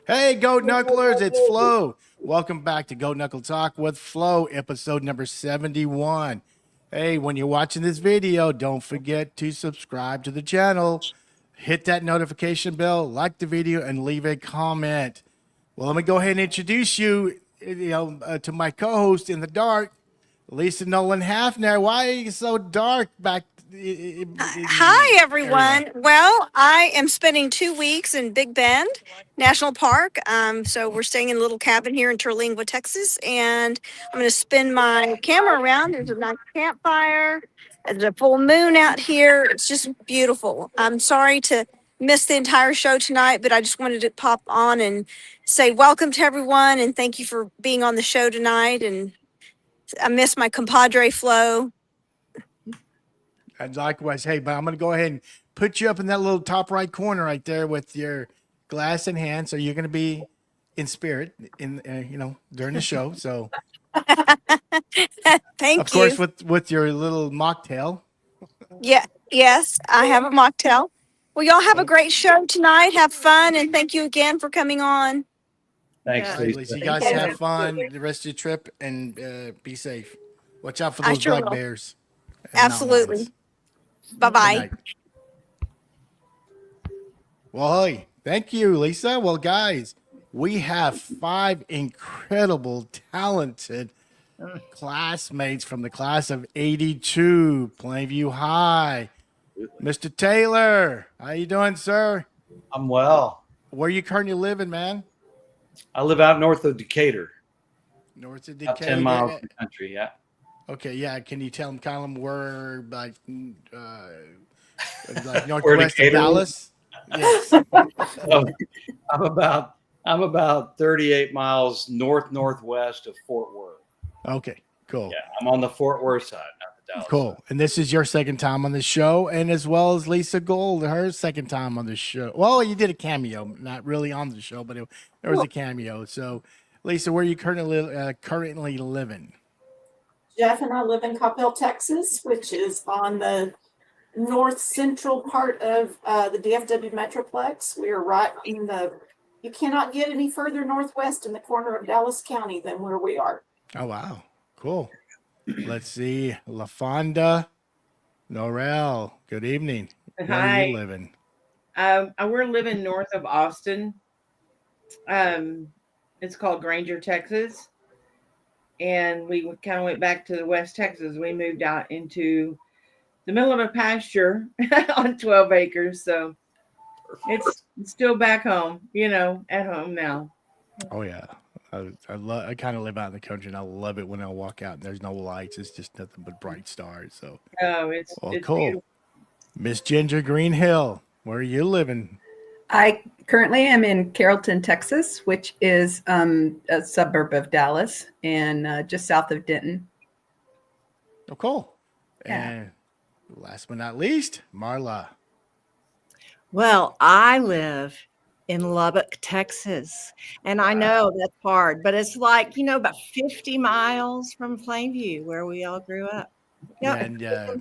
Hey, Goat Knucklers, it's Flo. Welcome back to Goat Knuckle Talk with Flo, episode number 71. Hey, when you're watching this video, don't forget to subscribe to the channel, hit that notification bell, like the video, and leave a comment. Well, let me go ahead and introduce you, to my co-host in the dark, Lisa Nolan Hafner. Why are you so dark back in the Hi, area? everyone. Well, I am spending 2 weeks in Big Bend National Park. So we're staying in a little cabin here in Terlingua, Texas, and I'm going to spin my camera around. There's a nice campfire. There's a full moon out here. It's just beautiful. I'm sorry to miss the entire show tonight, but I just wanted to pop on and say welcome to everyone and thank you for being on the show tonight. And I miss my compadre Flo. And likewise, hey, but I'm going to go ahead and put you up in that little top right corner right there with your glass in hand. So you're going to be in spirit during the show. So of Thank course you. with your little mocktail. Yeah, yes, I have a mocktail. Well, y'all have a Oh, great show tonight. Have fun, and thank you again for coming on. Thanks, all Yeah, right, Lisa. Lisa, you thank guys have you. fun the rest of your trip and be safe. Watch out for I those sure black will. bears and mountain Absolutely. lions. Bye Good bye. night. Well, hey, thank you, Lisa. Well, guys, we have five incredible, talented classmates from the class of 82, Plainview High. Mr. Taylor, how you doing, sir? I'm well. Where you currently living, man? I live out north of Decatur, North of about 10 miles Decatur. from the country. Yeah. Okay, yeah. Can you tell them, Colin, where like Where northwest of Decatur is? Dallas? Yes. Oh, I'm about 38 miles northwest of Fort Worth. Okay, cool. Yeah, I'm on the Fort Worth side, not the Dallas Cool. And this is your second time on the show, and as well as Lisa Gold, her second time on the show. Well, you did a cameo, not really on the show, but there was a cameo. So, Lisa, where are you currently living? Jeff and I live in Coppell, Texas, which is on the north central part of the DFW Metroplex. We are right in you cannot get any further northwest in the corner of Dallas County than where we are. Oh, wow. Cool. Let's see. LaFonda, Norel, good evening. Where are you Hi. living? We're living north of Austin. It's called Granger, Texas. And we kind of went back to the West Texas. We moved out into the middle of a pasture on 12 acres. So it's still back home, at home now. Oh, yeah. I kind of live out in the country, and I love it when I walk out and there's no lights. It's just nothing but bright stars. So, Oh, well, it's cool. beautiful. Miss Ginger Greenhill, where are you living? I currently am in Carrollton, Texas, which is a suburb of Dallas and just south of Denton. Oh, cool. Yeah. And last but not least, Marla. Well, I live in Lubbock, Texas, and I know that's hard, but it's like, about 50 miles from Plainview, where we all grew up. Yep. And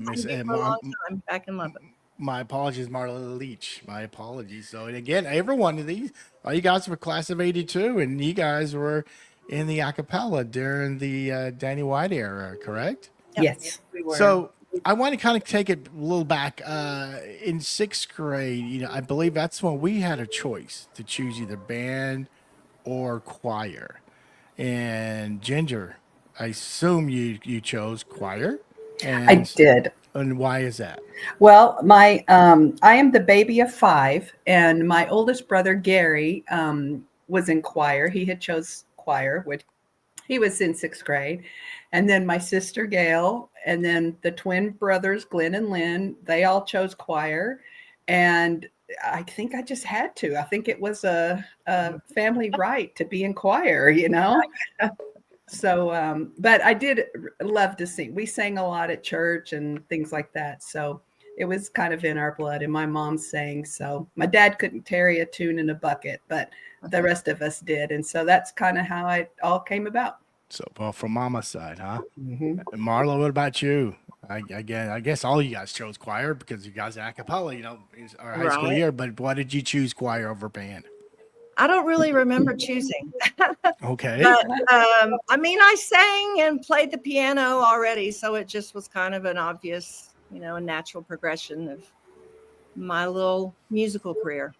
Miss Plainview for a long time back in Lubbock. my apologies, Marla Leach. My apologies. So, and again, every one of these, all you guys were class of 82, and you guys were in the acapella during the Danny White era, correct? Yep. Yes. We were. So I want to kind of take it a little back. In sixth grade, I believe that's when we had a choice to choose either band or choir. And Ginger, I assume you chose choir. And, I did. And why is that? Well, I am the baby of five, and my oldest brother Gary was in choir. He had chose choir, which he was in sixth grade, and then my sister Gail, and then the twin brothers Glenn and Lynn. They all chose choir, and I think I just had to. I think it was a family right to be in choir, So, but I did love to sing. We sang a lot at church and things like that. So it was kind of in our blood, and my mom sang. So my dad couldn't carry a tune in a bucket, but the rest of us did. And so that's kind of how it all came about. So, well, from Mama's side, huh? Mm-hmm. And Marla, what about you? I guess all you guys chose choir because you guys are a cappella, it's our high school Right. year. But why did you choose choir over band? I don't really remember choosing. Okay. But I mean, I sang and played the piano already, so it just was kind of an obvious, a natural progression of my little musical career.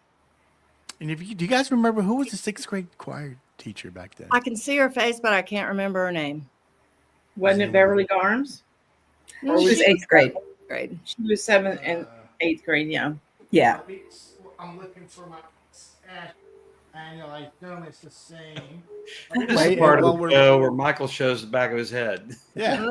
And do you guys remember who was the 6th grade choir teacher back then? I can see her face, but I can't remember her name. Wasn't it Beverly Garms? Or was she- 8th grade. Grade. She was 7th and 8th grade, yeah. Yeah. I'm looking for my annual. I assume it's the same. This is part of the show where Michael shows the back of his head. Yeah.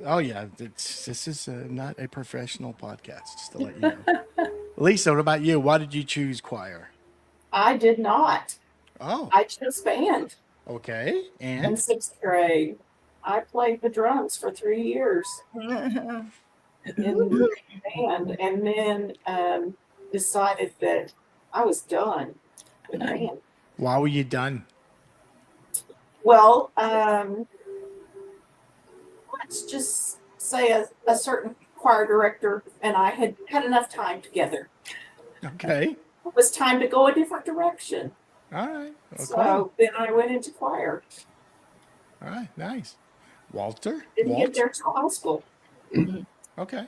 Oh yeah. This is not a professional podcast. Just to let you know. Lisa, what about you? Why did you choose choir? I did not. Oh. I chose band Okay. in And 6th grade. I played the drums for 3 years in band, and then decided that I was done with band. why were you done? Well, let's just say a certain choir director and I had enough time together. Okay. It was time to go a different direction. All right. Okay. So then I went into choir. All right. Nice. Walter? Didn't get there till high school. Okay.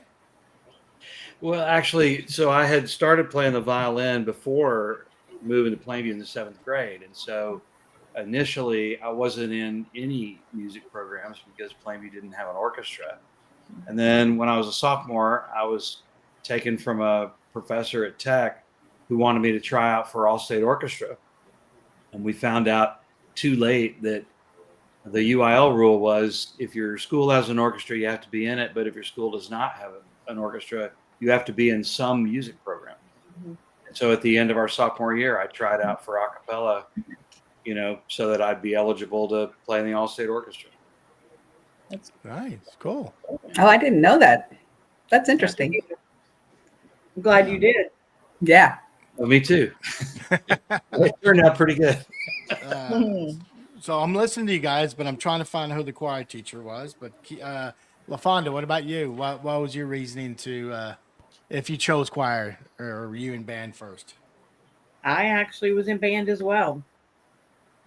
Well, actually, so I had started playing the violin before moving to Plainview in the 7th grade. And so initially I wasn't in any music programs because Plainview didn't have an orchestra. And then when I was a sophomore, I was taken from a professor at Tech who wanted me to try out for All-State Orchestra. And we found out too late that the UIL rule was if your school has an orchestra, you have to be in it. But if your school does not have an orchestra, you have to be in some music program. Mhm. And so at the end of our sophomore year, I tried out for a cappella, so that I'd be eligible to play in the All-State Orchestra. Nice. Cool. Oh, I didn't know that. That's interesting. I'm glad you did. Yeah. Well, me too. It turned out pretty good. So I'm listening to you guys, but I'm trying to find out who the choir teacher was. But LaFonda, what about you? What was your reasoning to, if you chose choir, or were you in band first? I actually was in band as well.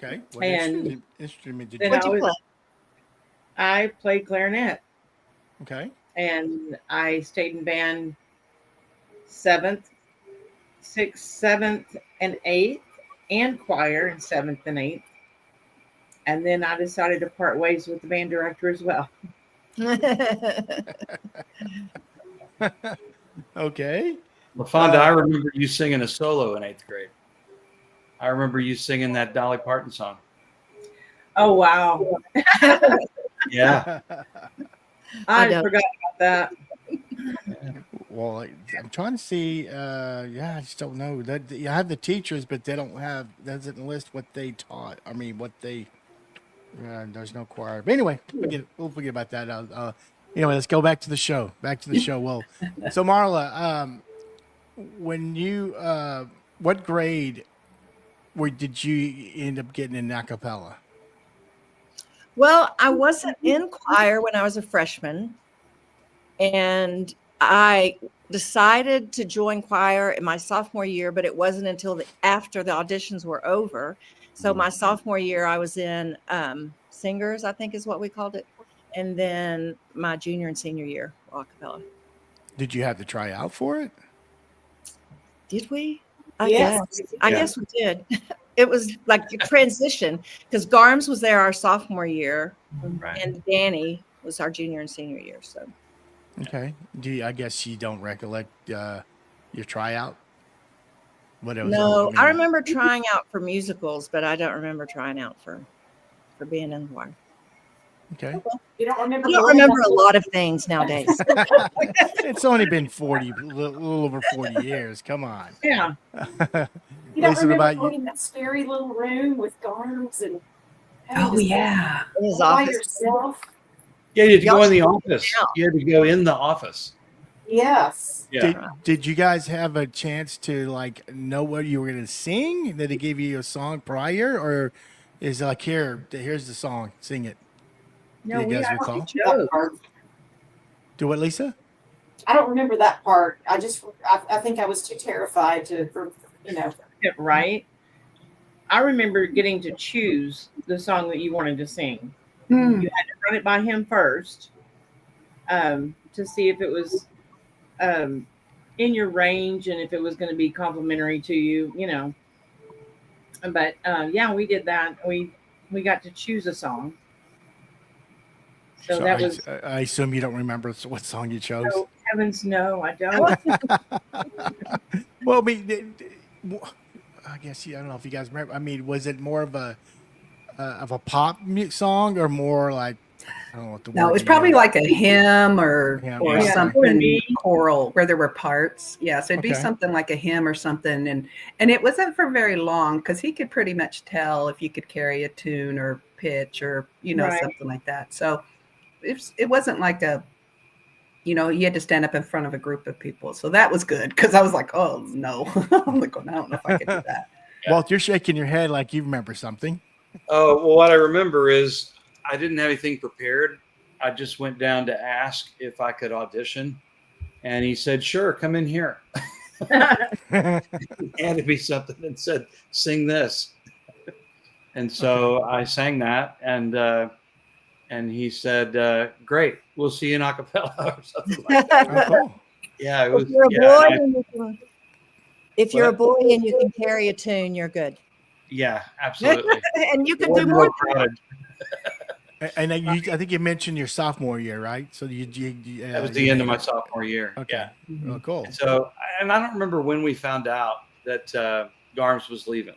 Okay. What And instrument did then you? What'd you play? I played clarinet, Okay. and I stayed in band 7th, 6th, 7th, and 8th, and choir in 7th and 8th. And then I decided to part ways with the band director as well. Okay. LaFonda, I remember you singing a solo in 8th grade. I remember you singing that Dolly Parton song. Oh, wow. Yeah. I don't. forgot about that. Well, I'm trying to see. I just don't know. That you have the teachers, but they don't have. Doesn't list what they taught. I mean, what they. There's no choir. But anyway, we'll forget about that. Anyway, let's go back to the show. Well, so Marla, when you, what grade did you end up getting in a cappella? Well, I wasn't in choir when I was a freshman, and I decided to join choir in my sophomore year, but it wasn't until after the auditions were over. So my sophomore year, I was in singers, I think is what we called it, and then my junior and senior year, a cappella. Did you have to try out for it? Did we? Yes. I guess we did. It was like a transition because Garms was there our sophomore year, Right. and Danny was our junior and senior year. So Okay. I guess you don't recollect your tryout? What it was? no, I remember trying out for musicals, but I don't remember trying out for being in the choir. Okay. You don't remember? I don't remember a lot of things nowadays. It's only been a little over 40 years. Come on. Yeah. You don't Listen, remember about going you. in that scary little room with Garms and Oh, yeah. In his by office. yourself? Yeah, you had to Y'all go in the should office. out. You had to go in the office. Yes. Yeah. Did you guys have a chance to know what you were going to sing? Did they give you a song prior, or is it like here's the song, sing it? No, You we guys actually recall? chose. That part. Do what, Lisa? I don't remember that part. I think I was too terrified to. it right. I remember getting to choose the song that you wanted to sing. Mm. You had to run it by him first, to see if it was in your range and if it was going to be complimentary to you, you know. But yeah, we did that. We got to choose a song. So So that was, I assume you don't remember what song you chose. oh, heavens no, I don't. Well, I mean, I guess I don't know if you guys remember. I mean, was it more of a pop song or more like, I don't know what the No, word it was to probably use. like a hymn or Yeah, or yeah. Yeah, something me. choral where there were parts. Yeah, so it'd be Okay. something like a hymn or something, and it wasn't for very long because he could pretty much tell if you could carry a tune or pitch or Right. something like that. So it wasn't like a you had to stand up in front of a group of people. So that was good because I was like, oh no, I'm like, I don't know if I could do that. Walt, you're shaking your head like you remember something. Oh, well, what I remember is I didn't have anything prepared. I just went down to ask if I could audition. And he said, sure, come in here. He handed me something and said, sing this. And so I sang that, and he said, great, we'll see you in a cappella or something like that. Oh, cool. Yeah, it If was. you're a Yeah, boy, I- and if you're a What? boy and you can carry a tune, you're good. yeah, absolutely. And you can Wasn't do real more. crowded. And then I think you mentioned your sophomore year, right? So That was the end of my sophomore year. Okay. Yeah. Oh, cool. So, and I don't remember when we found out that Garms was leaving.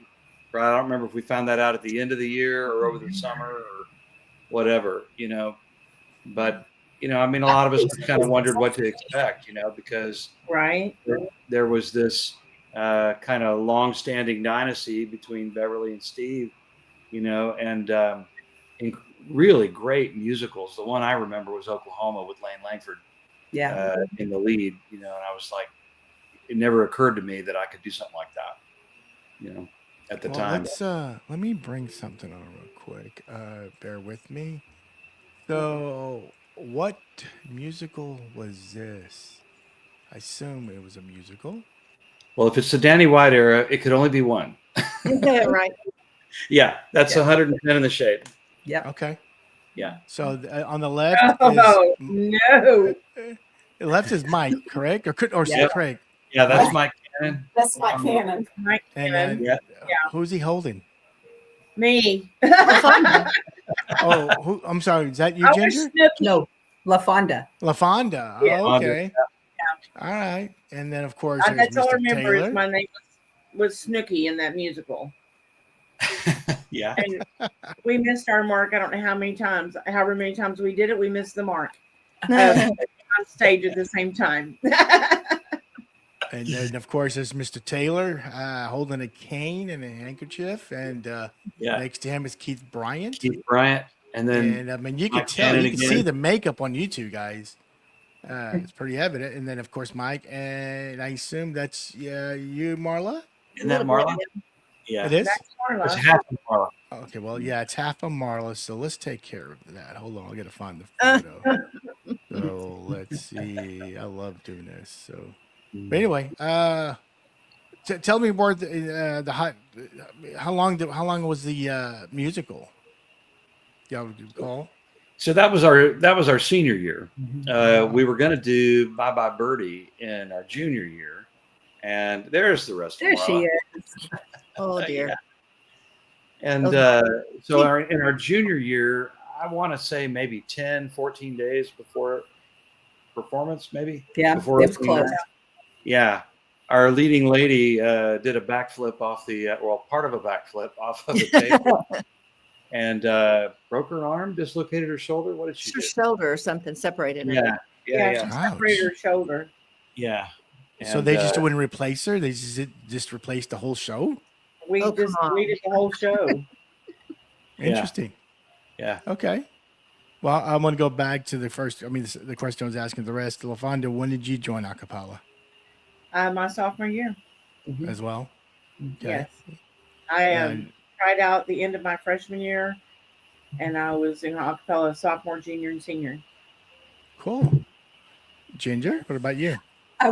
Right? I don't remember if we found that out at the end of the year or over the summer or whatever, But I mean, a lot of us kind of wondered what to expect, because Right. there was this kind of long-standing dynasty between Beverly and Steve, and really great musicals. The one I remember was Oklahoma with Lane Langford Yeah. in the lead, and I was like, it never occurred to me that I could do something like that, at the time. Let me bring something on real quick. Bear with me. So, what musical was this? I assume it was a musical. Well, if it's the Danny White era, it could only be one. Right. Yeah, that's Yeah. 110 in the shade. Yep. Okay. Yeah. So on the left Oh is no. the left is Mike, correct? Or Yeah. Craig. Yeah, that's Mike Cannon. That's my canon. Mike And Cannon. then Yeah. who's he holding? Me. Oh, I'm sorry. Is that you, I was Ginger? Snooki. No, La Fonda. LaFonda. Yeah. Oh, okay. All right. And then of course there's That's all I Mr. remember is Taylor. my name was Snooki in that musical. Yeah. And we missed our mark. I don't know however many times we did it, we missed the mark. On stage at the same time. And then of course there's Mr. Taylor holding a cane and a handkerchief, and Yeah. next to him is Keith Bryant. Keith Bryant. And then And I mean, you can Mike tell, Cannon you can again. see the makeup on you two guys. It's pretty evident. And then, of course, Mike, and I assume that's you, Marla. isn't that Marla? Yeah. It is. That's It's Marla. half of Marla. Okay, well, yeah, it's half of Marla, so let's take care of that. Hold on, I gotta find the photo. So let's see. I love doing this. So, but anyway, tell me more. How long was the musical? Y'all recall? So that was our senior year. We were going to do Bye Bye Birdie in our junior year, and there's the rest There of she Marla. is. Oh dear. Yeah. And so in our junior year, I want to say maybe 10, 14 days before performance, maybe. Yeah, Before it was close. Yeah. Our leading lady did a backflip off part of a backflip off of the table. And broke her arm, dislocated her shoulder. What did she It's her do? shoulder or something separated. Yeah. Yeah, Yeah. she Ouch. separated her shoulder. Yeah. So And, they just wouldn't replace her. They just replaced the whole show. We Oh, come just on. we did the whole show. Interesting. Yeah. Okay. Well, I'm going to go back to the first. I mean, the question I was asking the rest. LaFonda, when did you join acapella My sophomore year. as well? Okay. Yes. I And- tried out the end of my freshman year, and I was in acapella sophomore, junior, and senior. Cool. Ginger, what about you? I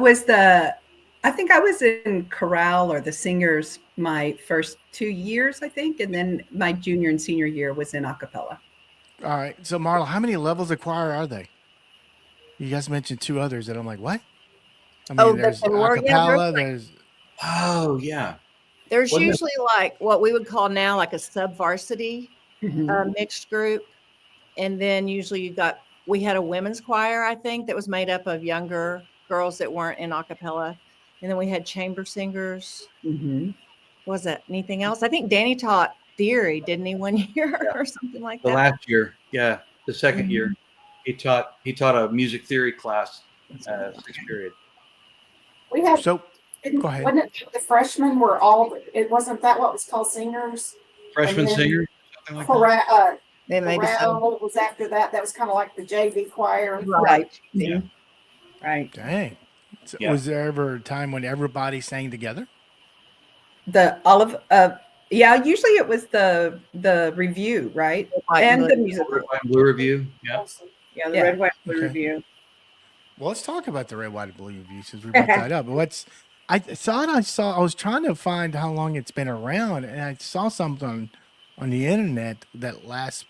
think I was in chorale or the singers my first 2 years, I think, and then my junior and senior year was in a cappella. All right. So, Marla, how many levels of choir are they? You guys mentioned two others that I'm like, what? I mean, there's a cappella. There's Oh yeah. There's Wasn't it- usually like what we would call now like a sub-varsity mixed group. And then usually we had a women's choir, I think, that was made up of younger girls that weren't in a cappella. And then we had chamber singers. Mm-hmm. Was it anything else? I think Danny taught theory, didn't he, one year or something like The that? last year, yeah, the 2nd Mhm. year, he taught a music theory class, 6th period. We had, so. Go ahead. wasn't it the freshmen were all, it wasn't that what was called singers? Freshman then singer, something like that. They maybe some, Chorale was after that. That was kind of like the JV choir. Right. Yeah. Right. Dang. So Yeah. Was there ever a time when everybody sang together? Yeah, usually it was the review, right? White And and the blue. musical. Red, white, and blue review. Yeah. Yeah, the Yeah. red, white, and blue Okay. review. Well, let's talk about the red, white, and blue review since we brought that up. I was trying to find how long it's been around, and I saw something on the internet that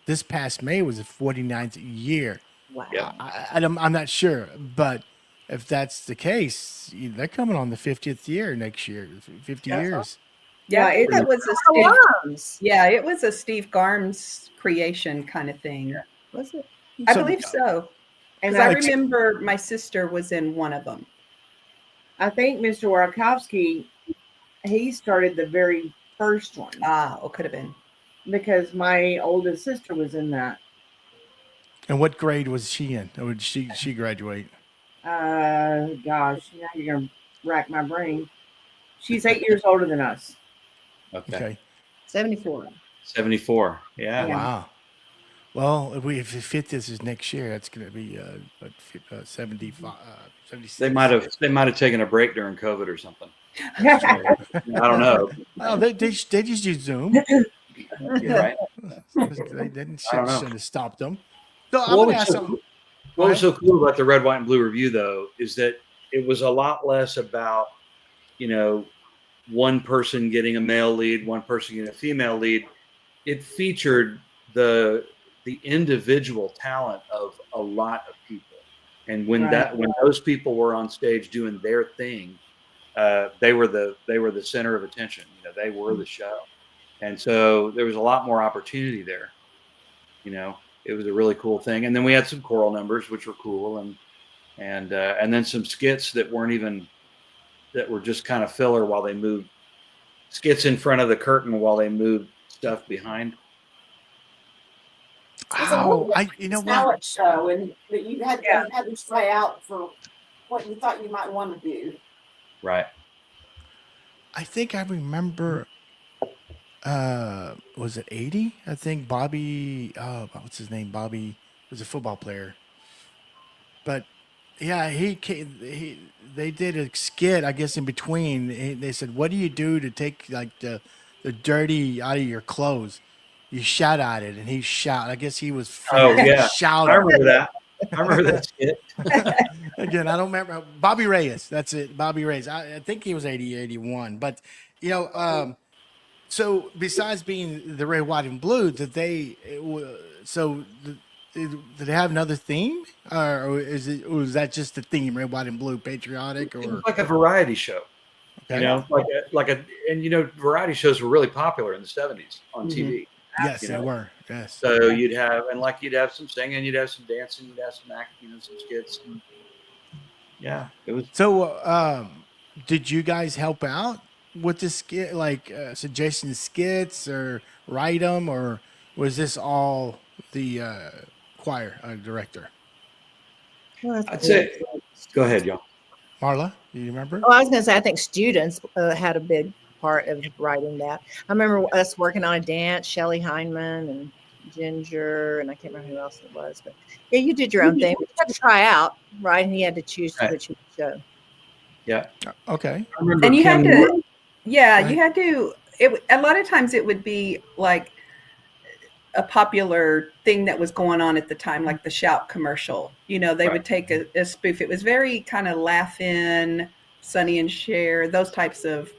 this past May was the 49th year. Wow. Yeah. I'm not sure, but if that's the case, they're coming on the 50th year next year, 50 Yeah. years. Yeah, it was a Steve, Alarms. yeah, it was a Steve Garms creation kind of thing. Was it? I So- believe so. And Because I I, remember my sister was in one of them. I think Mr. Warkowski, he started the very first one Could have been. because my oldest sister was in that. And what grade was she in? Or did she graduate? Gosh, now you're gonna rack my brain. She's 8 years older than us. Okay. 74. 74. Yeah. Yeah. Wow. Well, if the 50th is next year, that's going to be 75, 76. They might have taken a break during COVID or something. I don't know. Oh, they just use Zoom. Right. They didn't I don't know. should have stopped them. So I'm What going to was ask so something. What was so cool about the red, white, and blue review, though, is that it was a lot less about, one person getting a male lead, one person getting a female lead. It featured the individual talent of a lot of people, and when those people were on stage doing their thing, they were the center of attention. They were the show, and so there was a lot more opportunity there. It was a really cool thing. And then we had some choral numbers, which were cool, and then some skits that were just kind of filler while they moved skits in front of the curtain while they moved stuff behind. Oh, you know what? Talent show, and that you had to try out for what you thought you might want to do. Right. I think I remember. Was it 80? I think Bobby. What's his name? Bobby was a football player. But yeah, they did a skit, I guess, in between. They said, "What do you do to take like the dirty out of your clothes?" You shout at it, and he shout. I guess he was. Oh yeah, shouting. I remember that. I remember that skit. Again, I don't remember. Bobby Reyes. That's it. Bobby Reyes. I think he was 80, 81. But so besides being the red, white, and blue, did they have another theme, or was that just the theme, red, white, and blue, patriotic, It or was like a variety show. okay. Variety shows were really popular in the 70s on TV. Yes, they were. Yes. So you'd have some singing, you'd have some dancing, you'd have some acting, some skits. And yeah, it was. So, did you guys help out with the skit, like suggesting skits, or write them, or was this all the choir director? I'd say. Go ahead, y'all. Marla, do you remember? Oh, I was going to say, I think students had a big part of writing that. I remember us working on a dance, Shelly Heineman and Ginger, and I can't remember who else it was. But yeah, you did your own thing. But you had to try out, right? And you had to choose which you would show. Yeah. Okay. I remember And you had Ken to, Moore. yeah, Right. you had to. A lot of times it would be like a popular thing that was going on at the time, like the Shout commercial. They Right. would take a spoof. It was very kind of laugh in, Sonny and Cher, those types of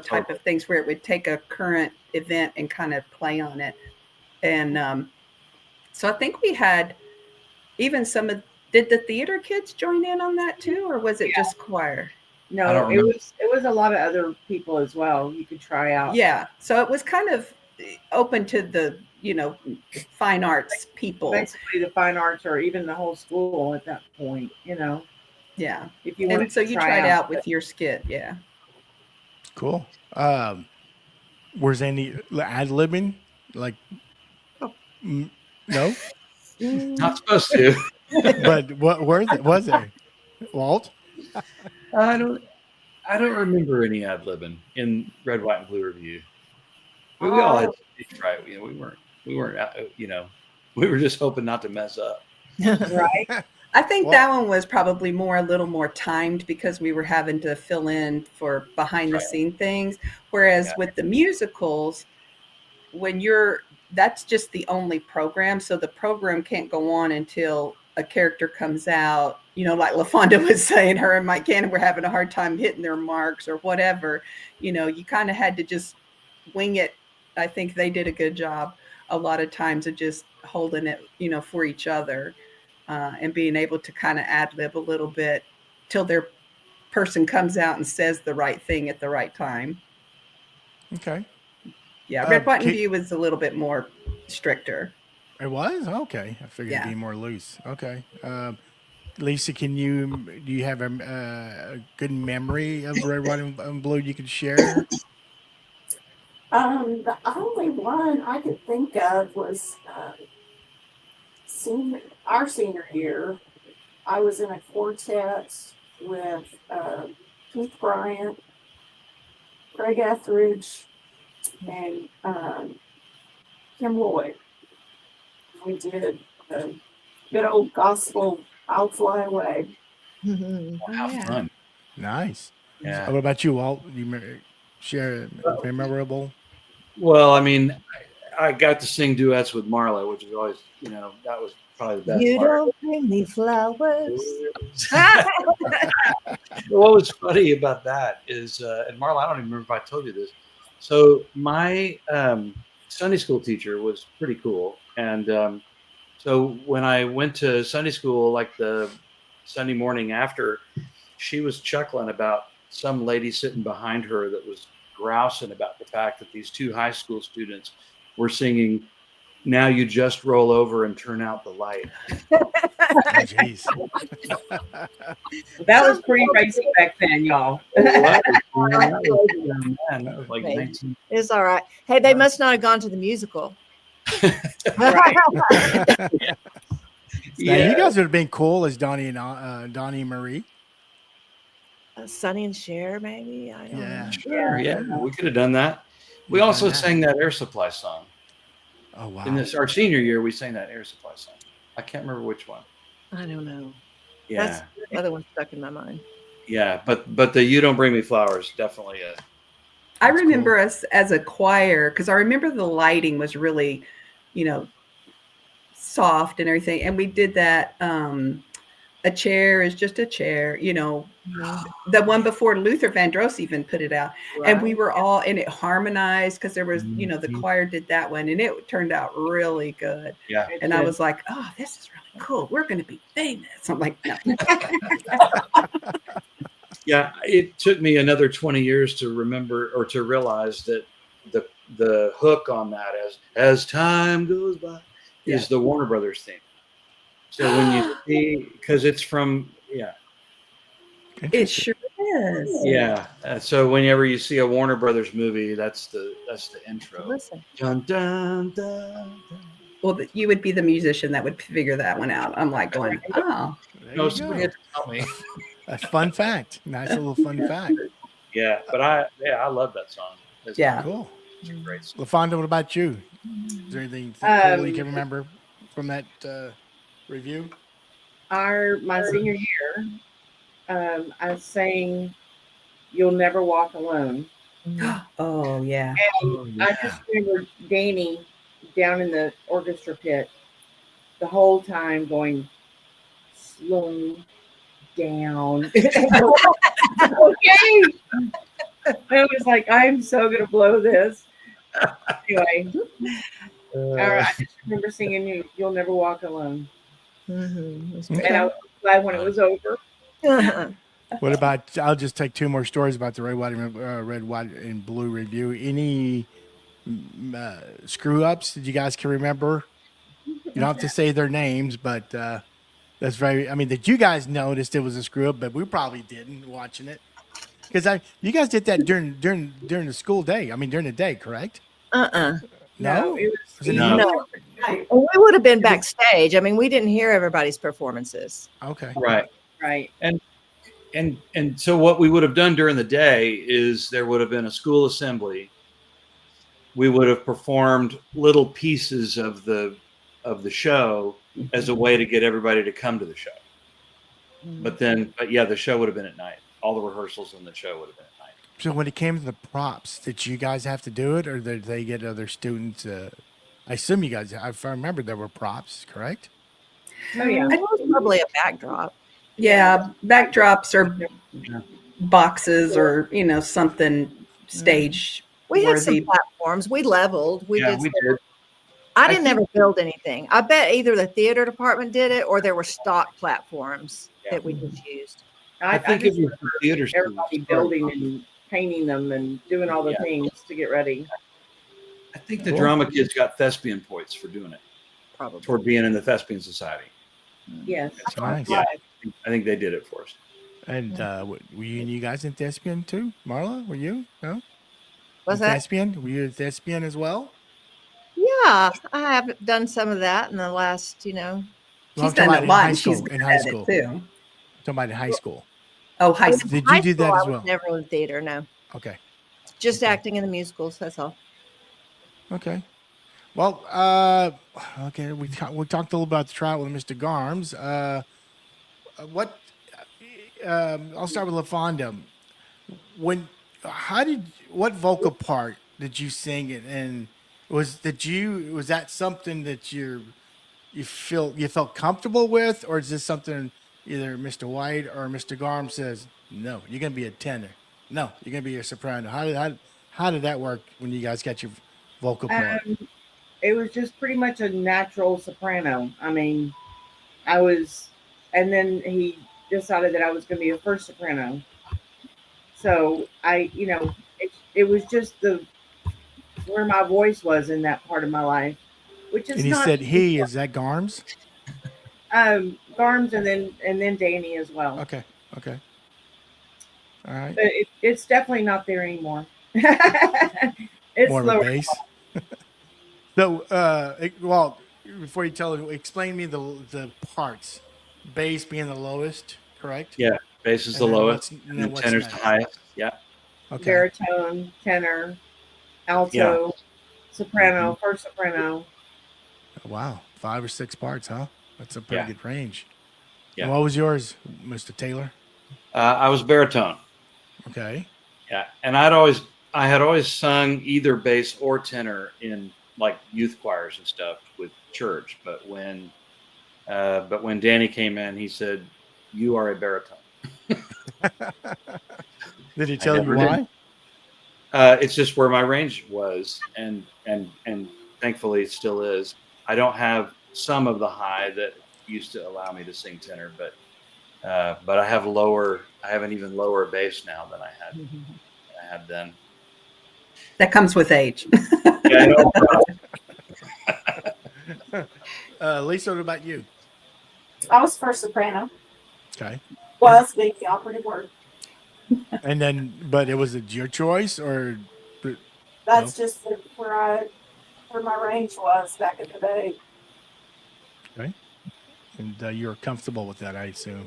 type of things where it would take a current event and kind of play on it. And so I think we had even did the theater kids join in on that too, or was it just choir? I No, don't it remember. was a lot of other people as well. You could try out. Yeah. So it was kind of open to the, fine arts people. Basically the fine arts or even the whole school at that point, Yeah. if you wanted And so to you try tried out with your skit. Yeah. Cool. Was any ad-libbing? Like, no? Not supposed to. But what was there? Walt? I don't remember any ad libbing in Red, White, and Blue Review. We all had stage fright. We weren't. We were just hoping not to mess up. right. I think Well- that one was probably a little more timed because we were having to fill in for behind the scene things. Whereas with the musicals, that's just the only program. So the program can't go on until a character comes out, like LaFonda was saying, her and Mike Cannon were having a hard time hitting their marks or whatever. You kind of had to just wing it. I think they did a good job a lot of times of just holding it, for each other and being able to kind of ad lib a little bit till their person comes out and says the right thing at the right time. Okay. Yeah, Red, White, and Blue was a little bit more stricter. It was? Okay. I figured it'd be more loose. Okay. Lisa, do you have a good memory of Red, White, and Blue you could share? The only one I could think of was our senior year. I was in a quartet with Keith Bryant, Craig Etheridge, and Kim Lloyd. We did a good old gospel "I'll Fly Away." How fun! Nice. Yeah. What about you, Walt? You share a memorable? Well, I mean, I got to sing duets with Marla, which is always, that was probably the best You part. don't bring me flowers. What was funny about that is, and Marla, I don't even remember if I told you this. So my Sunday school teacher was pretty cool, and so when I went to Sunday school, like the Sunday morning after, she was chuckling about some lady sitting behind her that was grousing about the fact that these two high school students were singing "Now You Just Roll Over and Turn Out the Light." Oh, jeez. That was pretty racy back then, y'all. That was like 19. It's all right. Hey, they must not have gone to the musical. Right. Now, you guys would have been cool as Donnie and Donnie and Marie. Sonny and Cher, maybe. I don't know. Sure, yeah, we could have done that. We also sang that Air Supply song. Oh, wow. In our senior year, we sang that Air Supply song. I can't remember which one. I don't know. Yeah, That's the other one stuck in my mind. yeah, but the "You Don't Bring Me Flowers" definitely. I remember us as a choir because I remember the lighting was really, soft and everything. And we did that. A chair is just a chair, the one before Luther Vandross even put it out. Right. And we were all, and it harmonized because there was, the choir did that one and it turned out really good. Yeah. And I was like, oh, this is really cool. We're going to be famous. I'm like, no. Yeah, it took me another 20 years to remember or to realize that the hook on that as time goes by is the Warner Brothers theme. So when you see, because it's from, It sure is. So whenever you see a Warner Brothers movie, that's the intro. Listen. Dun, dun, dun, dun. Well, you would be the musician that would figure that one out. I'm like going, oh. There No, you somebody go. had to tell me. A fun fact. Nice little fun fact. Yeah, but I love that song. Yeah. Cool. It's a great song. LaFonda, what about you? Is there anything cool you can remember from that review? My senior year, I sang "You'll Never Walk Alone." Oh, yeah. And I just remember Danny down in the orchestra pit the whole time going, "Slow down." Okay. I was like, I'm so gonna blow this. Anyway, I just remember singing "You'll Never Walk Alone," Mhm, that's and great. I was glad when it was over. What about? I'll just take two more stories about the red, white, and blue review. Any screw ups that you guys can remember? You don't have to say their names, but that's very. I mean, that you guys noticed it was a screw up, but we probably didn't watching it because you guys did that during the school day. I mean, during the day, correct? Uh-uh. No, it was Was it No. No. Right. And we would have been backstage. I mean, we didn't hear everybody's performances. Okay. Right. right. And so what we would have done during the day is there would have been a school assembly. We would have performed little pieces of the show as a way to get everybody to come to the show. But yeah, the show would have been at night. All the rehearsals and the show would have been at night. So when it came to the props, did you guys have to do it, or did they get other students? I assume you guys. If I remember, there were props, correct? Oh yeah. It was probably a backdrop. Yeah, backdrops or Yeah. boxes or something stage We had some worthy. platforms. We leveled. We Yeah, did. we some- did. I I didn't ever build anything. I bet either the theater department did it or there were stock platforms Yeah. that we just used. I think it just was the theater school. everybody building and painting them and doing all the Yeah. things to get ready. I think the Cool. drama kids got thespian points for doing it, Probably. for being in the thespian society. Yes. That's nice. Yeah, I think they did it for us. And were you guys in thespian too, Marla? Were you? No. Was In that? thespian? Were you a thespian as well? Yeah, I have done some of that in the last, Well, I'm She's talking done about a in lot. high And she's school. good In high at school. it too. I'm talking about in high school. Oh, high school. Did you do that I as was well? never in theater. No, Okay. just Okay. acting in the musicals. That's all. Okay. Well, okay. We talked a little about the trial with Mr. Garms. What? I'll start with LaFonda. What vocal part did you sing it, and was that something that you felt comfortable with, or is this something either Mr. White or Mr. Garm says, no, you're gonna be a tenor, no, you're gonna be a soprano? How did that work when you guys got your vocal part? It was just pretty much a natural soprano. I mean, and then he decided that I was going to be a first soprano. So it was just where my voice was in that part of my life, which is And he not said, is that Garms? Garms and then Danny as well. Okay. All right. But it's definitely not there anymore. It's More of a lower. bass. So, well, before you explain me the parts. Bass being the lowest, correct? Yeah, bass is And the then lowest, what's- and then what's tenor's the next? highest. Yeah. Okay. Baritone, tenor, alto, soprano, first soprano. Wow, 5 or 6 parts, huh? That's a pretty Yeah. good range. Yeah. And what was yours, Mr. Taylor? I was baritone. Okay. Yeah, and I had always sung either bass or tenor in like youth choirs and stuff with church. But when Danny came in, he said, "You are a baritone." Did he tell you never why? It's just where my range was, and thankfully it still is. I don't have some of the high that used to allow me to sing tenor, but I have an even lower bass now than I had then. That comes with age. Yeah, I know. Lisa, what about you? I was first soprano. Okay. Was being the operative word. And then, but was it your choice or? That's just where my range was back in the day. Okay. And you're comfortable with that, I assume.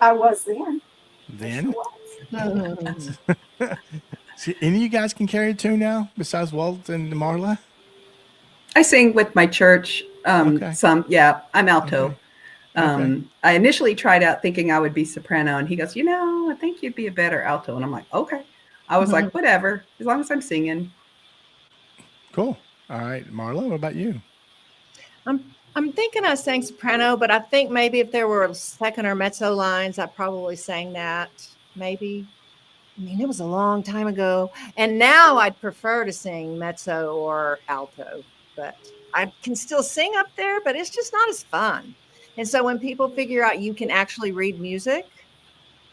I was then. Then, Was. see, any of you guys can carry a tune now besides Walt and Marla? I sing with my church. Okay. I'm alto. Okay. Okay. I initially tried out thinking I would be soprano, and he goes, I think you'd be a better alto. And I'm like, okay. I was like, whatever, as long as I'm singing. Cool. All right, Marla, what about you? I'm thinking I sang soprano, but I think maybe if there were second or mezzo lines, I probably sang that. Maybe. I mean, it was a long time ago. And now I'd prefer to sing mezzo or alto, but I can still sing up there, but it's just not as fun. And so when people figure out you can actually read music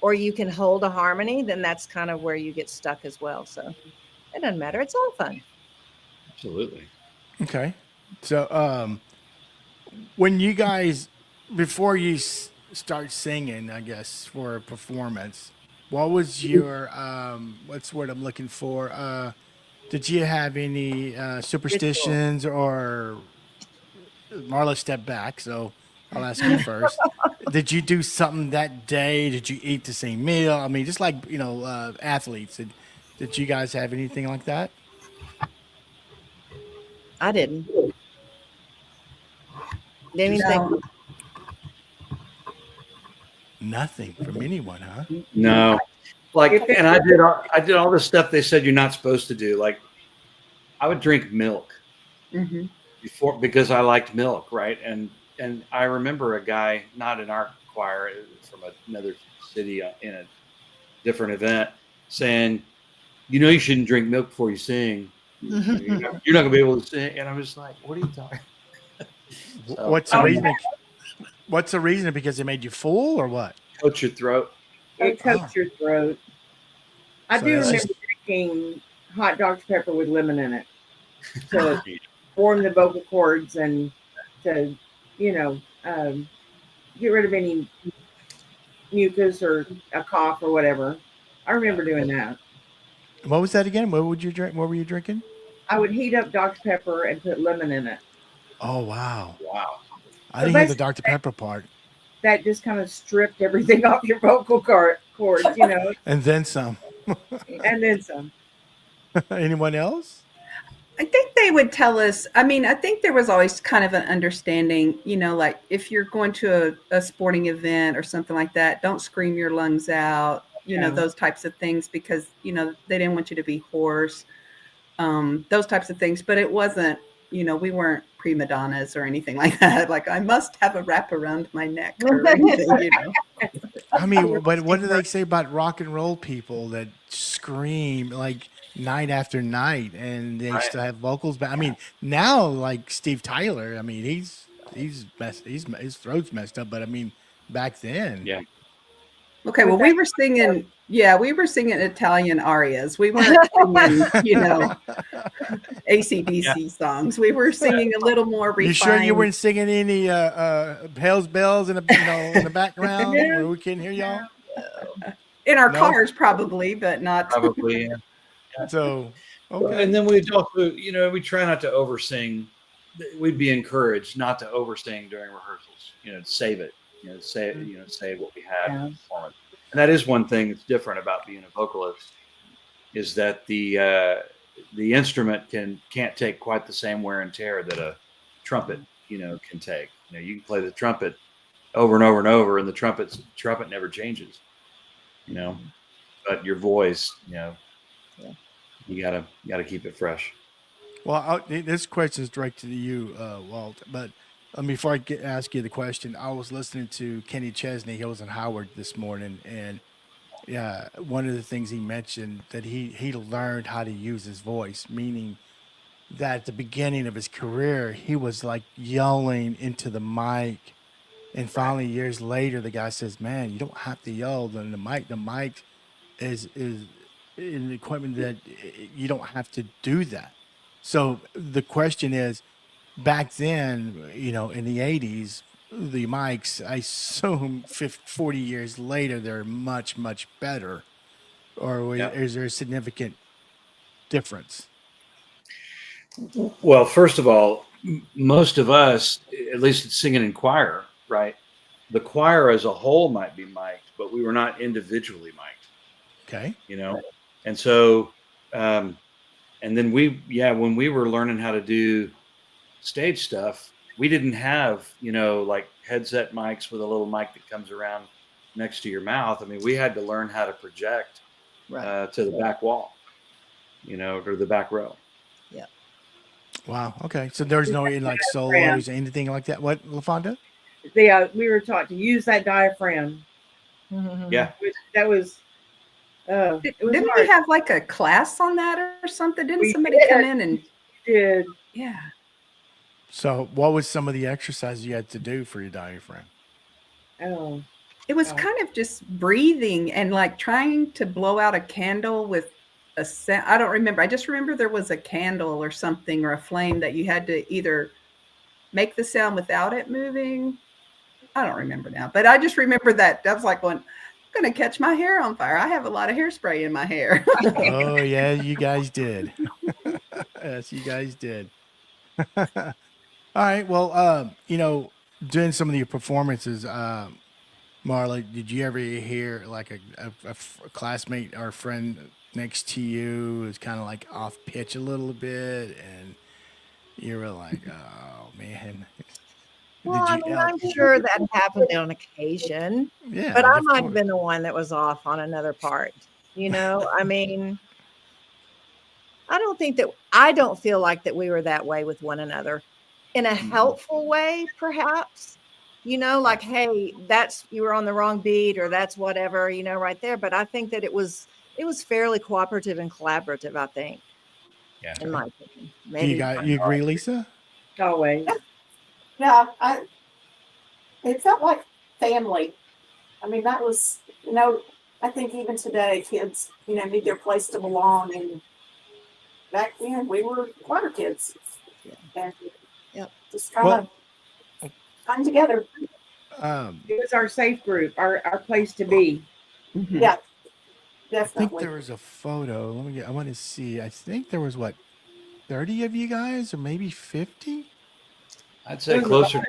or you can hold a harmony, then that's kind of where you get stuck as well. So it doesn't matter. It's all fun. Absolutely. Okay. So, when you guys, before you start singing, I guess, for a performance, what was your, what's the word I'm looking for? Did you have any superstitions or Marla stepped back, so I'll ask you first. Did you do something that day? Did you eat the same meal? I mean, just like, athletes. Did you guys have anything like that? I didn't. Didn't even No. think. Nothing from anyone, huh? No, like, and I did all this stuff they said you're not supposed to do. Like, I would drink milk Mhm. before because I liked milk, right? And I remember a guy, not in our choir, from another city in a different event, saying, you shouldn't drink milk before you sing. You're not gonna be able to sing. And I'm just like, what are you talking? So, What's the reason? What's the reason? Because it made you full or what? coat your throat. It coats your throat. I So do that's remember drinking hot Dr. Pepper with lemon in it to form the vocal cords and to, get rid of any mucus or a cough or whatever. I remember doing that. What was that again? What would you drink? What were you drinking? I would heat up Dr. Pepper and put lemon in it. Oh, wow. Wow. I So didn't hear the basically, Dr. Pepper part. that just kind of stripped everything off your vocal cords, And then some. and then some. Anyone else? I think they would tell us. I mean, I think there was always kind of an understanding, like if you're going to a sporting event or something like that, don't scream your lungs out, Yeah. those types of things, because, they didn't want you to be hoarse, those types of things. But it wasn't, we weren't prima donnas or anything like that. Like, I must have a wrap around my neck or anything, I mean, but what do they say about rock and roll people that scream like night after night and they still have vocals? But I mean, now like Steve Tyler, I mean, his throat's messed up. But I mean, back then, Yeah. Okay, well, we were singing Italian arias. We weren't singing, AC/DC songs. We were singing a little more refined. You sure you weren't singing any Hell's Bells in the background where we couldn't hear y'all? In our No? cars, probably, but not. Probably. Yeah. So okay. And then we'd also, we try not to oversing. We'd be encouraged not to oversing during rehearsals. Save it. Say what we have in the performance. And that is one thing that's different about being a vocalist, is that the instrument can't take quite the same wear and tear that a trumpet, can take. You can play the trumpet over and over and over, and the trumpet never changes. But your voice, you gotta keep it fresh. Well, this question is directed to you, Walt. But before I ask you the question, I was listening to Kenny Chesney. He was in Howard this morning, and yeah, one of the things he mentioned that he learned how to use his voice, meaning that at the beginning of his career, he was like yelling into the mic. And finally, years later, the guy says, "Man, you don't have to yell in the mic. The mic is an equipment that you don't have to do that." So the question is, back then, in the 80s, the mics, I assume 40 years later, they're much, much better. Or is there a significant difference? Well, first of all, most of us, at least singing in choir, right? The choir as a whole might be mic'd, but we were not individually mic'd. Okay. And so, and then when we were learning how to do stage stuff, we didn't have, like headset mics with a little mic that comes around next to your mouth. I mean, we had to learn how to project to the back wall, or the back row. Wow. Okay. So there's no like solos or anything like that. What, LaFonda? We were taught to use that diaphragm. Yeah. That was Oh, it was Didn't hard. we have like a class on that or something? Didn't We somebody did. come in and Did. yeah? So, what was some of the exercises you had to do for your diaphragm? Oh, It was Oh. kind of just breathing and like trying to blow out a candle with a sound. I don't remember. I just remember there was a candle or something or a flame that you had to either make the sound without it moving. I don't remember now, but I just remember that. I was like going, I'm going to catch my hair on fire. I have a lot of hairspray in my hair. Oh yeah, you guys did. Yes, you guys did. All right. Well, doing some of your performances, Marla, did you ever hear like a classmate or friend next to you is kind of like off pitch a little bit, and you were like, "Oh man." Well, I mean, I'm did you- sure that happened on occasion, Yeah, but I of might have course. been the one that was off on another part. I mean, I don't feel like that we were that way with one another in a helpful way, perhaps. Like, hey, you were on the wrong beat or that's whatever, right there. But I think that it was fairly cooperative and collaborative, I think, Yeah. in my opinion. Do Maybe you agree, Lisa? always. Yeah, it felt like family. I mean, that was, I think even today kids, need their place to belong. And back then we were choir kids. Yeah. And Yep. just trying to come together. It was our safe group, our place to be. Mhm. Yeah, I think definitely. there was a photo. I want to see. I think there was 30 of you guys, or maybe 50. I'd say closer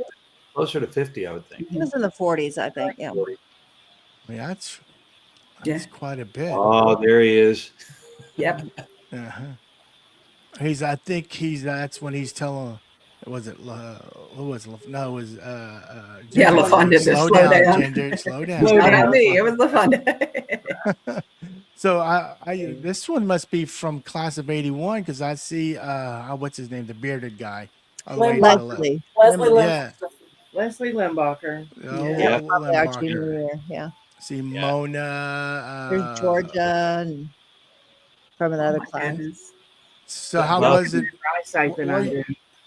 to 50, I would think. it was in the 40s, I think. Yeah. I mean, that's Yeah. quite a bit. Oh, there he is. Yep. Uh-huh. That's when he's telling, was it, who was it? No, it was, Yeah, Ginger. LaFonda to Slow slow down, down. Ginger, slow down. It's not on me. It was the fun. So this one must be from class of 81, because I see, what's his name? The bearded guy. All the way to the left. Leslie. Leslie Yeah. Leslie Limbacher. Oh, Yeah. Probably our Limbacher. junior year. Yeah. See Yeah. Mona. There's Georgia and from another Oh my class. goodness. So how Well, was it? Eyesight than I do.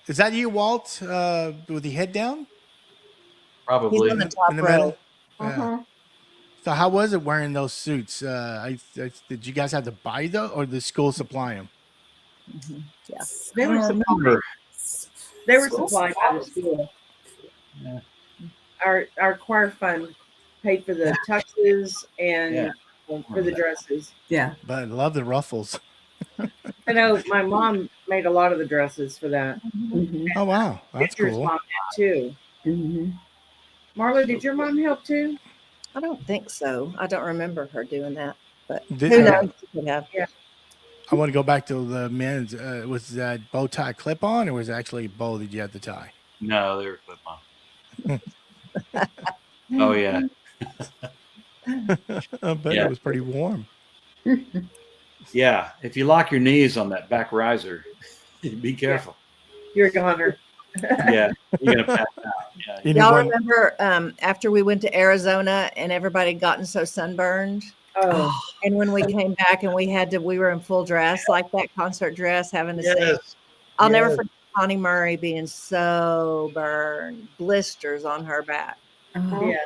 Is that you, Walt, with the head down Probably. He's on the top in the row. middle? Yeah. Uh-huh. So how was it wearing those suits? Did you guys have to buy those, or did the school supply them? Yeah. They were I don't supplied. remember. They were School supplied by the school. Yeah. Our choir fund paid for the tuxes and Yeah. for the dresses. Yeah. But I love the ruffles. I know my mom made a lot of the dresses for that. Mhm. Oh wow, that's Ginger's cool. mom did too. Mhm. Marla, did your mom help too? I don't think so. I don't remember her doing that, but Did- who knows? She could have. I want to go back to the men's. Was that bow tie clip on, or was it actually a bow that you had to tie? No, they were clip on. Oh, yeah. I bet Yeah. it was pretty warm. Yeah. If you lock your knees on that back riser, be careful. You're a goner. Yeah. You're going to pass out. Yeah. Y'all Anyone? remember after we went to Arizona and everybody had gotten so sunburned? Oh, And when we came back and we were in full dress, like that concert dress, having to sing. Yes. I'll never Yes. forget Connie Murray being so burned, blisters on her back. Oh. yeah.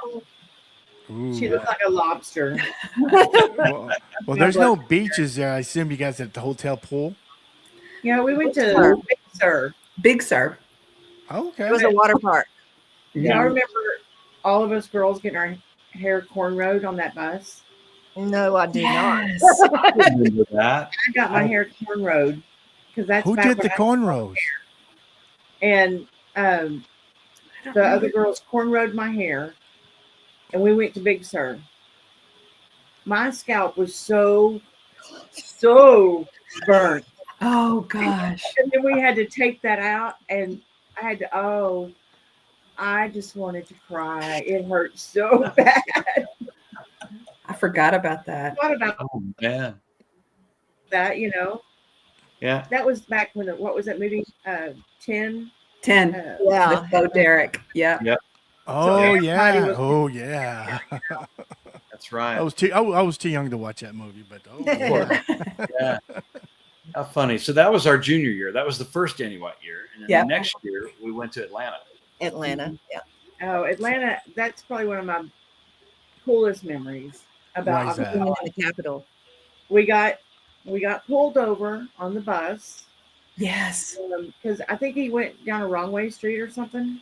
Ooh. She looked like a lobster. well, there's no beaches there. I assume you guys at the hotel pool. Yeah, we went Sir. to Big Sur. Big Sur. Okay. It was a water park. Y'all remember all of us girls getting our hair cornrowed on that bus? No, I do not. Yes. I remember that. I got my hair cornrowed because that's Who back did when the I- cornrows? And the other girls cornrowed my hair, and we went to Big Sur. My scalp was so burnt, Oh gosh. and then we had to take that out, and I had to. I just wanted to cry. It hurt so bad. I forgot about that. What about Oh, man. that? Yeah. That was back when what was that movie? 10. 10. Yeah. With Bo Derek. Yeah. Oh everybody yeah. was- Oh yeah. That's right. I was too young to watch that movie, but yeah. Yeah. How funny. So that was our junior year. That was the first Danny White year. And then Yep. the next year we went to Atlanta. Atlanta. Yeah. Oh, Atlanta, that's probably one of my coolest memories about Why is that? Being in the Capitol. we got pulled over on the bus Yes. because I think he went down a wrong way street or something,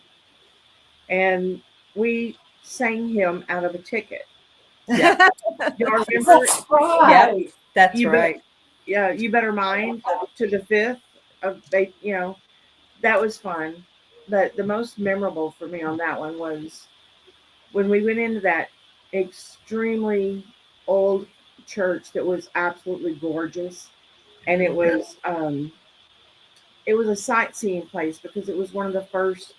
and we sang him out of a ticket. Yeah. Y'all remember? That's right. That's You bet- right. Yeah, you better mind to the 5th of they. You know, that was fun. But the most memorable for me on that one was when we went into that extremely old church that was absolutely gorgeous, and it was a sightseeing place because it was one of the first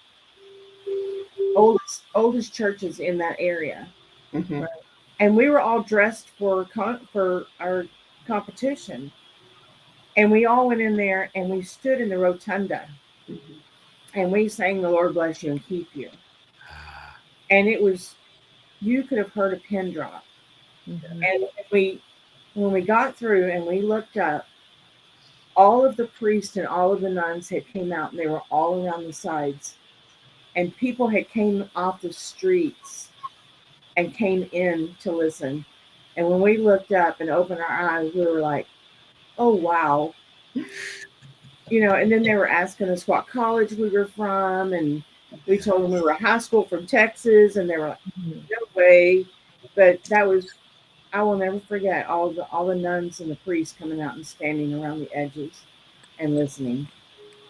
oldest churches in that area, Mhm. and we were all dressed for our competition, and we all went in there and we stood in the rotunda and we sang "The Lord Bless You and Keep You," and it was, you could have heard a pin drop. And when we got through and we looked up, all of the priests and all of the nuns had came out, and they were all around the sides, and people had came off the streets and came in to listen. And when we looked up and opened our eyes, we were like, oh wow. You know, and then they were asking us what college we were from, and we told them we were high school from Texas, and they were like, no way. But that was, I will never forget all the nuns and the priests coming out and standing around the edges and listening.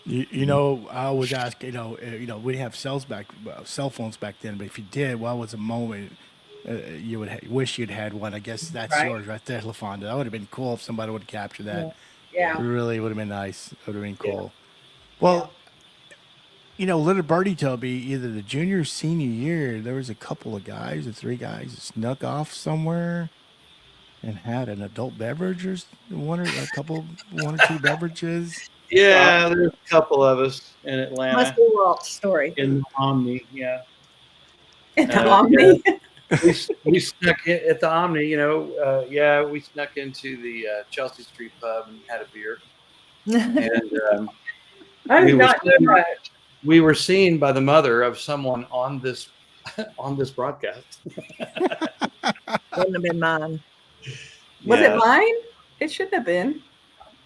You know, I always ask, we didn't have cell phones back then, but if you did, what was a moment you would wish you'd had one? I guess that's Right. yours right there, LaFonda. That would have been cool if somebody would have captured that. Yeah. It really would have been nice. It would have been cool. Well, little birdie told me either the junior or senior year, there was a couple of guys, or 3 guys, that snuck off somewhere and had an adult beverage or one or 2 beverages. Yeah, there's a couple of us in Must Atlanta be Walt's story. in the Omni. Yeah. The Omni. We snuck in at the Omni, we snuck into the Chelsea Street pub and had a beer. And I We did were not know sitting- that. we were seen by the mother of someone on this broadcast. Wouldn't have been mine. Was Yeah. it mine? It shouldn't have been.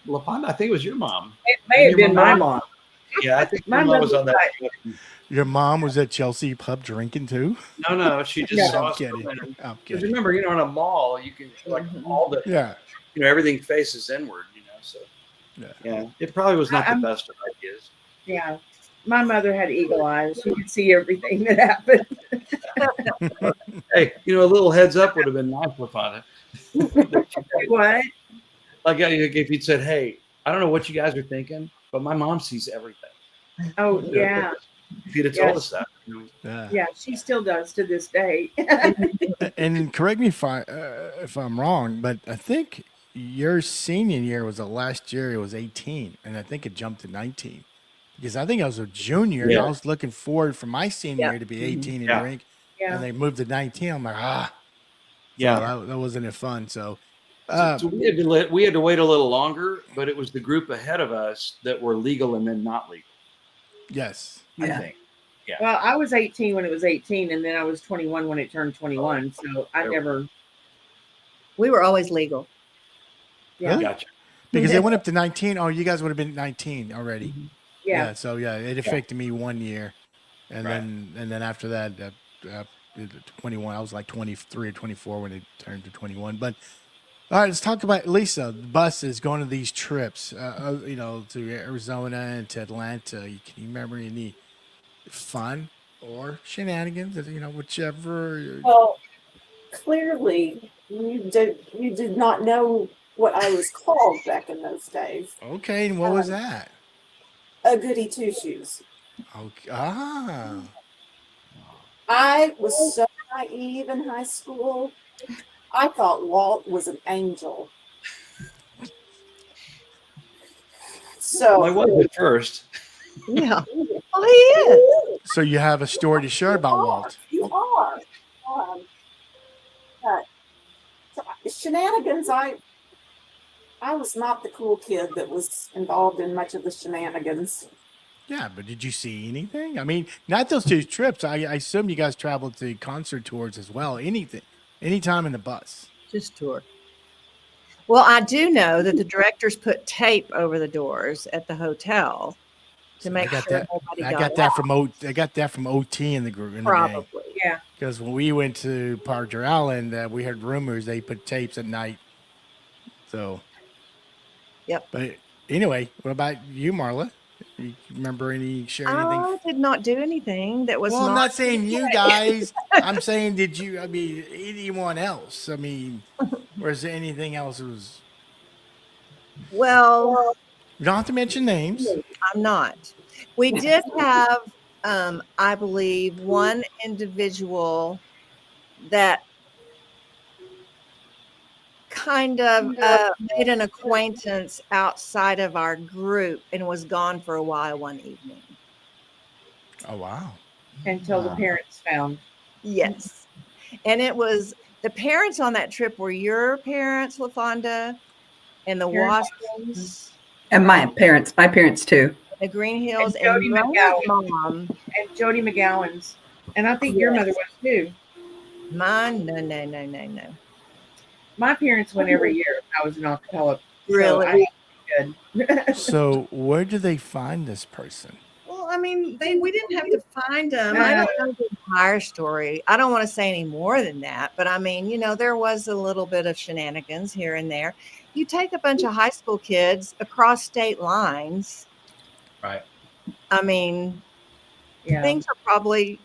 LaFonda, I think it was your mom. It may have Your been my mom? mom. Yeah, I think My your mom was mother on that. was Your mom was at Chelsea pub drinking too? No, she just Yeah. saw I'm us. kidding. Because I'm kidding. remember, in a mall, you can all the Yeah. everything faces inward. So Yeah. it probably was not the I'm- best of ideas. Yeah. My mother had eagle eyes. She could see everything that happened. Hey, a little heads up would have been nice, LaFonda. What? Like if you'd said, "Hey, I don't know what you guys are thinking, but my mom sees everything." Oh, yeah. If you'd have told Yes. us that. Yeah. Yeah, she still does to this day. And correct me if I'm wrong, but I think your senior year was the last year. It was 18, and I think it jumped to 19 because I think I was a junior. And Yeah. I was looking forward for my senior Yeah. year to be 18 and Yeah. drink, Yeah. and they moved to 19. I'm like, Yeah. so that wasn't it fun. So, So we had to wait a little longer, but it was the group ahead of us that were legal and then not legal. yes, I Yeah. think. Well, I was 18 when it was 18, and then I was 21 when it turned 21. So I never. We were always legal. Yeah. Really? Gotcha. because they went up to 19. Oh, you guys would have been 19 already. Yeah. So it affected me 1 year, and Right. then after that, 21. I was like 23 or 24 when it turned to 21. But all right, let's talk about Lisa. The buses going to these trips, to Arizona and to Atlanta. Can you remember any fun or shenanigans? Whichever. Well, clearly you did not know what I was called back in those days. Okay, and what was that? A goody two shoes. Okay. I was so naive in high school. I thought Walt was an angel. So Well, I was at first. Yeah. Oh, he is. So you have a story to share about Walt. You are. But Shenanigans, I was not the cool kid that was involved in much of the shenanigans. Yeah, but did you see anything? I mean, not those two trips. I assume you guys traveled to concert tours as well. Anything, anytime in the bus. Just tour. Well, I do know that the directors put tape over the doors at the hotel to So make I got sure that. nobody I got got that out. from I got that from OT in the group in the gang. Probably. Yeah. Because when we went to Parker Island, we heard rumors they put tapes at night. So. Yep. But anyway, what about you, Marla? You remember share anything? I did not do anything that was Well, I'm not. not saying you guys. I'm saying, did you? I mean, anyone else? I mean, or is there anything else that was? Well, You don't have to mention names. I'm not. We did have, I believe, one individual that kind of made an acquaintance outside of our group and was gone for a while one evening. Oh wow! Until the parents found. Yes. And it was the parents on that trip were your parents, LaFonda, and the Waskins, And my parents too. the Green Hills, And and Jody Mona's McGowan. mom. And Jody McGowan's. And I think your mother was too. Mine, no. My parents went every year. I was an acapella. Really? So good. So where do they find this person? Well, I mean, we didn't have to find them. I don't know the entire story. I don't want to say any more than that, but I mean, there was a little bit of shenanigans here and there. You take a bunch of high school kids across state lines. Right. I mean, Yeah. things are probably,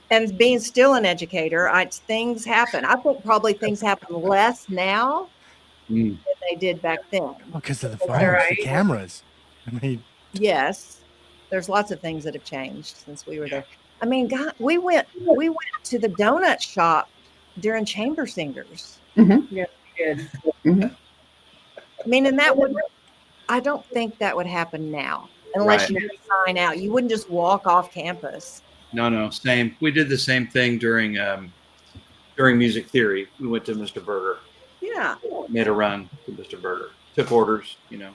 and being still an educator, things happen. I think probably things happen less now than they did back then. Because of the That's phones, the right. cameras. I mean, Yes, there's lots of things that have changed since we were there. I mean, God, we went to the donut shop during Chamber Singers. Good. I mean, and I don't think that would happen now unless Right. you could sign out. You wouldn't just walk off campus. No, same. We did the same thing during music theory. We went to Mr. Berger, Yeah. made a run to Mr. Berger, took orders. Yeah.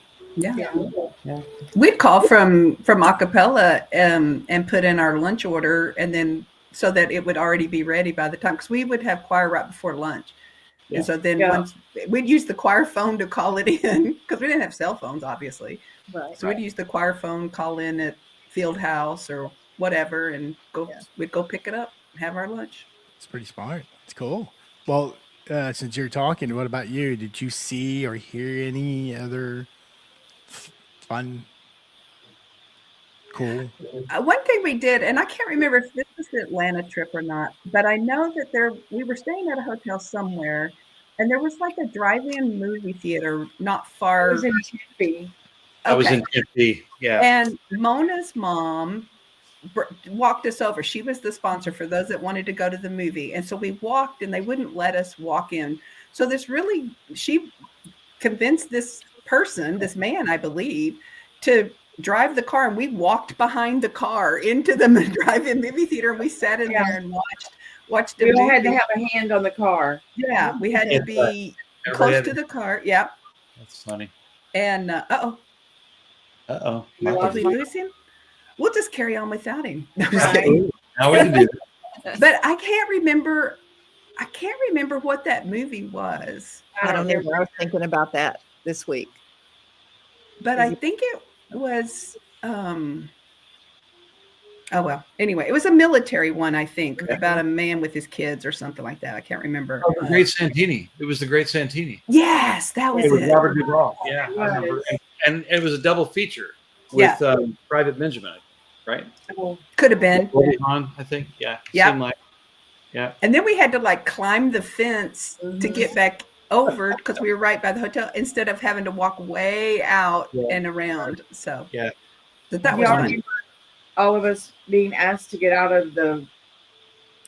We'd call from acapella and put in our lunch order, and then so that it would already be ready by the time, because we would have choir right before lunch. Yeah. And so then once we'd use the choir phone to call it in, because we didn't have cell phones, obviously. Right. So we'd use the choir phone, call in at Field House or whatever, and we'd go pick it up and have our lunch. it's pretty smart. It's cool. Well, since you're talking, what about you? Did you see or hear any other fun, cool? One thing we did, and I can't remember if this was the Atlanta trip or not, but I know that we were staying at a hotel somewhere, and there was like a drive-in movie theater not far. I was in Tempe. I was Okay. in Tempe. Yeah. And Mona's mom walked us over. She was the sponsor for those that wanted to go to the movie. And so we walked, and they wouldn't let us walk in. So she convinced this person, this man, I believe, to drive the car. And we walked behind the car into the drive-in movie theater. And we sat in there and watched the We all movie. had to have a hand on the car. Yeah, we had to be close to the car. Yep. That's funny. And Uh-oh. did we lose him? We'll just carry on without him. No, I'm just Right. kidding. Now we can do that. But I can't remember what that movie was. I don't know. I was thinking about that this week. But I think it was oh well. Anyway, it was a military one, I think, about a man with his kids or something like that. I can't remember. Oh, the Great Santini. It was the Great Santini. Yes, that was It was it. Robert Duvall. Yeah, I remember. And it was a double feature with Private Benjamin, right? Could have been. Goldie Hawn, I think. Yeah. Yep. Seemed like. Yeah. And then we had to like climb the fence to get back over because we were right by the hotel instead of having to walk way out and around. So Yeah. that was fun. All of us being asked to get out of the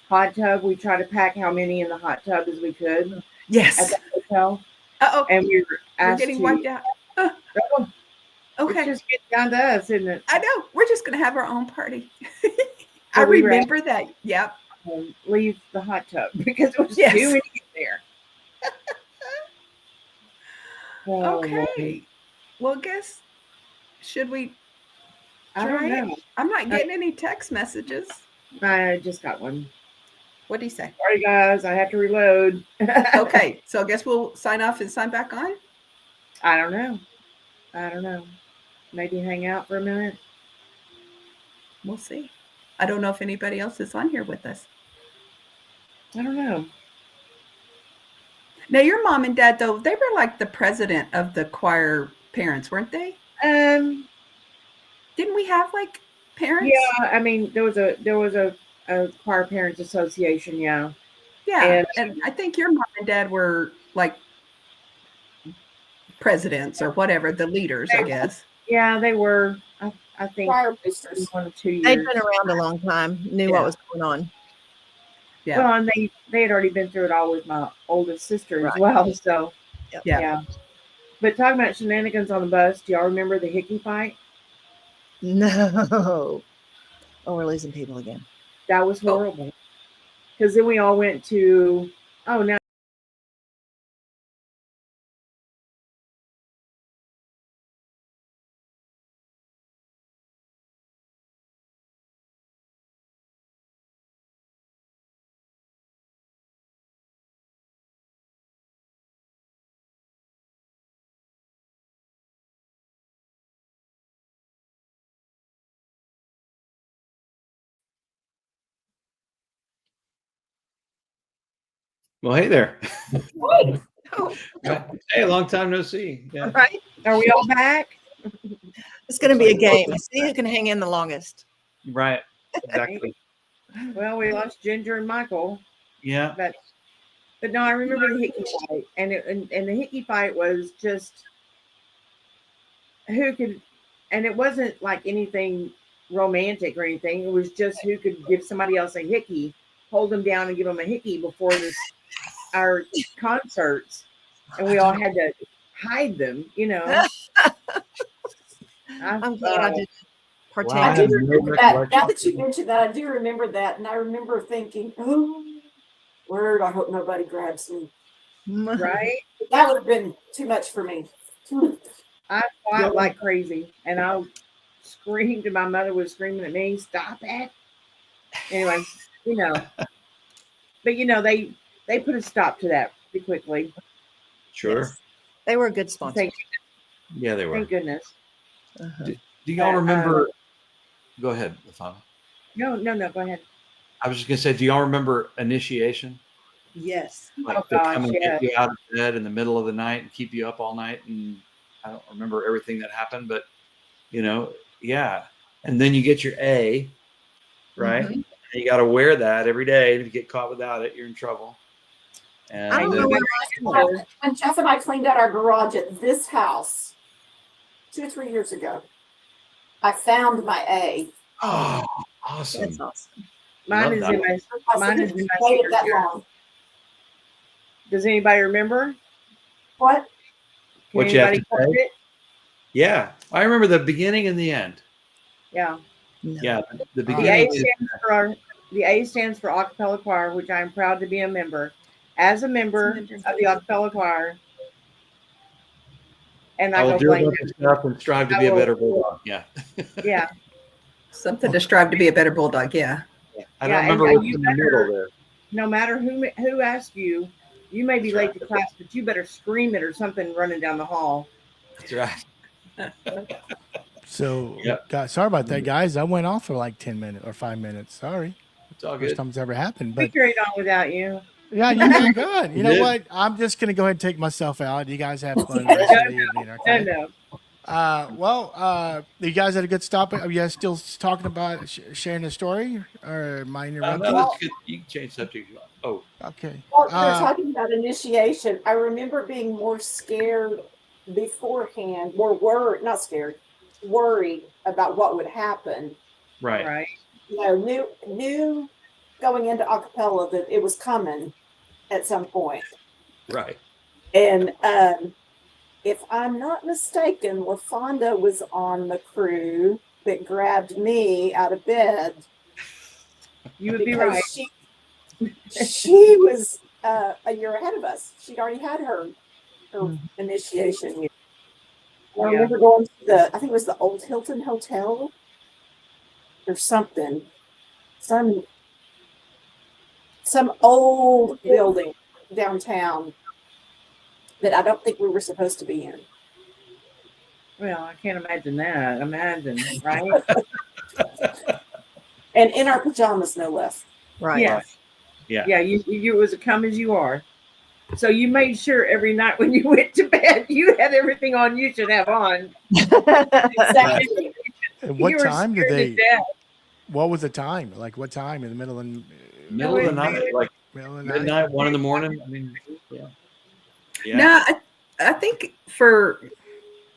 hot tub. We tried to pack how many in the hot tub as we could at Yes. the hotel. Uh-oh. And we were We're asked getting to. wiped out. Oh, Okay. It's just getting down to us, isn't it? I know. We're just going to have our own party. I So we were remember that. Yep. Leave the hot tub because it was Yes. too many there. Oh, Lord. Okay. Well, should we I don't try it? know. I'm not getting any text messages. I just got one. What do you say? Sorry, guys. I have to reload. Okay. So I guess we'll sign off and sign back on. I don't know. Maybe hang out for a minute. We'll see. I don't know if anybody else is on here with us. I don't know. Now, your mom and dad, though, they were like the president of the choir parents, weren't they? Um. Didn't we have like parents? Yeah. I mean, there was a choir parents association. Yeah. Yeah. And I think your mom and dad were like presidents or whatever, the leaders, I guess. Yeah, they were. I think Choir boosters. 1 or 2 years. They'd been around a long time, knew Yeah. what was going on. Yeah. Well, and they had already been through it all with my oldest sister as Right. well. So Yeah. But talking about shenanigans on the bus, do y'all remember the hickey fight? No. Oh, we're losing people again. That was horrible. Because then we all went to now. Well, hey there. Oh, Hey, long time no see. Yeah. right. Are we all back? It's going to be a game. See who can hang in the longest. Right. Exactly. Well, we lost Ginger and Michael. Yeah. But no, I remember the hickey fight, and the hickey fight was just who could, and it wasn't like anything romantic or anything. It was just who could give somebody else a hickey, hold them down, and give them a hickey before our concerts, and we all had to hide them. I'm glad I didn't partake. Wow. I do have no remember that. Now recollection. that you mentioned that, I do remember that, and I remember thinking, "Oh, word! I hope nobody grabs me." right. That would have been too much for me. I fought like crazy, and I screamed, and my mother was screaming at me, "Stop it!" Anyway, but they put a stop to that pretty quickly. Sure. Yes. They were a good sponsor. Thank, Yeah, they were. thank goodness. Uh-huh. Do y'all remember? Go ahead, Lafana. No, go ahead. I was just gonna say, do y'all remember initiation? Yes. Like Oh, they gosh, come and yeah. get you out of bed in the middle of the night and keep you up all night, and I don't remember everything that happened, but yeah. And then you get your A, right? Mhm. And you got to wear that every day. And if you get caught without it, you're in trouble. And I don't then- know where When Jeff and I cleaned out our garage at this house 2 or 3 years ago, I found my A. Oh, awesome! that's awesome. Mine Love is that. in my. I Mine is said, in "I my waited that secret long." Does anybody remember? What? Can What you have anybody to quote say? it? Yeah, I remember the beginning and the end. Yeah. No. Yeah, the The beginning. A stands for Acapella Choir, which I am proud to be a member. As a member of the Acapella Choir, and I I will go do blame about this stuff and strive to I be a will- better bulldog. Yeah, Yeah. Something to strive to be a better bulldog. Yeah. I Yeah, don't remember and what's you in the middle there. No matter who asks you, you may be That's late right. to class, but you better scream it or something running down the hall. That's right. So, Yep. sorry about that, guys. I went off for like 10 minutes or 5 minutes. Sorry. It's all First good. time it's ever happened. We But carried on without you. yeah, you did good. You You know did. what? I'm just going to go ahead and take myself out. You guys have fun the rest of the evening. Okay. No. You guys had a good stop. Are you guys still talking about sharing the story, or am I interrupting? No, that's good. You can change subject if you want. Oh, Okay. Well, they're talking about initiation. I remember being more scared beforehand, not scared, worried about what would happen. right. Right. Knew going into acapella that it was coming at some point. Right. And if I'm not mistaken, LaFonda was on the crew that grabbed me out of bed. You would be because right. She was a year ahead of us. She'd already had her her initiation year. I Yeah. remember going to I think it was the old Hilton Hotel or something. Some old building downtown that I don't think we were supposed to be in. Well, I can't imagine that. Imagine, right? And in our pajamas, no less. Right. Yes. Yeah. Yeah. You was a come as you are. So you made sure every night when you went to bed, you had everything on you should have on. Exactly. At what You were time did scared to they? death. What was the time? Like what time in the middle of Middle of the night, like middle of the night? midnight, 1 a.m. I mean, yeah. Yeah. No, I think for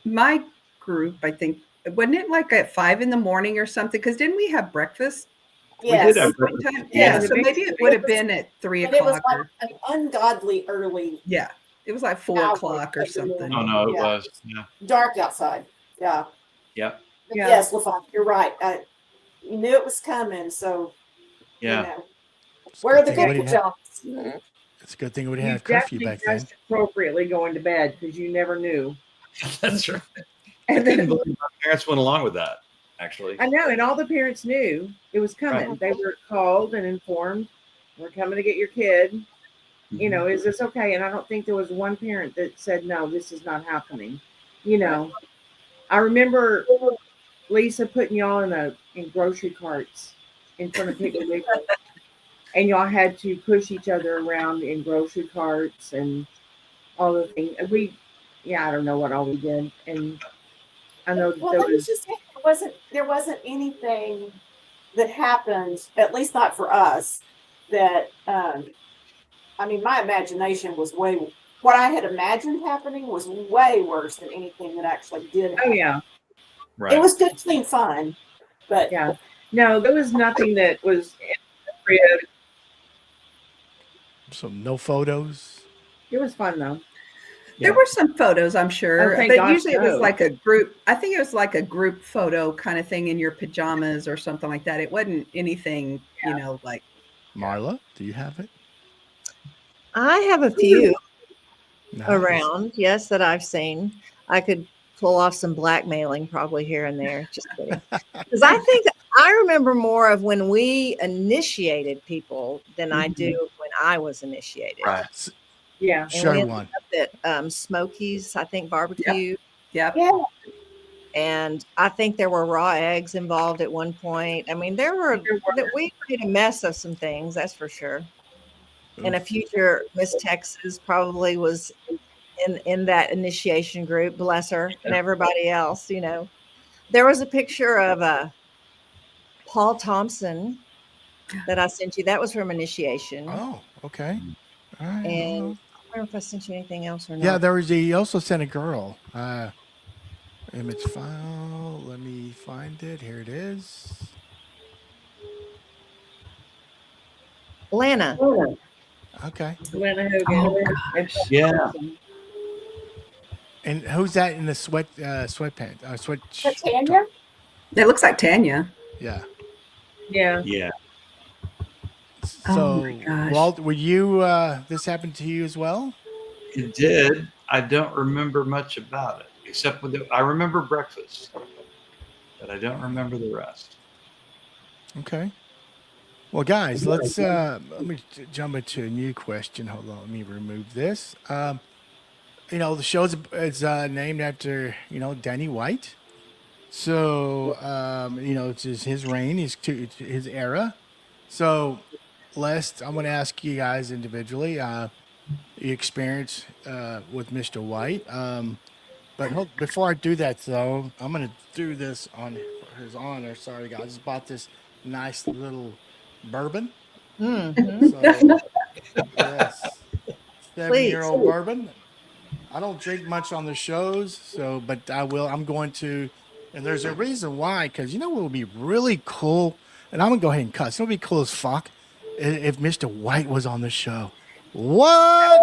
my group, I think wasn't it like at 5 a.m. or something? Because didn't we have breakfast? We Yes. did have Point in breakfast. time? Yeah. Yeah, so maybe it would have been at 3 And it was o'clock. like an ungodly early, Yeah, it was like 4 hour o'clock or of the morning. something. Oh no, it Yeah. was. Yeah. Dark outside. Yeah. Yep. But Yeah. yes, LaFont, you're right. You knew it was coming, so Yeah. you know. It's a Where are good the thing we good didn't have- pajamas? It's a good thing we didn't You have curfew definitely back then. dressed appropriately going to bed because you never knew. That's right. I And couldn't then, believe my parents went along with that. Actually. I know, and all the parents knew it was coming. Right. They were called and informed, "We're coming to get your kid. You know, is this okay?" And I don't think there was one parent that said, "No, this is not happening." You know, I remember Lisa putting y'all in grocery carts in front of Piggly Wiggly, and y'all had to push each other around in grocery carts and all the things. I don't know what all we did, and I know Well, there let me was. just say, there wasn't anything that happened, at least not for us, that I mean, my imagination was what I had imagined happening was way worse than anything that actually did Oh happen. yeah, Right. It was good, clean fun, but yeah. No, there was nothing that was inappropriate. So no photos. It was fun though. There were some photos, I'm sure, Oh, thank but gosh, usually it was no. like a group. I think it was like a group photo kind of thing in your pajamas or something like that. It wasn't anything, like Marla, do you have it? I have a few Nice. around, yes, that I've seen. I could pull off some blackmailing probably here and there. Just kidding. Because I think that I remember more of when we initiated people than I do when I was initiated. Right. Yeah. And Share we ended one. up at Smokies, I think barbecue. Yep. yeah, And I think there were raw eggs involved at one point. I mean, we made a mess of some things, that's for sure. And a future Miss Texas probably was in that initiation group, bless her, and everybody else, There was a picture of Paul Thompson that I sent you. That was from initiation. Oh, okay. All right. And I don't know if I sent you anything else or not. Yeah, he also sent a girl. Image file. Let me find it. Here it is. Lana. Okay. Lena Hogan. Yeah. And who's that in the sweatpants? Sweat. Tanya. It looks like Tanya. Yeah. Yeah. Yeah. Oh So, my gosh. Walt, were you? This happened to you as well? It did. I don't remember much about it, except I remember breakfast, but I don't remember the rest. Okay. Well, guys, let me jump into a new question. Hold on, let me remove this. The show is named after Danny White. So it's just his reign, his era. So, I'm going to ask you guys individually your experience with Mr. White. But before I do that, though, I'm going to do this on his honor. Sorry, guys. I just bought this nice little bourbon. Mhm. So, yes, 7-year-old bourbon. I don't drink much on the shows, but I will. I'm going to, and there's a reason why. Because what would be really cool, and I'm gonna go ahead and cuss. It would be cool as fuck if Mr. White was on the show. What?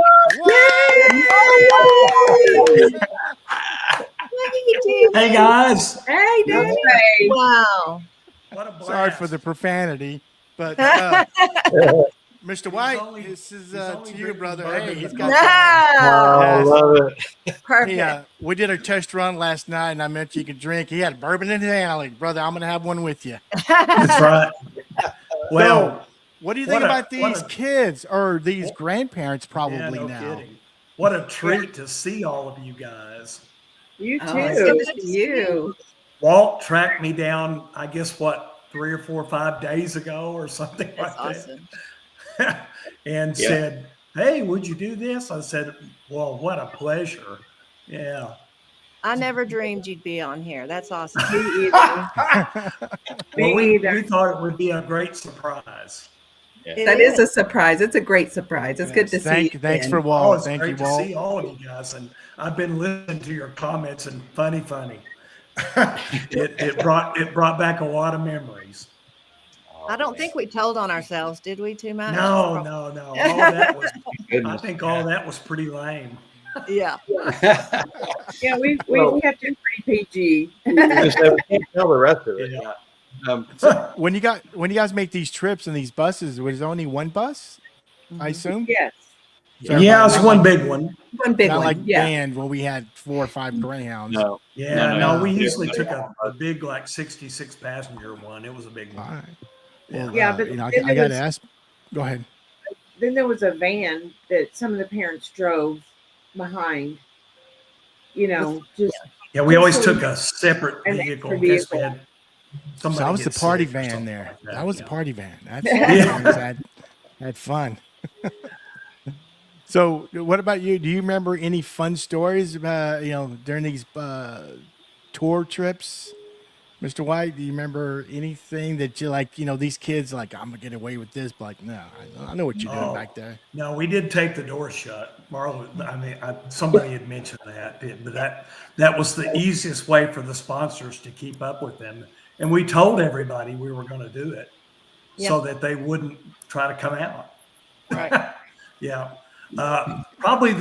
Hey guys, Hey, Dave. Wow. what a blast! Sorry for the profanity, but Mr. He's White, only- this is he's only to you, drinking brother. bourbon Hey, he's tonight. got No. Yes. love it. Perfect. we did our test run last night, and I mentioned you could drink. He had bourbon in his alley, brother. I'm gonna have one with you. That's right. Well, So, what do you think about these kids or these grandparents? Probably no now. kidding. What a treat to see all of you guys. You Oh, it's too. good to see you. Walt tracked me down, I guess, 3 or 4 or 5 days ago or something That's like awesome. that. And said, hey, would you do this? I said, well, what a pleasure. Yeah. I never dreamed you'd be on here. That's awesome. Me either. Well, Me either. we thought it would be a great surprise. That is a surprise. It's a great surprise. It's good to see you. Thanks again. for Oh, Walt. it's Thank great you, to Walt. see all of you guys. And I've been listening to your comments and funny. it brought back a lot of memories. I don't think we told on ourselves, did we? Too much? No. All that was, I Goodness. think all that was pretty lame. Yeah. Yeah, we have to be pretty PG. Just never can't tell the rest of it. Yeah. When you guys make these trips in these buses, was there only one bus? I assume. Yes. So Yeah, it's not one like- big one. One big Not one. like Yeah. band when we had 4 or 5 Greyhounds. No. Yeah, No. we usually took a big, like 66 passenger one. It was a big All one. right. Well, Yeah, but you know, then I there got to was- ask. Go ahead. Then there was a van that some of the parents drove behind. You know, just Yeah, we always took a separate An vehicle extra in case we vehicle. had So somebody that was the get party sick or van something there. like That was yeah. the party van. That's Yeah. had fun. So, what about you? Do you remember any fun stories during these tour trips, Mr. White? Do you remember anything that you like? These kids like, I'm gonna get away with this, but like, no, I know what you're doing Oh. back there. No, we did tape the door shut. Marla, somebody had mentioned that, but that was the easiest way for the sponsors to keep up with them. And we told everybody we were going to do it so that they wouldn't try to come out. Right. Yeah. Probably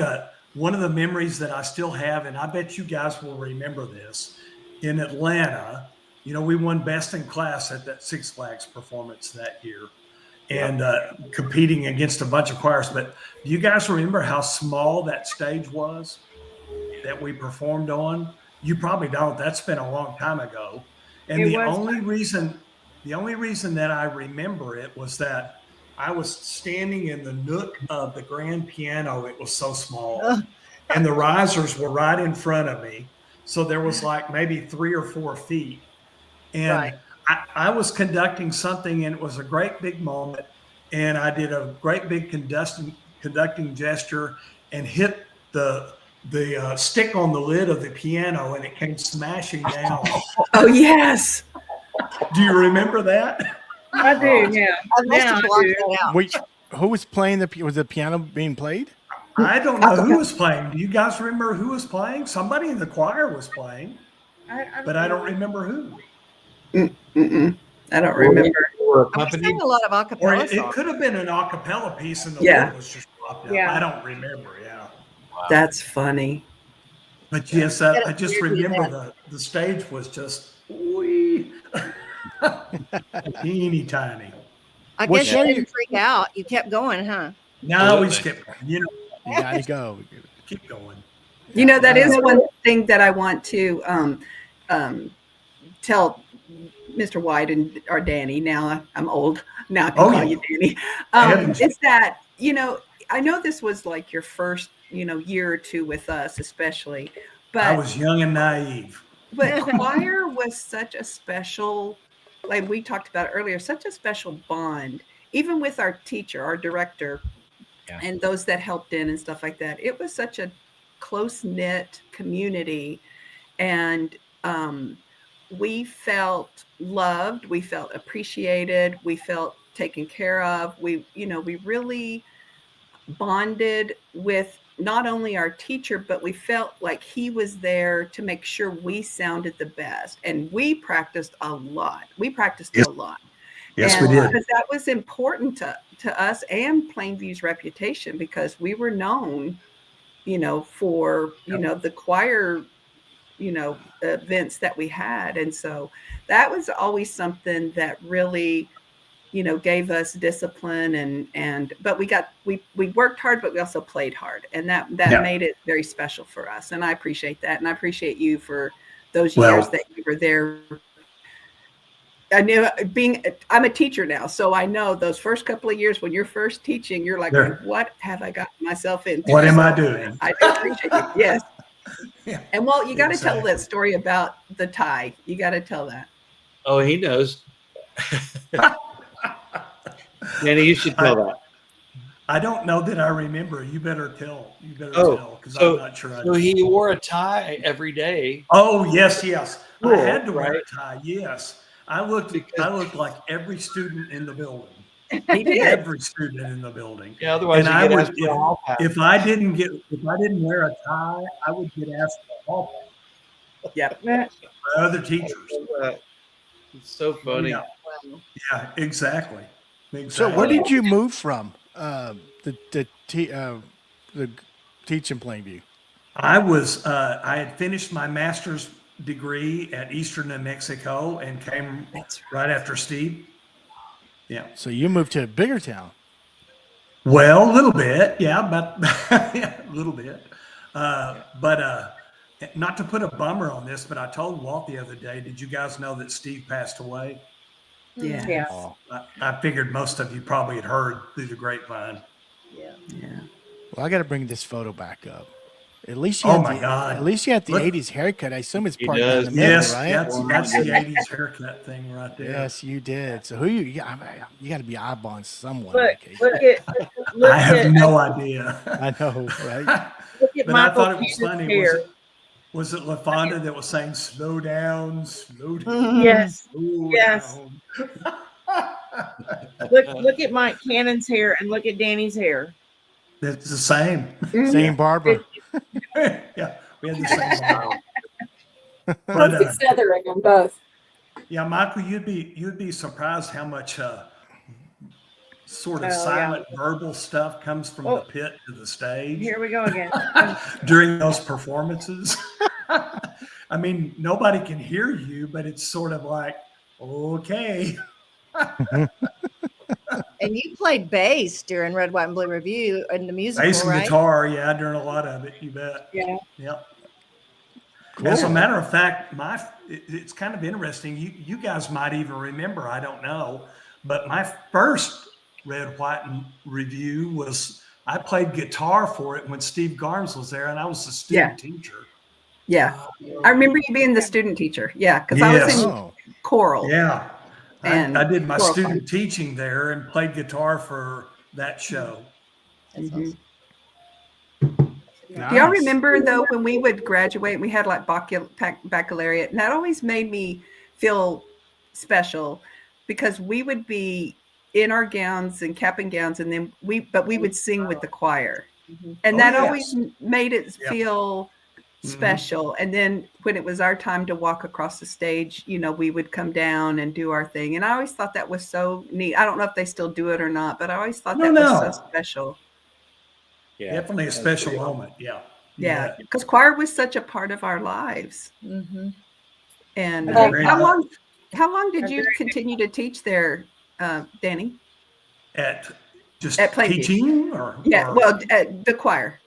one of the memories that I still have, and I bet you guys will remember this, in Atlanta, we won best in class at that Six Flags performance that year. And competing against a bunch of choirs. But do you guys remember how small that stage was that we performed on? You probably don't. That's been a long time ago. And It the was. only reason that I remember it was that I was standing in the nook of the grand piano. It was so small. And the risers were right in front of me. So there was like maybe 3 or 4 feet. And Right. I was conducting something, and it was a great big moment. And I did a great big conducting gesture and hit the stick on the lid of the piano, and it came smashing down. Oh, yes. Do you remember that? I do now. I must Now have I blocked do. that out. Wait, who was playing was the piano being played? I don't know who was playing. Do you guys remember who was playing? Somebody in the choir was playing, but I don't remember who. Mm-mm. I don't remember. We sang a lot of Or acapella it songs. could have been an a cappella piece, and the Yeah. lid was just popped up. Yeah. I don't remember. Yeah. That's funny. But yes, I just remember the stage was just wee, teeny tiny. I What guess show you you- didn't freak out. You kept going, huh? Now we skip. You gotta go. Keep going. That is one thing that I want to tell Mr. White or Danny. Now I'm old. Now I can call you Danny. Is that, I know this was like your first, year or two with us, especially, I but was young and naive. choir was such a special, like we talked about earlier, such a special bond, even with our teacher, our director, and those that helped in and stuff like that. It was such a close-knit community, and we felt loved, we felt appreciated, we felt taken care of. We really bonded with not only our teacher, but we felt like he was there to make sure we sounded the best. And we practiced a lot. Yes. A lot. Yes, And we did. because that was important to us and Plainview's reputation, because we were known, for, the choir, events that we had. And so that was always something that really gave us discipline but we worked hard, but we also played hard. And that Yeah. made it very special for us. And I appreciate that. And I appreciate you for those Well- years that you were there. I knew I'm a teacher now, so I know those first couple of years when you're first teaching, you're like, There. what have I gotten myself into? What am So I doing? I do appreciate you. Yes. Yeah, And Walt, you got to tell exactly. that story about the tie. You got to tell that. Oh, he knows. Danny, you should tell that. I don't know that I remember. You better tell. You better Oh, tell, because so- I'm not sure. So he wore a tie every day. Oh, yes. I Cool, had to wear right? a tie. Yes, I looked like every student in the building. He did. Every student in the building. Yeah, otherwise And you I get would, asked for a hall pass. if I didn't wear a tie, I would get asked for a hall Yep. pass by other teachers. It's so funny. Yeah, yeah, exactly. So where did you move from? The teach in Plainview. I had finished my master's degree at Eastern New Mexico and came right after Steve. Yeah. So you moved to a bigger town. Well, a little bit, yeah, but yeah, a little bit. But not to put a bummer on this, but I told Walt the other day, did you guys know that Steve passed away? Yeah. Yeah. Oh, I figured most of you probably had heard through the grapevine. Yeah. well, I got to bring this photo back up. At least you Oh had my the, God. At least you had the Look. 80s haircut. I assume it's He part down does. the middle, Yes, right? that's the 80s haircut thing right there. Yes, you did. So who you got to be eyeballing someone. Look, in that case. look I have at no idea. I know, right? look at But I Michael thought it was Peter's funny. hair. Was it LaFonda that was saying, slow down, slow down, Yes. slow Yes. down? Look at Mike Cannon's hair and look at Danny's hair. It's the same. Same barber. Yeah, we had the same barber. But Perfect feathering on both. yeah, Michael, you'd be surprised how much sort of Oh, yeah. silent verbal stuff comes from Oh. the pit to the stage Here we go again. during those performances. I mean, nobody can hear you, but it's sort of like, okay. And you played bass during Red, White, and Blue Review in the musical, Bass and right? guitar, yeah, during a lot of it, you bet. Yeah. Yep. Cool. As a matter of fact, it's kind of interesting. You guys might even remember, I don't know, but my first Red, White, and Review was I played guitar for it when Steve Garms was there, and I was the student teacher. Yeah. I remember you being the student teacher. Yeah. Because I was Yes. in Oh, choral. Yeah, And I did my choral student teaching there and played guitar for that show. Mhm. nice. Do y'all remember though when we would graduate, we had like baccalaureate, and that always made me feel special because we would be in our gowns and cap and gowns, and then we would sing with the choir, and Oh, that yes. always made it Yeah. feel Mhm. special. And then when it was our time to walk across the stage, we would come down and do our thing, and I always thought that was so neat. I don't know if they still do it or not, but I always thought that was so special. Yeah, Definitely a that's special pretty moment. Yeah. Yeah, because choir was such a part of our lives. Mm-hmm. And That's very how much. long did you continue to teach there, Danny? At just At Plainview. teaching or Yeah, or- well, the choir.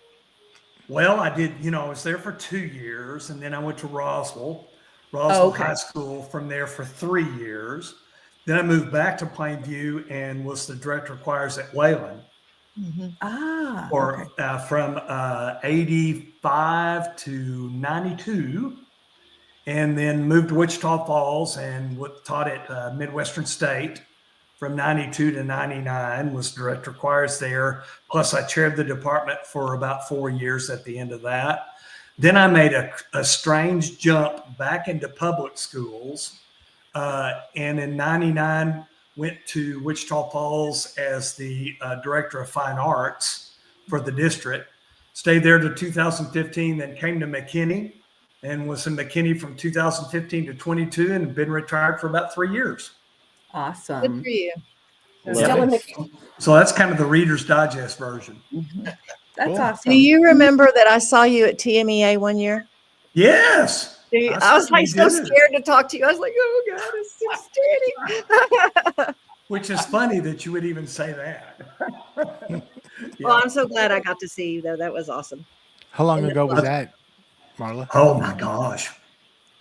Well, I did, I was there for 2 years and then I went to Roswell okay. High School from there for 3 years. Then I moved back to Plainview and was the director of choirs at Wayland Ah, or okay. from 85 to 92. And then moved to Wichita Falls and taught at Midwestern State from 92 to 99, was director of choirs there. Plus I chaired the department for about 4 years at the end of that. Then I made a strange jump back into public schools. And in 99, went to Wichita Falls as the director of fine arts for the district. Stayed there to 2015, then came to McKinney and was in McKinney from 2015 to 22 and been retired for about 3 years. Good Awesome. for you. Still in the So that's kind of the Reader's Digest version. That's Cool. awesome. Do you remember that I saw you at TMEA one year? Yes. I was like so certainly did. scared to talk to you. I was like, oh God, it's so scary. which is funny that you would even say that. Well, I'm so glad I got to see you, though. That was awesome. How long And ago was that, Marla? Oh my gosh.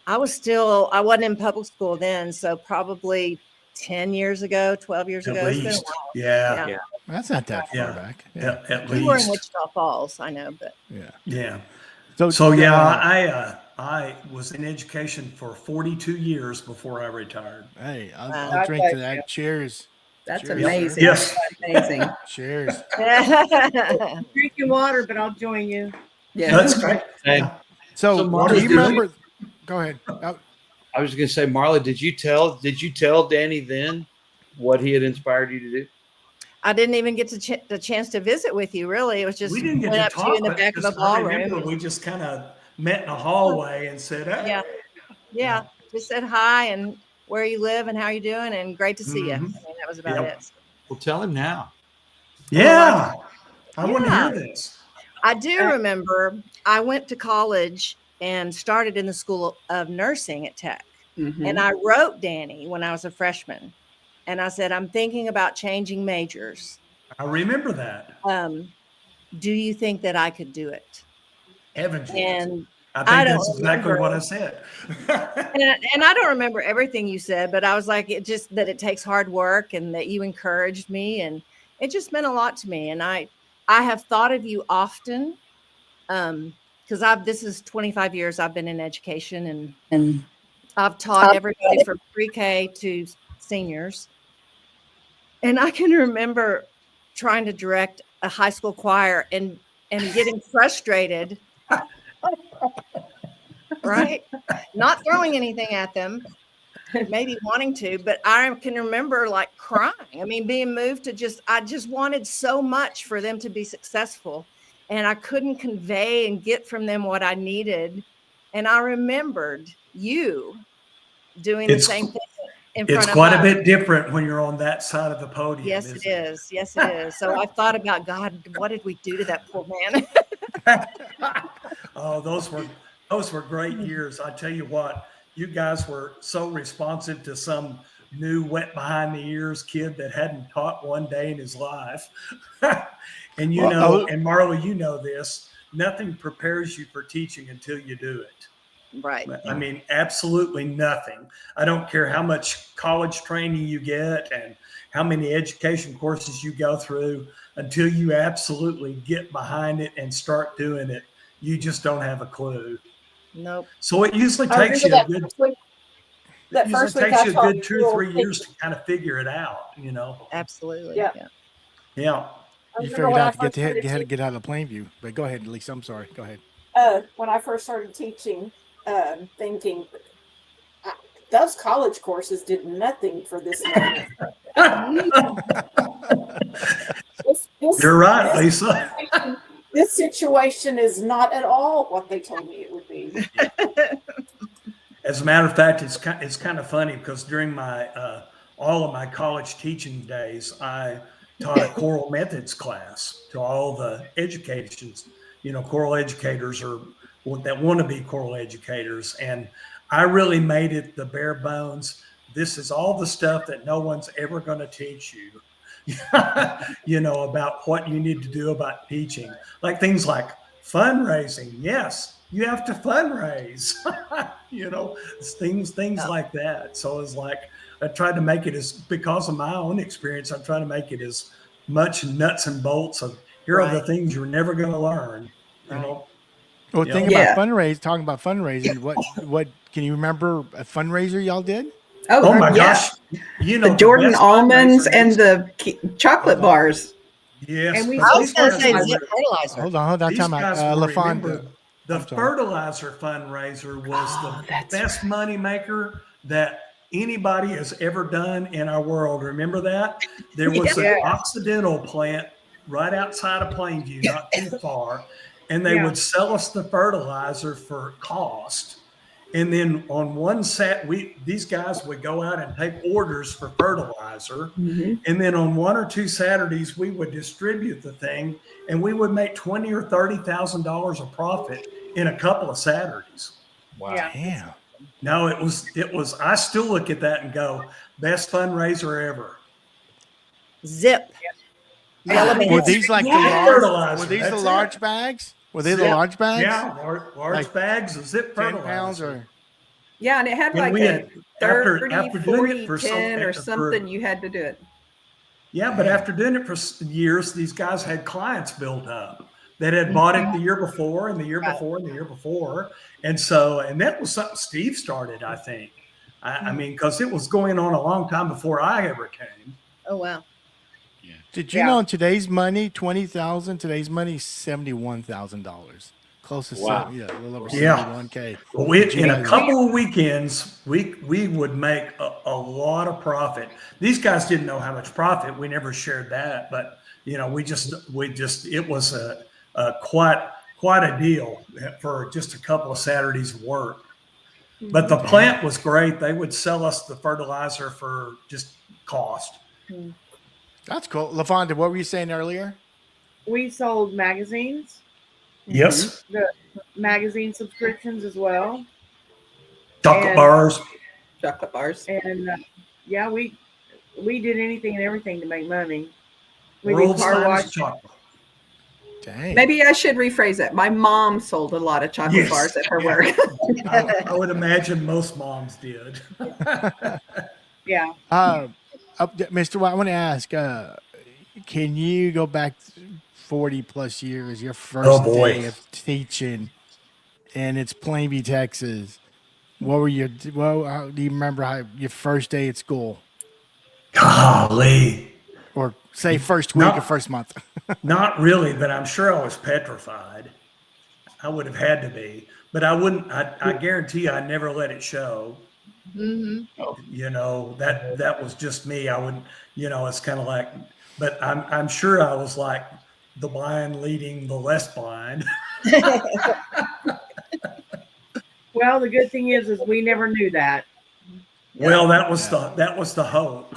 I wasn't in public school then, so probably 10 years ago, 12 years At ago. It's been a least. while. Yeah. Yeah. That's not that far Yeah. back. At You were in least. Wichita Falls, I know, but Yeah. Yeah. So, So yeah, I was in education for 42 years before I retired. Hey, I'll Wow. drink to that. Cheers. That's Cheers, amazing. Yes. Amazing. Cheers. Drinking water, but I'll join you. Yeah. That's great. Hey, Yeah. So, So do Marla's you good. remember? Go ahead. I was going to say, Marla, did you tell Danny then what he had inspired you to do? I didn't even get the chance to visit with you, really. It was just We didn't get went to up to talk, you in the but back of the just I remember ballroom. we just kind of met in a hallway and said, hey. Yeah. Just said hi and where you live and how you doing, and great to see you. I Mhm. mean, that was about Yep. it. Well, tell him now. Yeah. I want to Yeah. hear this. I do remember I went to college and started in the School of Nursing at Tech. Mhm. And I wrote Danny when I was a freshman. And I said, I'm thinking about changing majors. I remember that. Do you think that I could do it? Heavens. And I I think don't that's exactly remember. what I said. and I don't remember everything you said, but I was like, it just that it takes hard work and that you encouraged me, and it just meant a lot to me. And I have thought of you often, because this is 25 years I've been in education, and I've taught everybody from pre-K to seniors. And I can remember trying to direct a high school choir and getting frustrated. Right? Not throwing anything at them, maybe wanting to, but I can remember like crying. I mean, being moved to I just wanted so much for them to be successful, and I couldn't convey and get from them what I needed. And I remembered you doing the same thing in front It's of quite a us. bit different when you're on that side of the podium. Yes, it isn't it? is. Yes, it is. So I thought about, God, what did we do to that poor man? Oh, those were great years. I tell you what, you guys were so responsive to some new wet behind the ears kid that hadn't taught one day in his life. And and Marla, you know this, nothing prepares you for teaching until you do it. Right. I mean, absolutely nothing. I don't care how much college training you get and how many education courses you go through, until you absolutely get behind it and start doing it, you just don't have a clue. Nope. So it usually I takes remember you a good, that usually first week takes I you a taught good 2 or 3 people years to kind of figure it out, Absolutely. Yeah. Yeah. I You remember figured when I out to first started get out of Plainview. But go ahead, Lisa. I'm sorry. Go ahead. when I first started teaching, thinking those college courses did nothing for this man. You're right, Lisa. This situation is not at all what they told me it would be. As a matter of fact, it's kind of funny because during my all of my college teaching days, I taught a choral methods class to all the educations, choral educators or that want to be choral educators. And I really made it the bare bones. This is all the stuff that no one's ever going to teach you, about what you need to do about teaching, like things like fundraising. Yes, you have to fundraise, things like that. So it's like, I tried to make it because of my own experience, I'm trying to make it as much nuts and bolts of here are the things you're never going to learn, Well, Yeah. talking about fundraising, what can you remember a fundraiser y'all did? Oh my yeah. gosh. The Jordan best almonds fundraiser and is- the chocolate bars. Yes. And we but I these was going to guys say were- zip fertilizer. Hold on. These Time guys out. will LaFond. remember the I'm sorry. fertilizer fundraiser was Oh, the that's best money maker that anybody has ever done in our world. Remember that? There was an Occidental plant right outside of Plainview, not too far, and they would sell us the fertilizer for cost. And then on one set, these guys would go out and take orders for fertilizer. Mhm. And then on 1 or 2 Saturdays, we would distribute the thing, and we would make $20,000 or $30,000 of profit in a couple of Saturdays. Wow. Yeah. Damn. No, it was. I still look at that and go, best fundraiser ever. Zip. Yellow Ah, bags. Were these like the Yeah. large? Fertilizer, Were these the that's large it. bags? Were they the Zip. large bags? Yeah, large Like bags of zip 10 pounds fertilizer. or? Yeah, and it had And like we a had 30, after doing 40, it for 10 or something. for You had to do it. yeah, but Man. after doing it for years, these guys had clients built up that had bought it the year before and the year before and the year before, and so and that was something Steve started, I think. I mean, because it was going on a long time before I ever came. Oh, wow. Did you know in today's money, 20,000, today's money, $71,000. Close to Wow. a little over Yeah. 71K. Well, Did you in a guys- couple of weekends, we would make a lot of profit. These guys didn't know how much profit. We never shared that, but you know, we just it was a quite a deal for just a couple of Saturdays of work. But the plant was great. They would sell us the fertilizer for just cost. That's cool. LaFonda, what were you saying earlier? We sold magazines, Yes, the magazine subscriptions as well. chocolate And- bars. Chocolate bars. And yeah, we did anything and everything to make money. We did World's car finest wash. chocolate. Dang. Maybe I should rephrase it. My mom sold a lot of chocolate Yes. bars at her Yeah. work. I would imagine most moms did. Yeah. Mr. White, I want to ask, can you go back 40 plus years, your first Oh, boy. day of teaching, and it's Plainview, Texas? What were your, how, do you remember how your first day at school? Golly. Or say first week No. or first month? Not really, but I'm sure I was petrified. I would have had to be, but I wouldn't. I guarantee you, I never let it show. You know, that was just me. I wouldn't. You know, it's kind of like, but I'm sure I was like the blind leading the less blind. Well, the good thing is we never knew that. Well, that was the hope.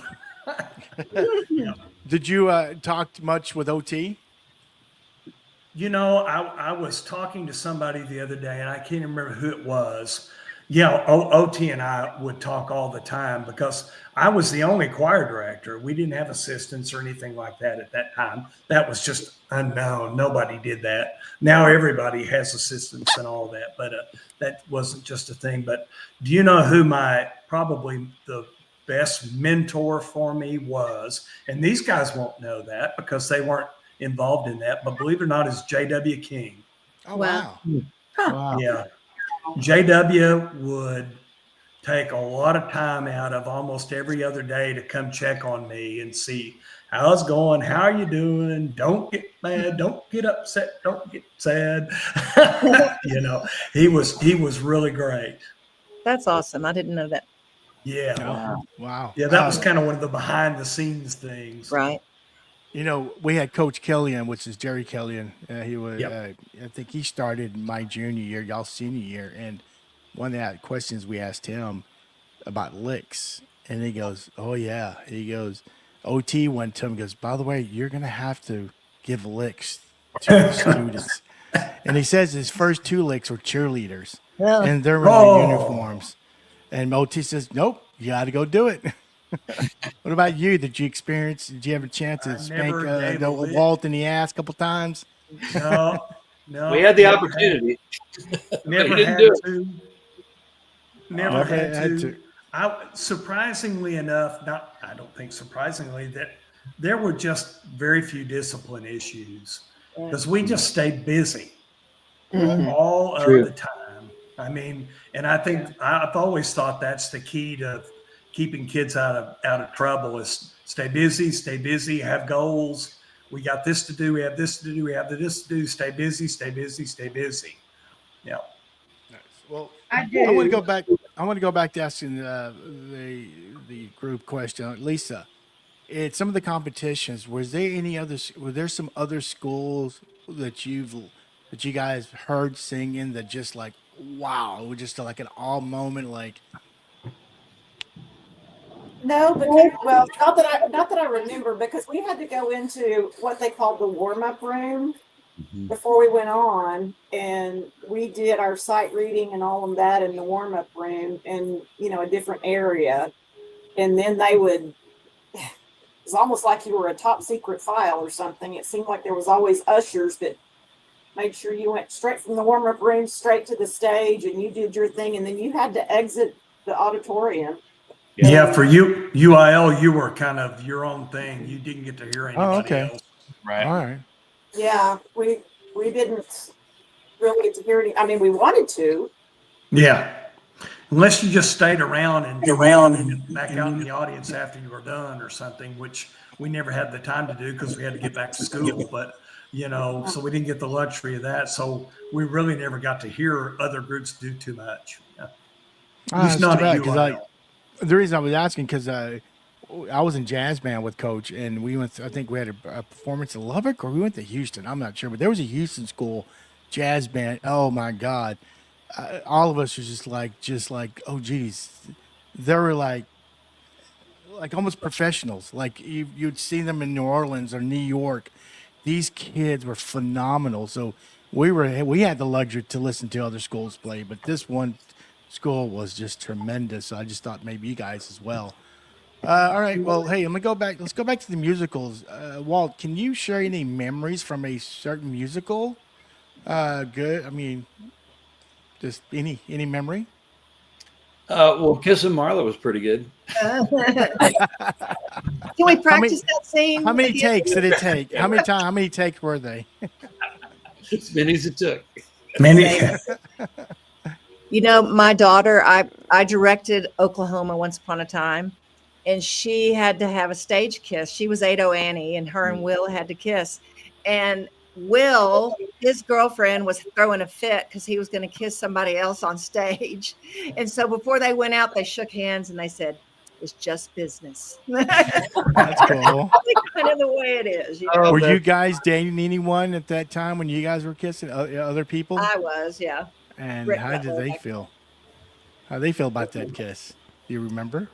Did you talk much with OT? You know, I was talking to somebody the other day, and I can't remember who it was. Yeah, OT and I would talk all the time because I was the only choir director. We didn't have assistants or anything like that at that time. That was just unknown. Nobody did that. Now everybody has assistants and all that, but that wasn't just a thing. But do you know who probably the best mentor for me was? And these guys won't know that because they weren't involved in that, but believe it or not, is J.W. King. Oh, Wow. wow. Yeah. J.W. would take a lot of time out of almost every other day to come check on me and see how it's going. How are you doing? Don't get mad. Don't get upset. Don't get sad. You know, he was really great. That's awesome. I didn't know that. Yeah. Wow. Yeah. That was kind of one of the behind the scenes things. Right. You know, we had Coach Killian, which is Jerry Killian. He was, Yep. I think he started my junior year, y'all senior year. And one of the questions we asked him about licks, and he goes, "Oh yeah." He goes, OT went to him, goes, "By the way, you're gonna have to give licks to the students." And he says his first 2 licks were cheerleaders, Yeah. and they're in their uniforms. And OT says, "Nope, you got to go do it." What about you? Did you have a chance to spank never gave a lick. Walt in the ass a couple times? No. We had the never opportunity. Never didn't had do it. to. Never had to. Surprisingly enough, I don't think surprisingly, that there were just very few discipline issues because we just stayed busy all True. of the time. I mean, and I think I've always thought that's the key to keeping kids out of trouble is stay busy, have goals. We got this to do. We have this to do. We have this to do. Stay busy. Yeah. Nice. Well, I do. I want to go back. I want to go back to asking the group question, Lisa. At some of the competitions, were there some other schools that you guys heard singing that just like, wow, it was just like an all moment, like, No, but well, not that I remember, because we had to go into what they called the warm-up room before we went on, and we did our sight reading and all of that in the warm-up room in a different area, and then they would was almost like you were a top secret file or something. It seemed like there was always ushers that made sure you went straight from the warm-up room straight to the stage and you did your thing, and then you had to exit the auditorium. Yeah, for you, UIL, you were kind of your own thing. You didn't get to hear anybody okay. else. Right. All right. Yeah, we didn't really get to hear any. I mean, we wanted to. Yeah. Unless you just stayed around and back out in the audience after you were done or something, which we never had the time to do because we had to get back to school. But, so we didn't get the luxury of that. So we really never got to hear other groups do too much. Yeah. At least That's not too at bad because UIL. the reason I was asking because I was in jazz band with Coach, and we went. I think we had a performance in Lubbock, or we went to Houston. I'm not sure, but there was a Houston school jazz band. Oh my God, all of us were just like, oh geez, they were like almost professionals. Like you'd see them in New Orleans or New York. These kids were phenomenal. So we had the luxury to listen to other schools play, but this one school was just tremendous. So I just thought maybe you guys as well. All right. Well, hey, I'm gonna go back. Let's go back to the musicals. Walt, can you share any memories from a certain musical? Good. I mean, just any memory. Well, Kiss and Marla was pretty good. Can we practice that scene? How many at the end? takes did it take? How many takes were they? As many as it took. Many. My daughter, I directed Oklahoma once upon a time, and she had to have a stage kiss. She was 80 Annie, and her and Will had to kiss. And Will, his girlfriend, was throwing a fit because he was going to kiss somebody else on stage. And so before they went out, they shook hands and they said, "It's just business." That's cool. Kind of the way it is. Oh, Were you guys dating anyone at that time when you guys were kissing other people? I was, yeah. And Rick how did Butler, they like- feel? How they feel about that kiss? Do you remember?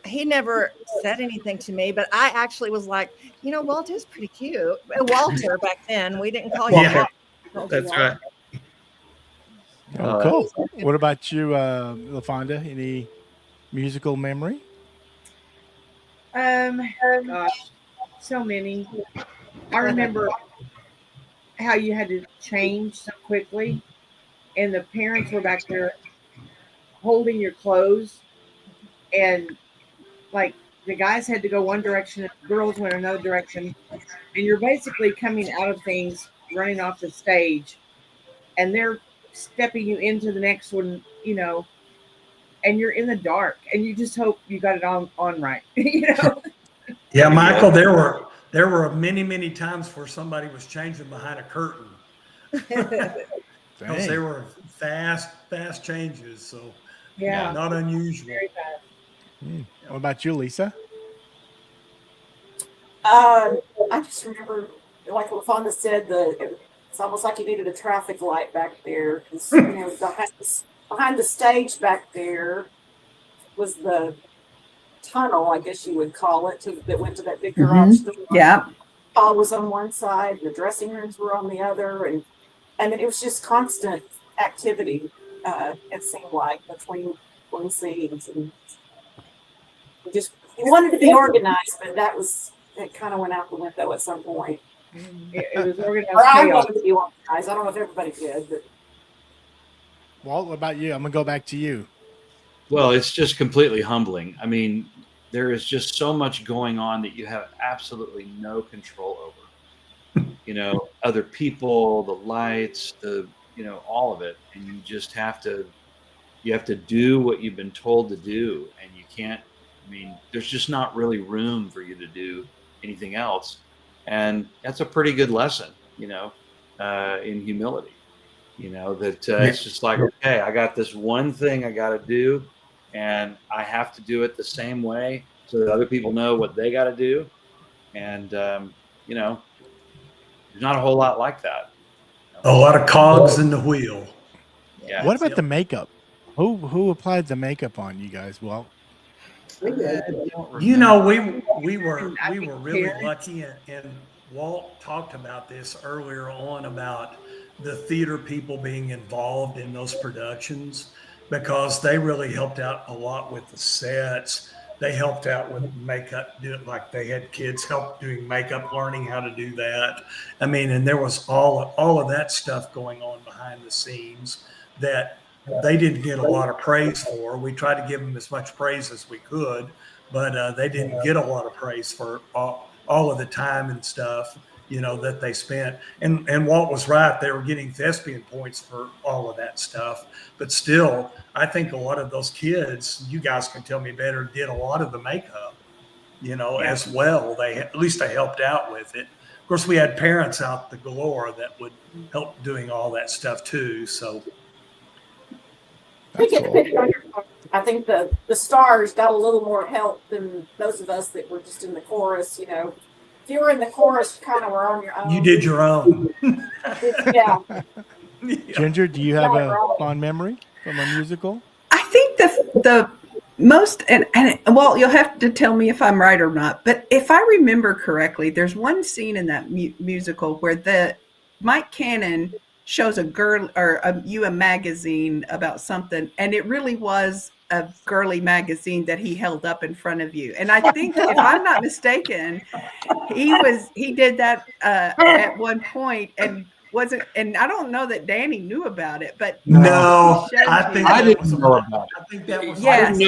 He never said anything to me, but I actually was like, Walter's pretty cute. Walter back then, we didn't call you Yeah. Walter. That's right. Oh, cool. What about you, LaFonda? Any musical memory? Gosh, so many. I remember how you had to change so quickly, and the parents were back there holding your clothes, and like the guys had to go one direction and the girls went another direction, and you're basically coming out of things, running off the stage, and they're stepping you into the next one, and you're in the dark, and you just hope you got it on right. Yeah, Michael, there were many times where somebody was changing behind a curtain because Dang. they were fast changes. So Yeah. not unusual. Very fast. What about you, Lisa? I just remember, like LaFonda said, it's almost like you needed a traffic light back there. 'Cause, behind the stage back there was the tunnel, I guess you would call it, that went to that big garage door. Yeah. Hall was on one side, the dressing rooms were on the other, and it was just constant activity. It seemed like between scenes, and we wanted to be organized, but it kind of went out the window at some point. It was organized Or I chaos. wanted to be organized. I don't know if everybody did, but Walt, what about you? I'm gonna go back to you. Well, it's just completely humbling. I mean, there is just so much going on that you have absolutely no control over. Other people, the lights, all of it, and you just have to do what you've been told to do, and you can't. I mean, there's just not really room for you to do anything else, and that's a pretty good lesson, in humility. That it's just like, okay, I got this one thing I got to do, and I have to do it the same way so that other people know what they got to do. And, there's not a whole lot like that. A lot of cogs in the wheel. Yeah. What about the makeup? Who applied the makeup on you guys? Well, We were really lucky, and Walt talked about this earlier on about the theater people being involved in those productions because they really helped out a lot with the sets. they helped out with makeup, do it like they had kids help doing makeup, learning how to do that. I mean, and there was all of that stuff going on behind the scenes that they didn't get a lot of praise for. We tried to give them as much praise as we could, but they didn't get a lot of praise for all of the time and stuff, that they spent. And Walt was right; they were getting thespian points for all of that stuff. But still, I think a lot of those kids, you guys can tell me better, did a lot of the makeup, as well. At least they helped out with it. Of course, we had parents out the galore that would help doing all that stuff too. So. I get a picture on your phone. I think the stars got a little more help than those of us that were just in the chorus. If you were in the chorus, you kind of were on your own. You did your own. Yeah. Ginger, do you have a fond memory from a musical? I think the most and well, you'll have to tell me if I'm right or not. But if I remember correctly, there's one scene in that musical where the Mike Cannon shows a girl or a magazine about something, and it really was a girly magazine that he held up in front of you. And I think, if I'm not mistaken, he did that at one point and wasn't. And I don't know that Danny knew about it, but No, I think I that didn't was know about it. I think that was. Yes.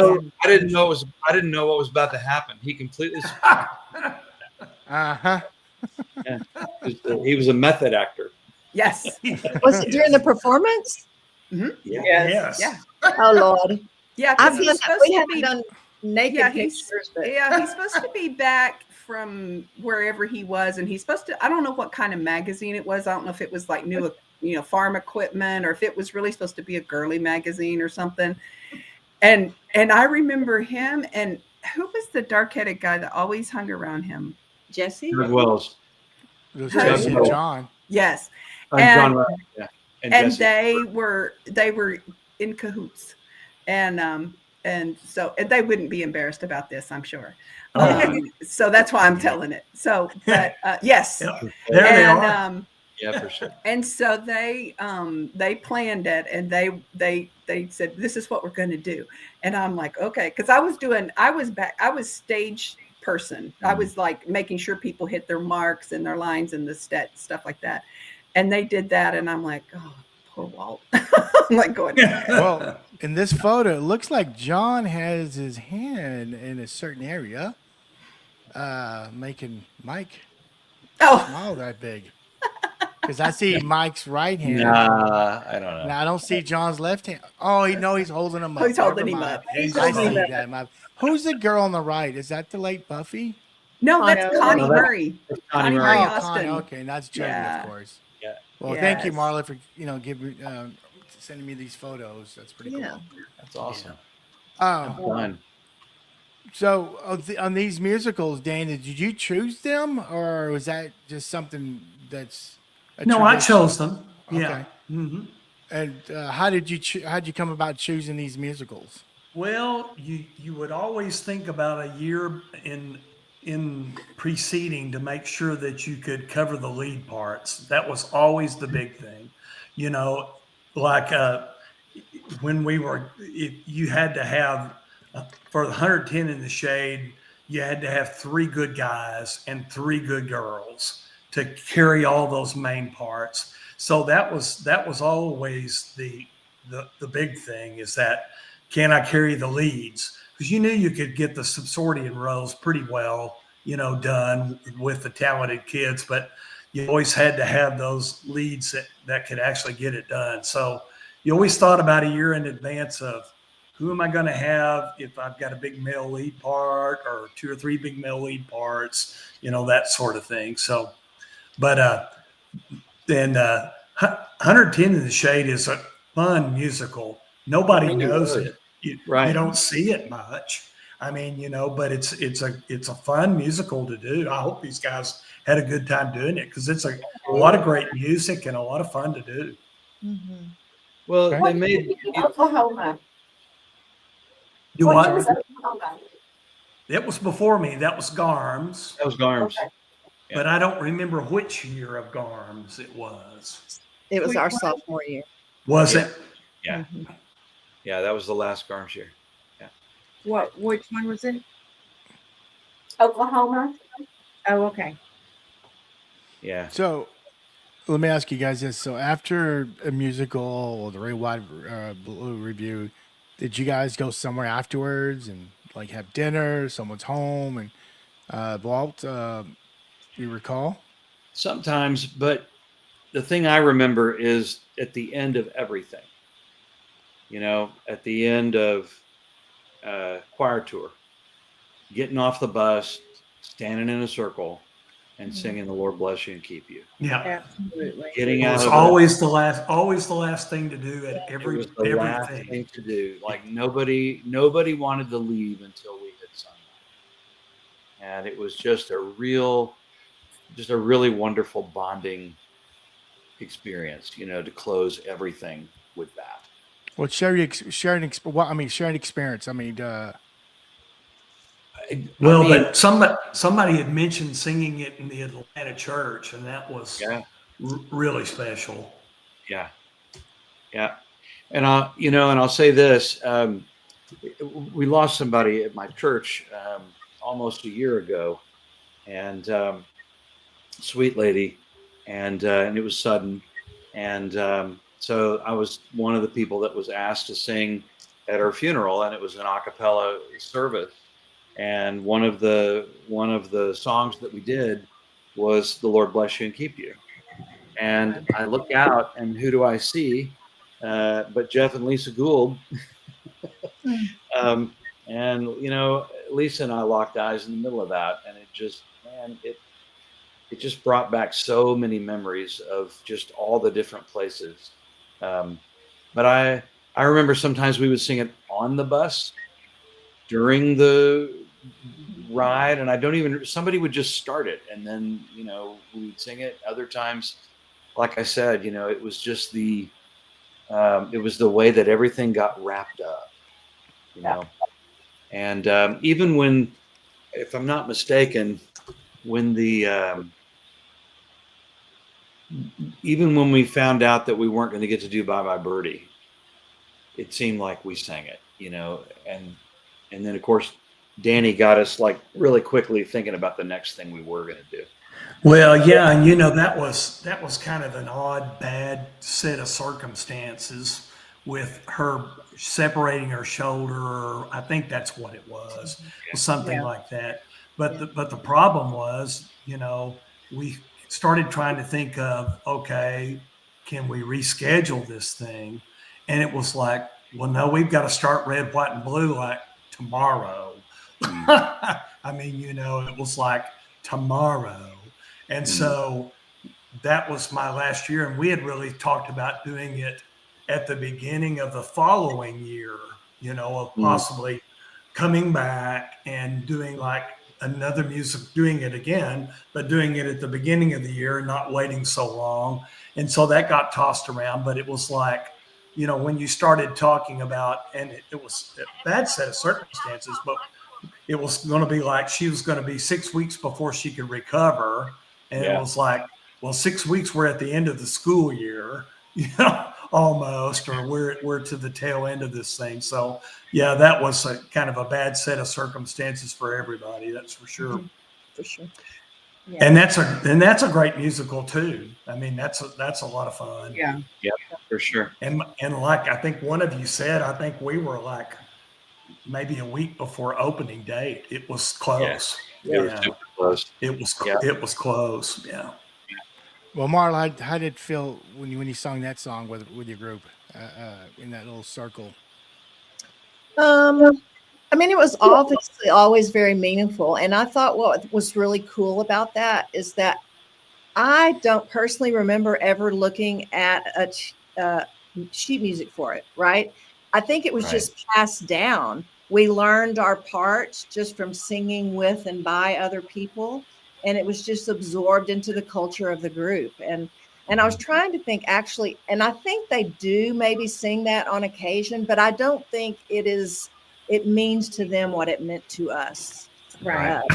I didn't know what was about to happen. He completely. Uh-huh. Yeah. He was a method actor. Yes. Was it during the performance? Yes. Yeah. Oh Lord. Yeah. I've 'cause done he's that. supposed We to haven't be- done naked Yeah, he's- pictures, but Yeah, he's supposed to be back from wherever he was, and he's supposed to. I don't know what kind of magazine it was. I don't know if it was like new, farm equipment, or if it was really supposed to be a girly magazine or something. And I remember him. And who was the dark-headed guy that always hung around him? Jesse. Doug Wells. It was Hey. Jesse and John. Yes, John And- Ryan, yeah. And Jesse. they were in cahoots, and so they wouldn't be embarrassed about this, I'm sure. So that's why I'm telling it. So, but yes, Yep. There they and are. Yeah, for sure. and so they planned it, and they said, this is what we're going to do. And I'm like, okay, because I was stage person. I was like making sure people hit their marks and their lines and the stuff like that. And they did that, and I'm like, oh, poor Walt. I'm like going, Well, in this photo, it looks like John has his hand in a certain area, making Mike oh, smile that big. Because I see Mike's right hand. Nah, I don't know. Now I don't see John's left hand. Oh, he's holding him up. Oh, he's holding Never him mind. up. He's I holding see him that. Who's the girl on the right? Is that the late Buffy? no, I that's know. Connie No, that- Murray. Connie Connie Murray. Murray. Oh, Austin. Connie. Okay, and that's Jody, Yeah. of course. Yeah. Well, thank you, Yes. Marla, for sending me these photos. That's pretty Yeah. cool. That's awesome. Um, Fun. so on these musicals, Dana, did you choose them, or was that just something that's a No, I tradition? chose them. Yeah. Okay. hmm And how'd you come about choosing these musicals? Well, you would always think about a year in preceding to make sure that you could cover the lead parts. That was always the big thing. Like when you had to have for the 110 in the shade, you had to have 3 good guys and 3 good girls to carry all those main parts. So that was always the big thing, is that, can I carry the leads? Because you knew you could get the subsortium roles pretty well, done with the talented kids, but you always had to have those leads that could actually get it done. So you always thought about a year in advance of, who am I going to have if I've got a big male lead part, or 2 or 3 big male lead parts, that sort of thing. So, but then 110 in the Shade is a fun musical. Nobody Really knows good. it. You Right. don't see it much. I mean, but it's a fun musical to do. I hope these guys had a good time doing it, because it's a lot of great music and a lot of fun to do. Mhm. Well, Okay. they made Oklahoma. Do What year what? was Oklahoma? It was before me. That was Garms, those Garms. Okay. but I don't remember which year of Garms it was. It was our sophomore year. Was Yeah. it? Yeah. Mhm. Yeah, that was the last Garms year. Which one was it? Oklahoma. Oh, okay. Yeah. So let me ask you guys this. So after a musical or the Ray White Blue review, did you guys go somewhere afterwards and like have dinner, someone's home, and Walt, you recall? Sometimes, but the thing I remember is at the end of everything, at the end of choir tour, getting off the bus, standing in a circle, and singing "The Lord Bless You and Keep You." Yeah. Absolutely. Getting It out was of always the last thing to do at it was the last everything. thing to do. Like nobody wanted to leave until we had sung that, and it was just a really wonderful bonding experience. To close everything with that. Well, sharing experience. I mean, I Well, mean, but somebody had mentioned singing it in the Atlanta church, and that was yeah, really special. yeah, yeah. And I'll say this: we lost somebody at my church almost a year ago, and sweet lady, and it was sudden, and so I was one of the people that was asked to sing at her funeral, and it was an a cappella service, and one of the songs that we did was "The Lord Bless You and Keep You," and I look out, and who do I see? But Jeff and Lisa Gould. um, and Lisa and I locked eyes in the middle of that, and it just brought back so many memories of just all the different places. Um, but I remember sometimes we would sing it on the bus during the ride, and I don't even somebody would just start it, and then we would sing it. Other times, like I said, it was just it was the way that everything got wrapped up, you know. And even when, if I'm not mistaken, when even when we found out that we weren't going to get to do Bye Bye Birdie, it seemed like we sang it, and then of course Danny got us like really quickly thinking about the next thing we were going to do. Well, yeah, and that was kind of an odd, bad set of circumstances with her separating her shoulder, or I think that's what it was something Yeah. like that. But the problem was, we started trying to think of, okay, can we reschedule this thing? And it was like, well, no, we've got to start Red, White, and Blue like tomorrow. I mean, it was like tomorrow. And so that was my last year. And we had really talked about doing it at the beginning of the following year, of possibly coming back and doing like another music, doing it again, but doing it at the beginning of the year, not waiting so long. And so that got tossed around. But it was like, when you started talking about, and it was a bad set of circumstances, but it was going to be like she was going to be 6 weeks before she could recover. And it was like, well, 6 weeks, we're at the end of the school year, almost, or we're to the tail end of this thing. So yeah, that was a kind of a bad set of circumstances for everybody. That's for sure. For sure. Yeah. And that's a great musical too. I mean, that's a lot of fun. Yeah. Yeah, for sure. And like, I think one of you said, I think we were like maybe a week before opening date. It was close. It was super close. It was close. Yeah. well, Marla, how did it feel when you sung that song with your group in that little circle? I mean, it was obviously always very meaningful. And I thought what was really cool about that is that I don't personally remember ever looking at a sheet music for it, right? I think it was just passed down. We learned our parts just from singing with and by other people. And it was just absorbed into the culture of the group. And I was trying to think actually, and I think they do maybe sing that on occasion, but I don't think it means to them what it meant to us. Right.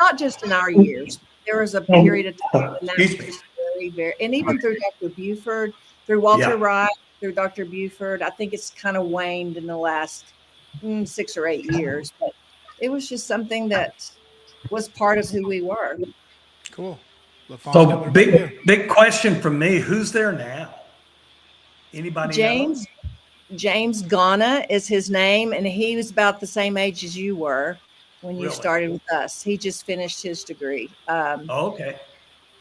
Not just in our years. There was a period of time when that was just very, very, and even through Dr. Buford, through Walter Wright, through Dr. Buford, I think it's kind of waned in the last 6 or 8 years. But it was just something that was part of who we were. Cool. LaFonda, So what about you? big question from me. Who's there now? Anybody know? James Ghana is his name, and he was about the same age as you were when you Really? started with us. He just finished his degree. Oh, okay.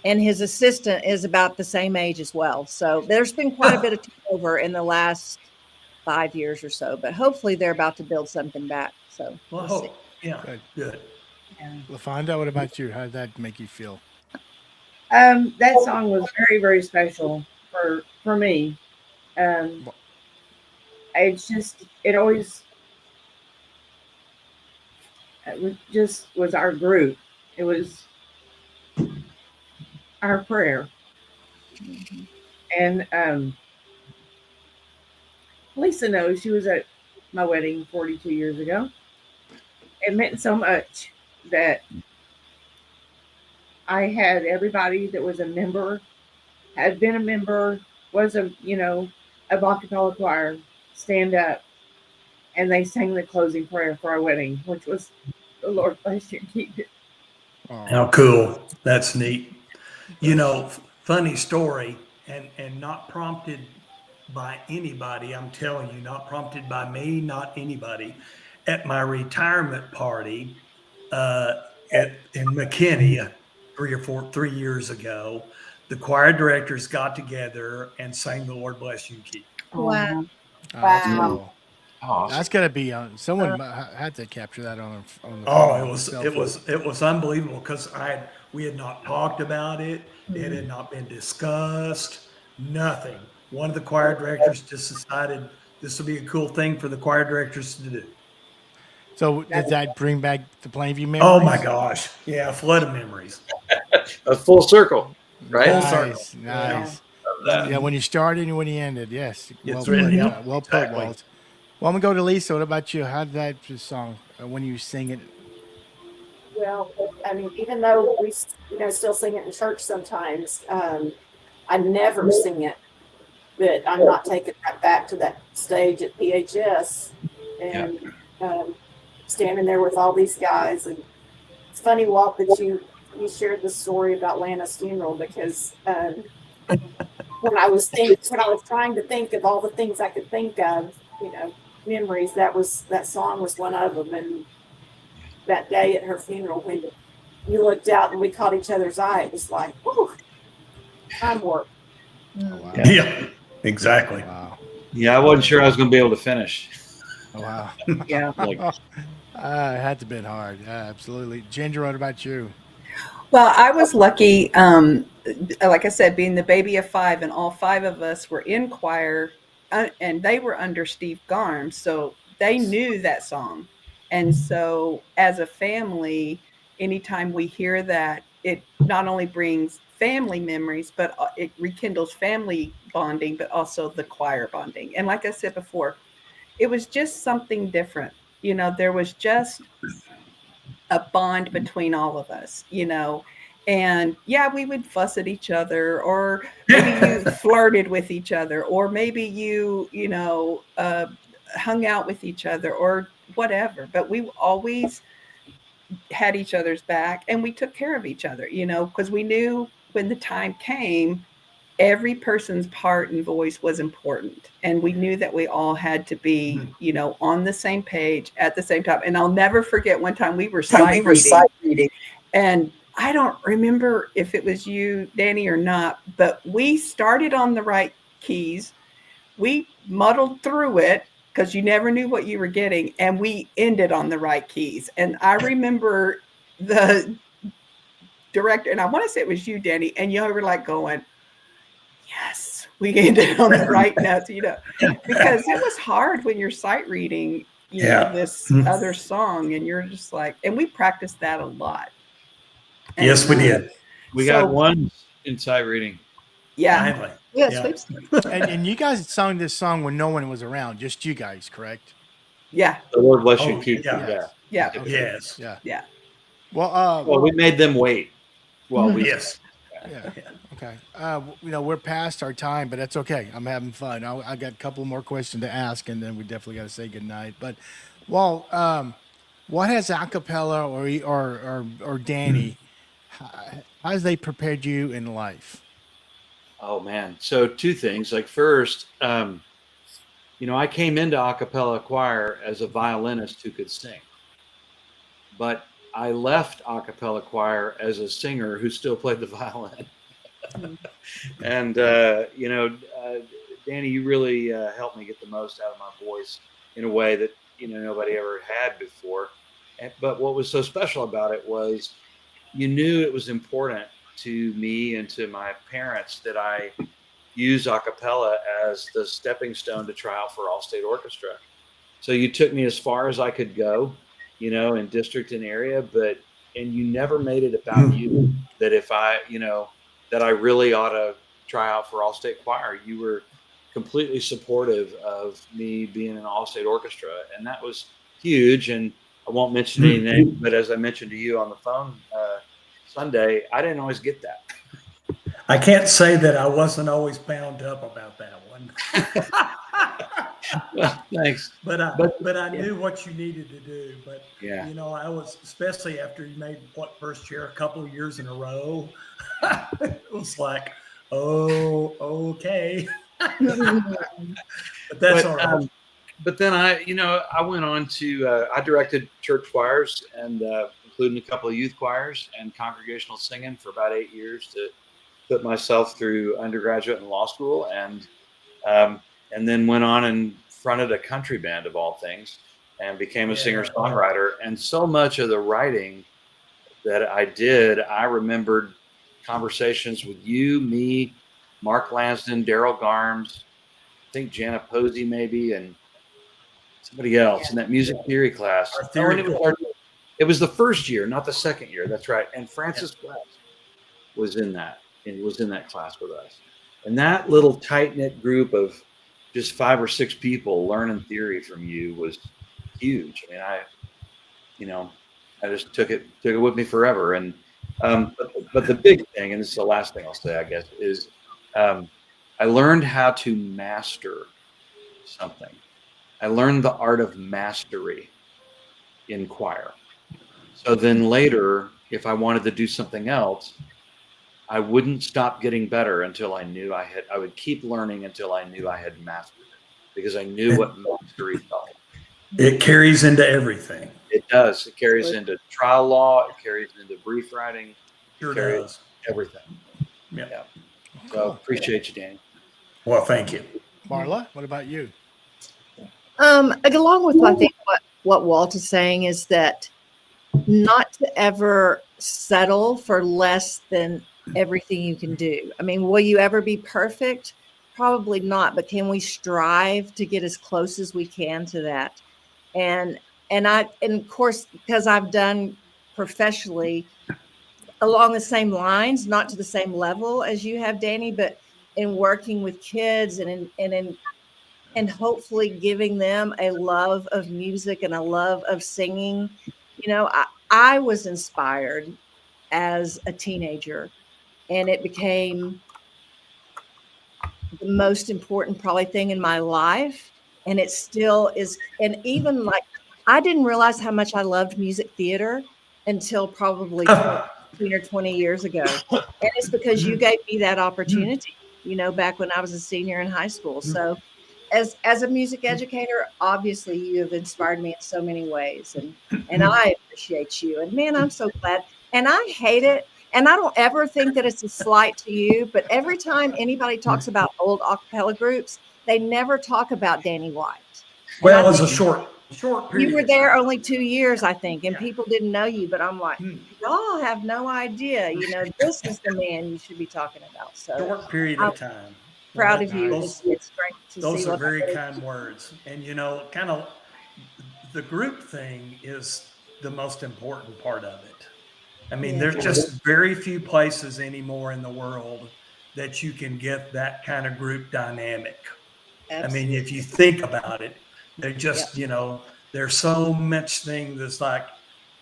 And his assistant is about the same age as well. So there's been quite a bit of turnover in the last 5 years or so, but hopefully they're about to build something back. So Well, we'll see. yeah, Good. good. LaFonda, what about you? How did that make you feel? That song was very, very special for me. It's just it always was our group. It was our prayer. And Lisa knows she was at my wedding 42 years ago. It meant so much that I had everybody that was a member, had been a member, was a cappella choir stand up, and they sang the closing prayer for our wedding, which was the Lord bless you and keep you. Oh, How cool. That's neat. You know, funny story, and not prompted by anybody. I'm telling you, not prompted by me, not anybody. At my retirement party in McKinney, 3 years ago, the choir directors got together and sang "The Lord Bless You and Keep You." Wow. that's Wow. cool. Awesome. That's gotta be on. Someone had to capture that on the. Oh, phone, it was unbelievable because we had not talked about it. It had not been discussed. Nothing. One of the choir directors just decided this would be a cool thing for the choir directors to do. So does that bring back the Plainview memories? Oh my gosh. Yeah, a flood of memories. A full circle, right? Full circle. Nice, nice. Love that. Yeah, when you started and when you ended. Yes, well It's put. right, yeah, Well put, exactly. Walt. Well, I'm gonna go to Lisa. What about you? How did that song when you sing it? Well, I mean, even though we, still sing it in church sometimes, I never sing it, but I'm not taken right back to that stage at PHS and standing there with all these guys. And it's funny, Walt, that you shared the story about Lana's funeral because when I was trying to think of all the things I could think of, memories, that song was one of them. And that day at her funeral, when you looked out and we caught each other's eye, it was like, whew, time warp. Oh, wow. Yeah, exactly. Wow. Yeah, I wasn't sure I was going to be able to finish. Oh, wow. Yeah. Like, It had to have been hard. Yeah, absolutely. Ginger, what about you? Well, I was lucky, like I said, being the baby of 5, and all 5 of us were in choir, and they were under Steve Garm, so they knew that song. And so as a family, anytime we hear that, it not only brings family memories, but it rekindles family bonding, but also the choir bonding. And like I said before, it was just something different. There was just a bond between all of us, and yeah, we would fuss at each other, or maybe you flirted with each other, or maybe you hung out with each other or whatever, but we always had each other's back and we took care of each other, because we knew when the time came, every person's part and voice was important. And we knew that we all had to be, on the same page at the same time. And I'll never forget one time we were sight reading. And I don't remember if it was you, Danny, or not, but we started on the right keys. We muddled through it because you never knew what you were getting. And we ended on the right keys. And I remember the director, and I want to say it was you, Danny, and you were like going, yes, we ended on the right notes, because it was hard when you're sight reading, this other song, and you're just like, and we practiced that a lot. And, Yes, we did. we got one inside reading. Yeah. Finally. Yes, Yeah. And you guys sung this song when no one was around, just you guys, correct? Yeah. The Lord bless you Oh, and keep yeah. you. Yeah. Yeah. Okay. Yes. Yeah. Yeah. Well, Well, we made them wait. Well, we Yes. yeah. Okay. We're past our time, but that's okay. I'm having fun. I got a couple more questions to ask, and then we definitely got to say goodnight. But, well, What has acapella or Danny, how has they prepared you in life? Oh man. So two things. Like first, I came into a cappella choir as a violinist who could sing, but I left a cappella choir as a singer who still played the violin. Mhm. And Danny, you really helped me get the most out of my voice in a way that nobody ever had before. But what was so special about it was you knew it was important to me and to my parents that I use a cappella as the stepping stone to try out for all state orchestra. So you took me as far as I could go, in district and area, and you never made it about you, that if that I really ought to try out for all state choir. You were completely supportive of me being an all state orchestra. And that was huge. And I won't mention any names, but as I mentioned to you on the phone Sunday, I didn't always get that. I can't say that I wasn't always bound up about that one. Well, thanks. But I yeah. knew what you needed to do. But Yeah. I was, especially after you made first chair a couple of years in a row, it was like, oh, okay. But that's all right. But then I went on to I directed church choirs and including a couple of youth choirs and congregational singing for about 8 years to put myself through undergraduate and law school, and then went on and fronted a country band of all things and became a singer-songwriter. And so much of the writing that I did, I remembered conversations with you, me, Mark Lansden, Daryl Garms, I think Jana Posey maybe, and somebody else in that music theory class. It was the first year, not the second year. That's right. And Francis West was in that. And he was in that class with us. And that little tight-knit group of just 5 or 6 people learning theory from you was huge. I mean, I just took it with me forever. And but the big thing, and this is the last thing I'll say, I guess, is I learned how to master something. I learned the art of mastery in choir. So then later, if I wanted to do something else, I wouldn't stop getting better until I knew I would keep learning until I knew I had mastered it, because I knew what mastery felt. It carries into everything. It does. It carries into trial law. It carries into brief writing. Sure does. Everything. Yeah. So appreciate you, Danny. Well, thank you. Marla, what about you? Along with I think what Walt is saying is that not to ever settle for less than everything you can do. I mean, will you ever be perfect? Probably not, but can we strive to get as close as we can to that? And of course, because I've done professionally along the same lines, not to the same level as you have, Danny, but in working with kids and hopefully giving them a love of music and a love of singing. I was inspired as a teenager, and it became the most important probably thing in my life. And it still is. And even like, I didn't realize how much I loved music theater until probably 15 or 20 years ago. And it's because you gave me that opportunity, back when I was a senior in high school. So as a music educator, obviously you have inspired me in so many ways, and I appreciate you. And man, I'm so glad. And I hate it. And I don't ever think that it's a slight to you, but every time anybody talks about old a cappella groups, they never talk about Danny White. Well, it was a short period. You were there only 2 years, I think, and people didn't know you, but I'm like, y'all have no idea. This is the man you should be talking about. So short period of time. Proud of you. Those, it's great to see. Those are very kind words. And, kind of the group thing is the most important part of it. I mean, there's just very few places anymore in the world that you can get that kind of group dynamic. Absolutely. I mean, if you think about it, they just, there's so much thing that's like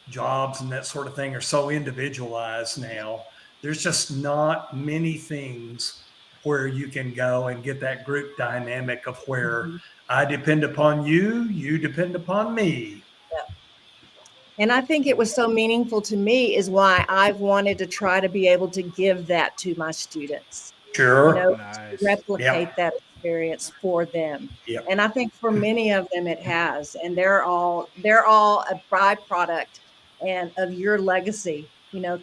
jobs and that sort of thing are so individualized now. There's just not many things where you can go and get that group dynamic of where I depend upon you, you depend upon me. And I think it was so meaningful to me is why I've wanted to try to be able to give that to my students, Sure. to Nice. replicate that experience for them. Yep. And I think for many of them it has, and they're all a byproduct and of your legacy,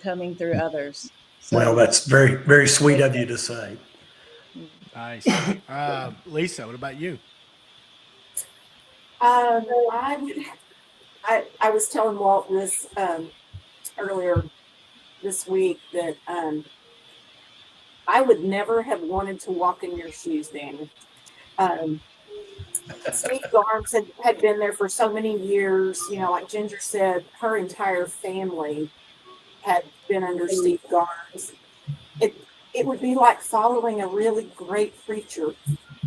coming through others. Well, So that's very, very sweet of you to say. Nice. Lisa, what about you? I was telling Walt this earlier this week that I would never have wanted to walk in your shoes, Danny. Steve Garms had been there for so many years. Like Ginger said, her entire family had been under Steve Garms. It would be like following a really great preacher.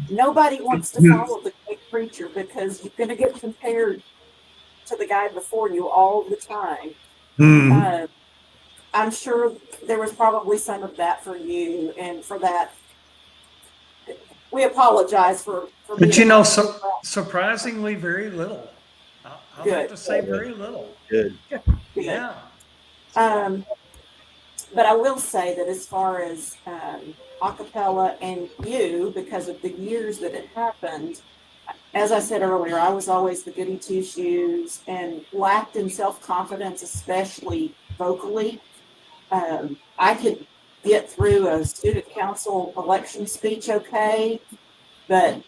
Nobody wants to follow the great preacher because you're going to get compared to the guy before you all the time. Mm. I'm sure there was probably some of that for you, and for that, we apologize for But being surprisingly, very little. I'll Good. have to say very little. Good. good. Yeah. But I will say that as far as acapella and you, because of the years that it happened, as I said earlier, I was always the goody two shoes and lacked in self-confidence, especially vocally. I could get through a student council election speech okay, but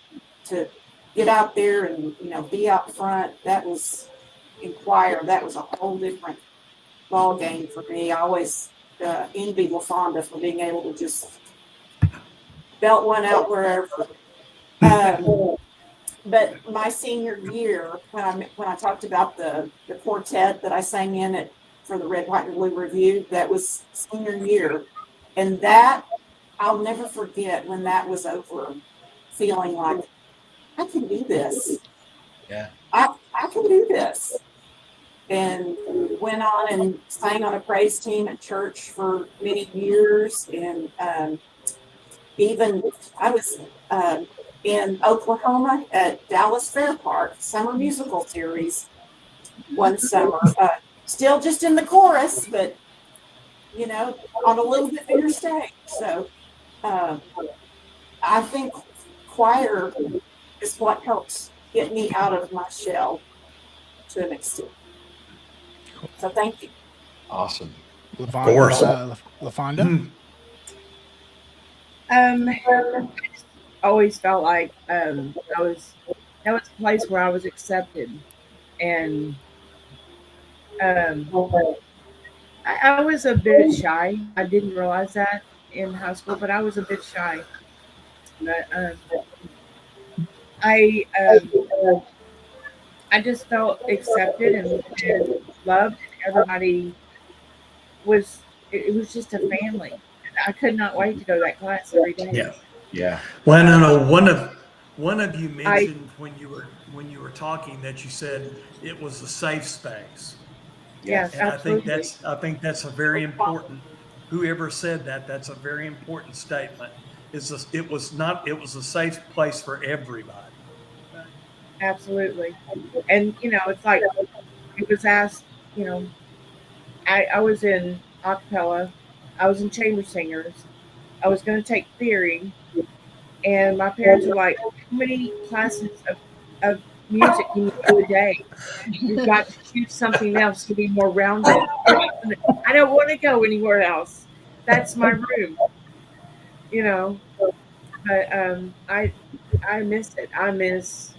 to get out there and be out front, that was in choir, that was a whole different ball game for me. I always envied LaFonda for being able to just belt one out wherever. But my senior year, when I talked about the quartet that I sang in for the Red, White, and Blue Review, that was senior year, and that I'll never forget when that was over, feeling like I can do this. Yeah. I can do this. And went on and sang on a praise team at church for many years. And even I was in Oklahoma at Dallas Fair Park Summer Musical Series one summer. Still just in the chorus, but on a little bit bigger stage. So I think choir is what helps get me out of my shell to an extent. So thank you. Awesome. LaFonda? Mm. I just always felt like that was a place where I was accepted, and I was a bit shy. I didn't realize that in high school, but I was a bit shy. But I just felt accepted and loved, and everybody was. It was just a family. I could not wait to go to that class every day. Yeah. Yeah. Well, no. One of you mentioned when you were talking that you said it was a safe space. Yes, And absolutely. I think that's a very important. Whoever said that, that's a very important statement. It was a safe place for everybody. Absolutely. And, it's like it was asked, I was in acapella, I was in chamber singers, I was going to take theory, and my parents were like, how many classes of music can you do a day? You've got to choose something else to be more rounded. I don't want to go anywhere else. That's my room, But I miss it. I miss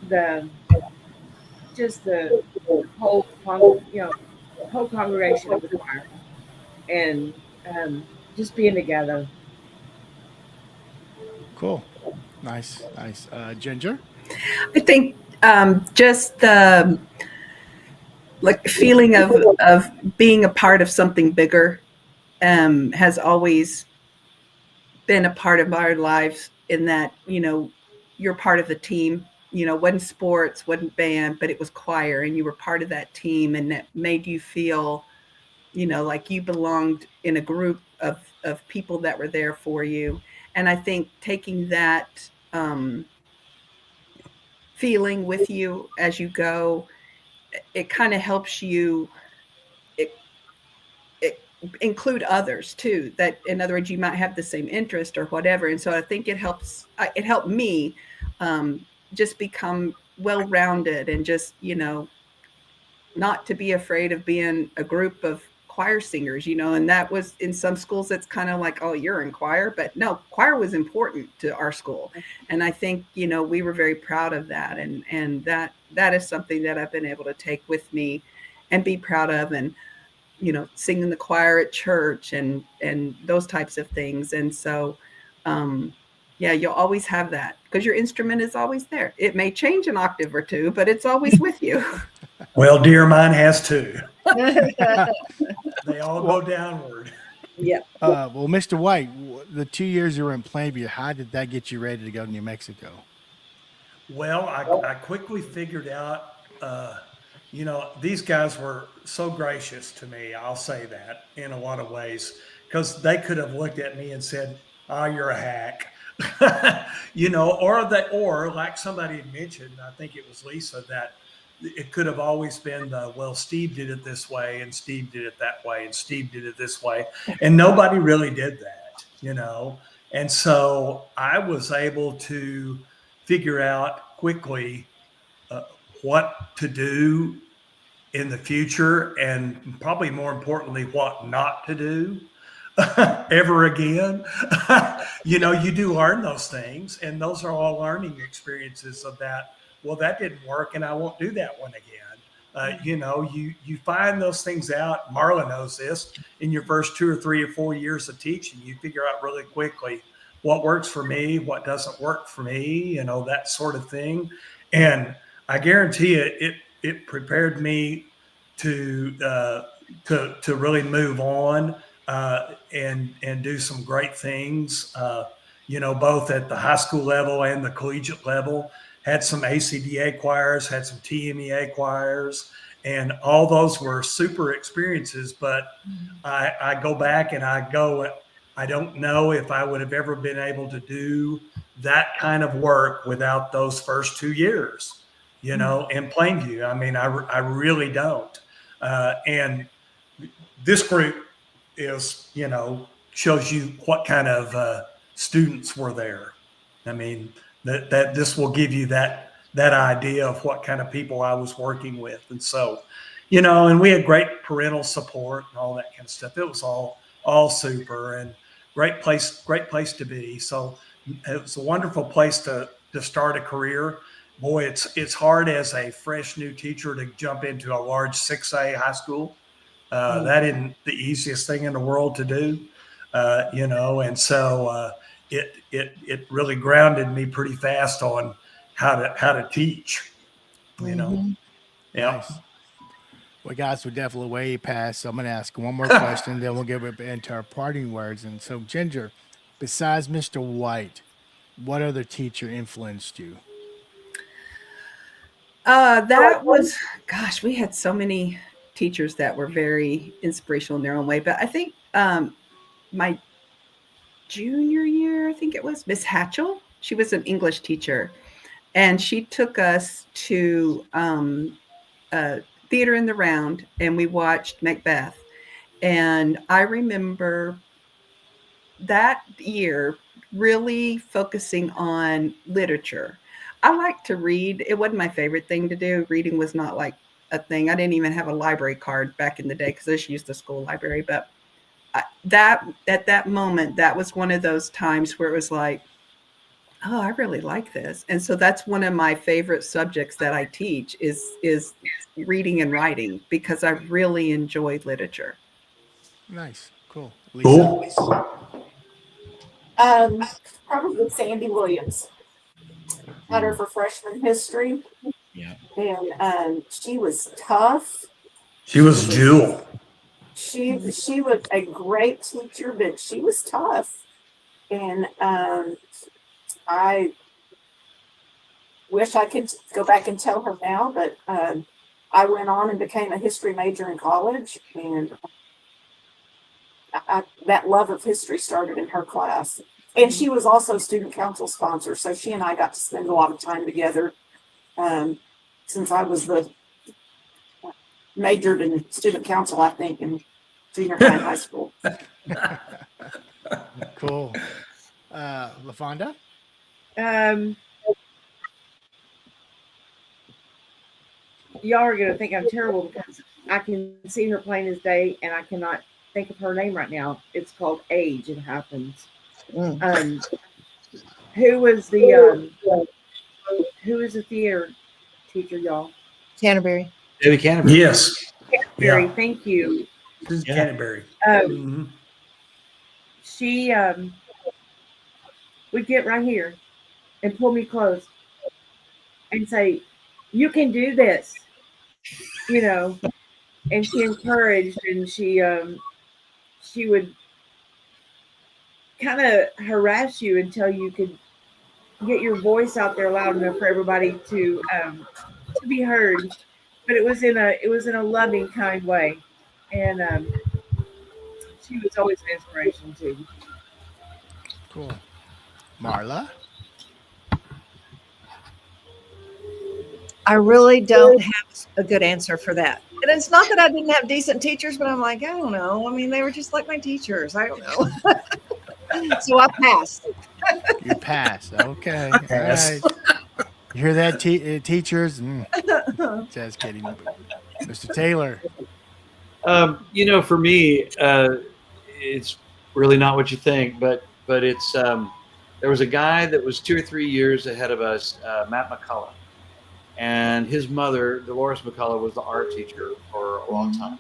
the just the whole whole congregation of the choir, and just being together. Cool. Nice. Ginger? I think just the feeling of being a part of something bigger has always been a part of our lives, in that you're part of the team. Wasn't sports, wasn't band, but it was choir, and you were part of that team, and that made you feel like you belonged in a group of people that were there for you. And I think taking that feeling with you as you go it kind of helps you it include others too, that in other words you might have the same interest or whatever, and so I think it helped me just become well-rounded and just not to be afraid of being a group of choir singers, and that was in some schools it's kind of like, oh, you're in choir, but no, choir was important to our school, and I think we were very proud of that, and that is something that I've been able to take with me and be proud of, and singing the choir at church and those types of things. And so, yeah, you'll always have that because your instrument is always there. It may change an octave or two, but it's always with you. Well, dear, mine has too. They all go downward. Yeah. Well, Mr. White, the 2 years you were in Plainview, how did that get you ready to go to New Mexico? Well, I quickly figured out, these guys were so gracious to me. I'll say that in a lot of ways, because they could have looked at me and said, "Oh, you're a hack," or like somebody had mentioned, I think it was Lisa, that it could have always been well, Steve did it this way, and Steve did it that way, and Steve did it this way, and nobody really did that, And so I was able to figure out quickly what to do in the future, and probably more importantly, what not to do ever again. You do learn those things, and those are all learning experiences of that. Well, that didn't work, and I won't do that one again. You find those things out. Marla knows this. In your first 2 or 3 or 4 years of teaching, you figure out really quickly what works for me, what doesn't work for me, that sort of thing. And I guarantee it prepared me to really move on and do some great things. Both at the high school level and the collegiate level. Had some ACDA choirs, had some TMEA choirs, and all those were super experiences. But I go back and I don't know if I would have ever been able to do that kind of work without those first 2 years, in Plainview. I mean, I really don't. And this group is, shows you what kind of students were there. I mean, that this will give you that idea of what kind of people I was working with. And so, and we had great parental support and all that kind of stuff. It was all super, and great place to be. So it was a wonderful place to start a career. Boy, it's hard as a fresh new teacher to jump into a large 6A high school. That isn't the easiest thing in the world to do, and so it really grounded me pretty fast on how to teach, Yeah. Nice. Well, guys, we're definitely way past. So I'm going to ask one more question, then we'll get into our parting words. And so, Ginger, besides Mr. White, what other teacher influenced you? That was, gosh, we had so many teachers that were very inspirational in their own way. But I think my junior year, I think it was, Miss Hatchell. She was an English teacher, and she took us to Theater in the Round, and we watched Macbeth. And I remember that year really focusing on literature. I like to read. It wasn't my favorite thing to do. Reading was not like a thing. I didn't even have a library card back in the day because I just used the school library. But that at that moment, that was one of those times where it was like, oh, I really like this. And so that's one of my favorite subjects that I teach is reading and writing, because I really enjoy literature. Nice. Cool. Lisa? Probably Sandy Williams. Had her for freshman history. Yeah. And she was tough. She was Jewel. She was a great teacher, but she was tough. And I wish I could go back and tell her now, but I went on and became a history major in college, and that love of history started in her class. And she was also student council sponsor, so she and I got to spend a lot of time together since I was the majored in student council, I think, in junior high and high school. Cool. LaFonda? Y'all are gonna think I'm terrible because I can see her plain as day, and I cannot think of her name right now. It's called age. It happens. Mm. Who was the theater teacher, y'all? Canterbury. David Canterbury. Yes. Gary, Yeah. thank you. This is Yeah. Canterbury. Um, she would get right here and pull me close and say, "You can do this," you know. And she encouraged, and she would kind of harass you until you could get your voice out there loud enough for everybody to be heard. But it was in a loving, kind way, and she was always an inspiration too. Cool. Marla? I really don't have a good answer for that. And it's not that I didn't have decent teachers, but I'm like, I don't know. I mean, they were just like my teachers. I don't know. So I passed. You passed. Okay. Pass. All right. You hear that, teachers? Just kidding. Mr. Taylor. For me, it's really not what you think, but it's there was a guy that was 2 or 3 years ahead of us, Matt McCullough, and his mother, Dolores McCullough, was the art teacher for a long time,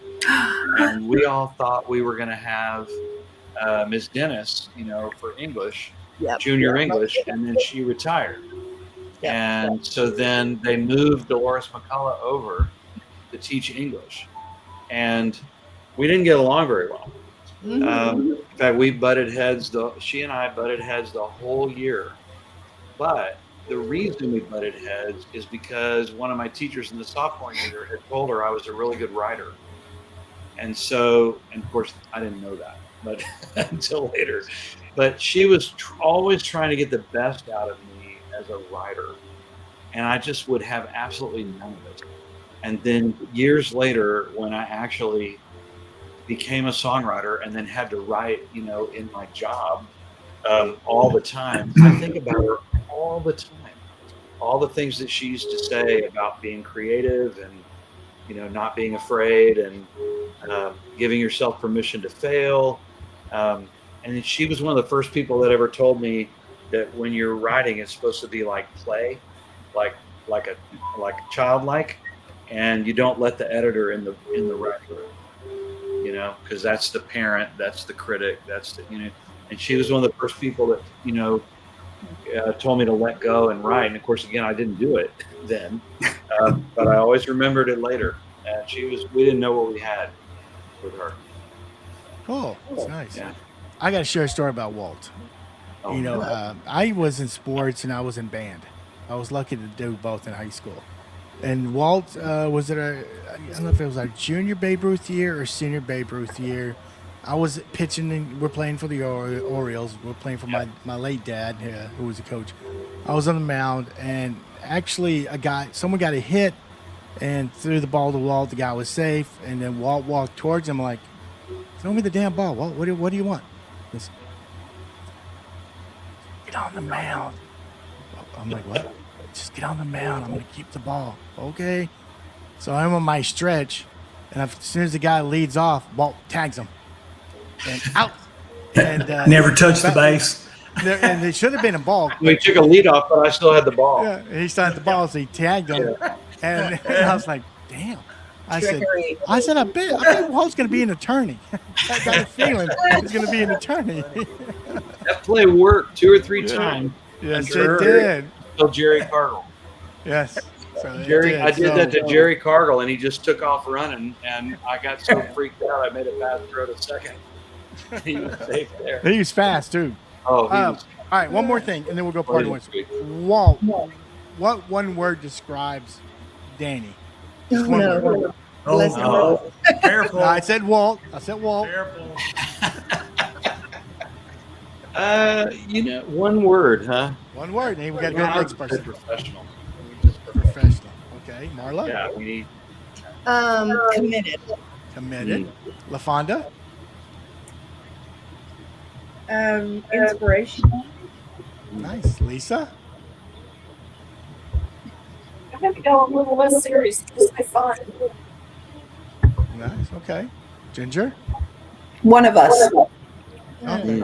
and we all thought we were going to have Miss Dennis, for English, junior English, and then she retired. Yep. And so then they moved Dolores McCullough over to teach English. And we didn't get along very well. In fact, we butted heads. She and I butted heads the whole year. But the reason we butted heads is because one of my teachers in the sophomore year had told her I was a really good writer. And so, and of course, I didn't know that, but until later. But she was always trying to get the best out of me as a writer. And I just would have absolutely none of it. And then years later, when I actually became a songwriter and then had to write, in my job all the time, I think about her all the time. All the things that she used to say about being creative and, not being afraid and giving yourself permission to fail. And she was one of the first people that ever told me that when you're writing, it's supposed to be like play, like a childlike, and you don't let the editor in the writing room, because that's the parent, that's the critic, that's the, and she was one of the first people that, told me to let go and write. And of course, again, I didn't do it then, but I always remembered it later. We didn't know what we had with her. Cool. That's nice. Yeah. I got to share a story about Walt. Oh, I was in sports and I was in band. I was lucky to do both in high school. And Walt was at I don't know if it was our junior Babe Ruth year or senior Babe Ruth year. I was pitching and we're playing for the Orioles. We're playing for my late dad, who was a coach. I was on the mound, and actually someone got a hit and threw the ball to Walt. The guy was safe, and then Walt walked towards him like, "Throw me the damn ball, Walt. What do you want?" Listen, "Get on the mound." I'm like, "What?" "Just get on the mound. I'm going to keep the ball." Okay. So I'm on my stretch, and as soon as the guy leads off, Walt tags him. And out. And Never touched the base. And it should have been a ball. We took a lead off, but I still had the ball. Yeah, he still had the ball, so he tagged him. And I was like, damn. I said, I bet Walt's going to be an attorney. I got a feeling he's going to be an attorney. That play worked 2 or 3 times. Yes, Sure. it did. Until Jerry Cargill. Yes. So I did that to Jerry Cargill, and he just took off running, and I got so freaked out, I made a bad throw to second. He was safe there. He was fast, too. Oh, he All was right, one more thing, and then we'll go party once. sweet. Walt, what one word describes Danny? Just one word. Bless Oh, him. no. Careful. No, I said Walt. Careful. One word, huh? One word, and we got to go to the next person. Professional. Professional. Okay, Marla? Yeah, we need. Committed. Committed. LaFonda? Inspirational. Nice. Lisa? I'm gonna go a little less serious, just my fun. Nice. Okay. Ginger? One of us. Okay.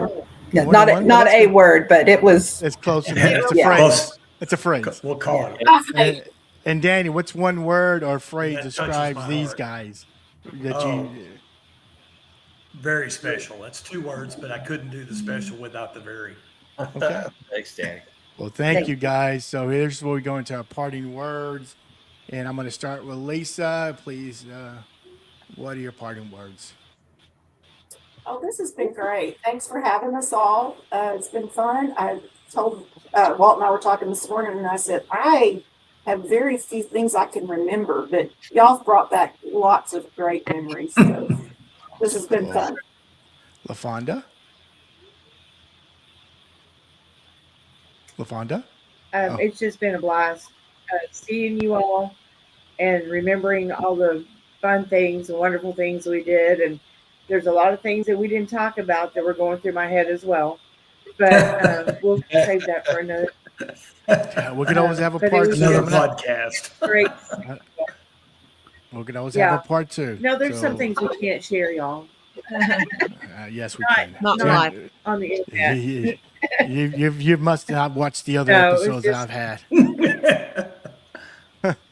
Yeah, More not than one, not but a word, but it was. it's close enough. It's a Yeah. phrase. Close. It's a phrase. We'll call it. Okay. And Danny, what's one word or phrase That touches describes my these heart. guys that Oh. you? Very special. That's 2 words, but I couldn't do the special without the very. Okay. Thanks, Danny. Well, thank you guys. So here's where we go into our parting words, and I'm going to start with Lisa. Please, what are your parting words? Oh, this has been great. Thanks for having us all. It's been fun. I told Walt and I were talking this morning, and I said, I have very few things I can remember, but y'all brought back lots of great memories. So this has been fun. LaFonda? LaFonda? Oh. It's just been a blast seeing you all and remembering all the fun things and wonderful things we did. And there's a lot of things that we didn't talk about that were going through my head as well. But we'll save that for another. We could always have a but it part was two. Another coming up. podcast. Great. We could always Yeah. have a part 2. No, there's So, some things we can't share, y'all, yes, we Not- can. not Jen- live. on the internet. You must not watch the other No, it's episodes that just- I've had.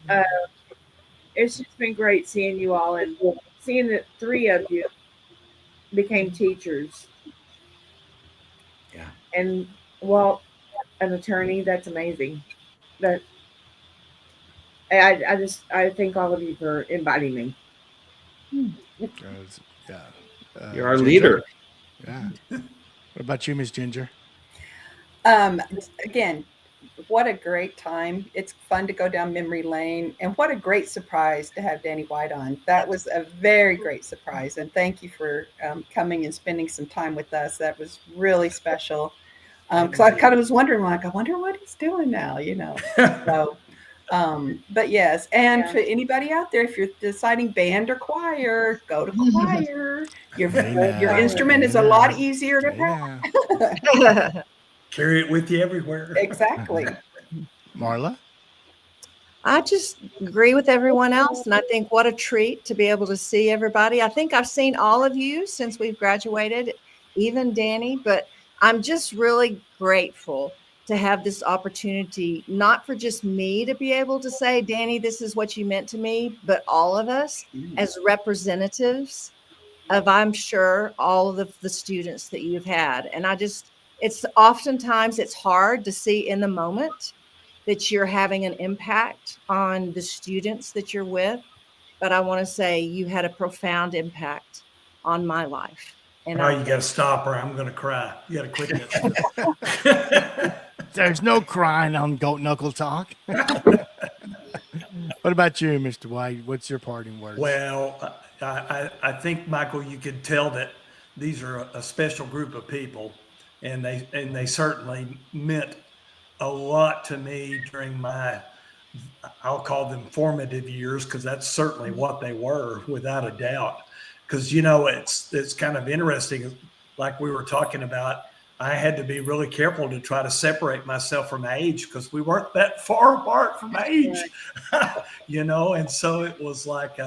It's just been great seeing you all and seeing that 3 of you became teachers. Yeah. And Walt, an attorney, that's amazing. But I thank all of you for inviting me. Yeah. You're our Ginger? leader. Yeah. What about you, Miss Ginger? Again, what a great time. It's fun to go down memory lane, and what a great surprise to have Danny White on. That was a very great surprise, and thank you for coming and spending some time with us. That was really special. Because I kind of was wondering, like, I wonder what he's doing now, So, but yes, and Yeah. for anybody out there, if you're deciding band or choir, go to choir. Your Amen. instrument is a lot easier to practice. Yeah. Carry it with you everywhere. Exactly. Marla? I just agree with everyone else. And I think what a treat to be able to see everybody. I think I've seen all of you since we've graduated, even Danny, but I'm just really grateful to have this opportunity, not for just me to be able to say, Danny, this is what you meant to me, but all of us as representatives of, I'm sure, all of the students that you've had. And it's oftentimes it's hard to see in the moment that you're having an impact on the students that you're with. But I want to say you had a profound impact on my life. And Oh, you got to stop or I'm going to cry. You got to quit this. There's no crying on Goat Knuckle Talk. What about you, Mr. White? What's your parting words? Well, I think, Michael, you could tell that these are a special group of people, and they certainly meant a lot to me during my, I'll call them formative years, because that's certainly what they were, without a doubt. Because, it's kind of interesting, like we were talking about, I had to be really careful to try to separate myself from age, because we weren't that far apart from age, and so it was like,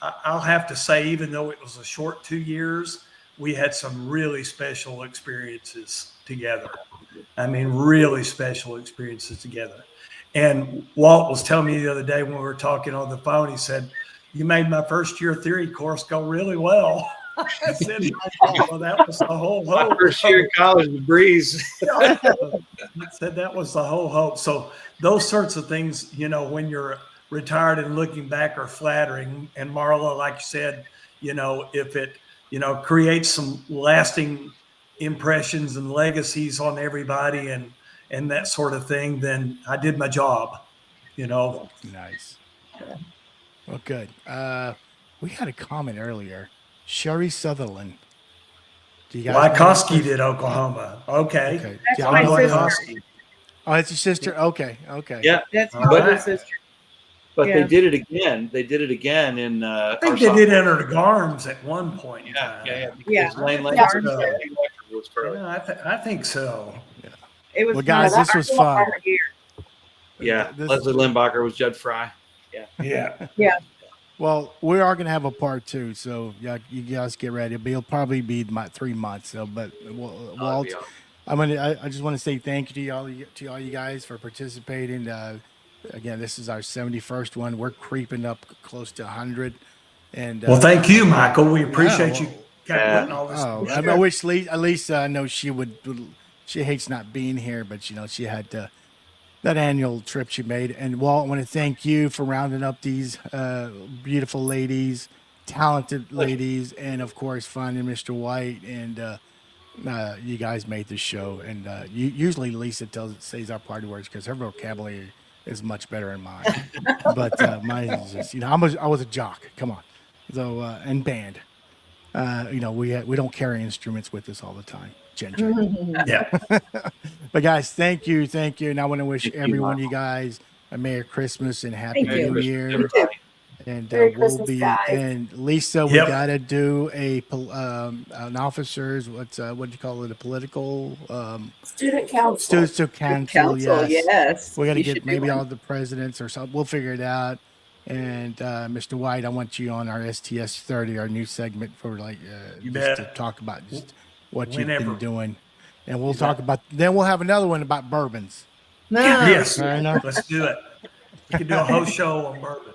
I'll have to say, even though it was a short 2 years, we had some really special experiences together. I mean, really special experiences together. And Walt was telling me the other day when we were talking on the phone, he said, you made my first year theory course go really well. I said, well, that was the whole hope. My first year in college, the breeze. I said that was the whole hope. So those sorts of things, when you're retired and looking back, are flattering. And Marla, like you said, if it, creates some lasting impressions and legacies on everybody and that sort of thing, then I did my job, Nice. Well, good. We had a comment earlier. Sherry Sutherland. Do you guys know Wykoski this? did Oklahoma. Okay. Okay. That's Yeah, my I know sister. Wykoski. Oh, that's your sister. Okay. Yeah. That's my All little right. sister. But Yeah. they did it again. They did it again in. I think they did enter the Garms at one point in Yeah, time. yeah. Yeah. Because Lane Yeah. Lancaster So, was fairly. yeah, I think so. It was Well, guys, my this was sophomore fun. year. Yeah, This- Leslie Limbacher was Judd Fry. Yeah. Well, we are going to have a part 2, so yeah, you guys get ready. It'll probably be 3 months. So, but That'd be awesome. I just want to say thank you to all you guys for participating. Again, this is our 71st one. We're creeping up close to 100. And Well, thank you, Michael. We appreciate you kind of Yeah. putting all this. I wish Lisa. I know she would. She hates not being here, but she had that annual trip she made. And Walt, I want to thank you for rounding up these beautiful ladies, talented ladies, and of course finding Mr. White. And you guys made this show. And usually Lisa says our party words because her vocabulary is much better than mine. But mine is just I was a jock. Come on, so and band. We don't carry instruments with us all the time. Ginger. Yeah. But guys, thank you, and I want to wish Thank you, every one of Michael. you guys a Merry Christmas and Happy Thank you. New Year. Everybody. And Merry we'll Christmas, be. guys. And Lisa, we Yep. gotta do an officers. What do you call it? A political Student council. students to council. Yes. yes. We got to You get should do maybe one. all the presidents or something. We'll figure it out. And Mr. White, I want you on our STS 30, our new segment for You just to bet. talk about just what you've Whenever. been doing. And we'll talk about. Then we'll have another one about bourbons. No. Yes. Fair enough. Let's do it. We can do a whole show on bourbon.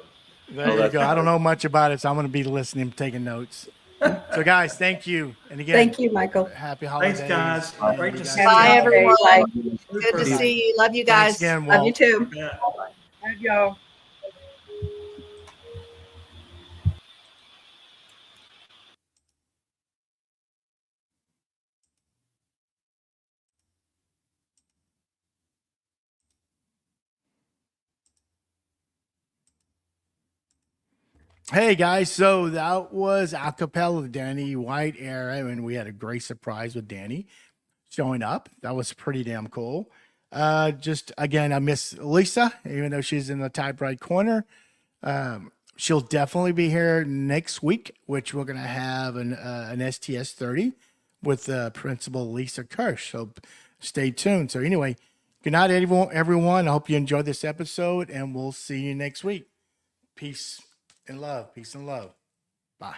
There you go. I don't know much about it, so I'm going to be listening, taking notes. So, guys, thank you. And again, Thank you, Michael. Happy holidays. guys. And Great you to guys- see you. Bye, everyone. Bye. Good to Super. see you. Love you Thanks guys. again, Love you Walt. too. Yeah. Love y'all. Hey guys, so that was acapella Danny White era, and we had a great surprise with Danny showing up. That was pretty damn cool. Just again, I miss Lisa, even though she's in the top right corner. She'll definitely be here next week, which we're gonna have an STS 30 with Principal Lisa Kirsch. So stay tuned. So anyway, good night, everyone. I hope you enjoyed this episode, and we'll see you next week. Peace and love. Peace and love. Bye.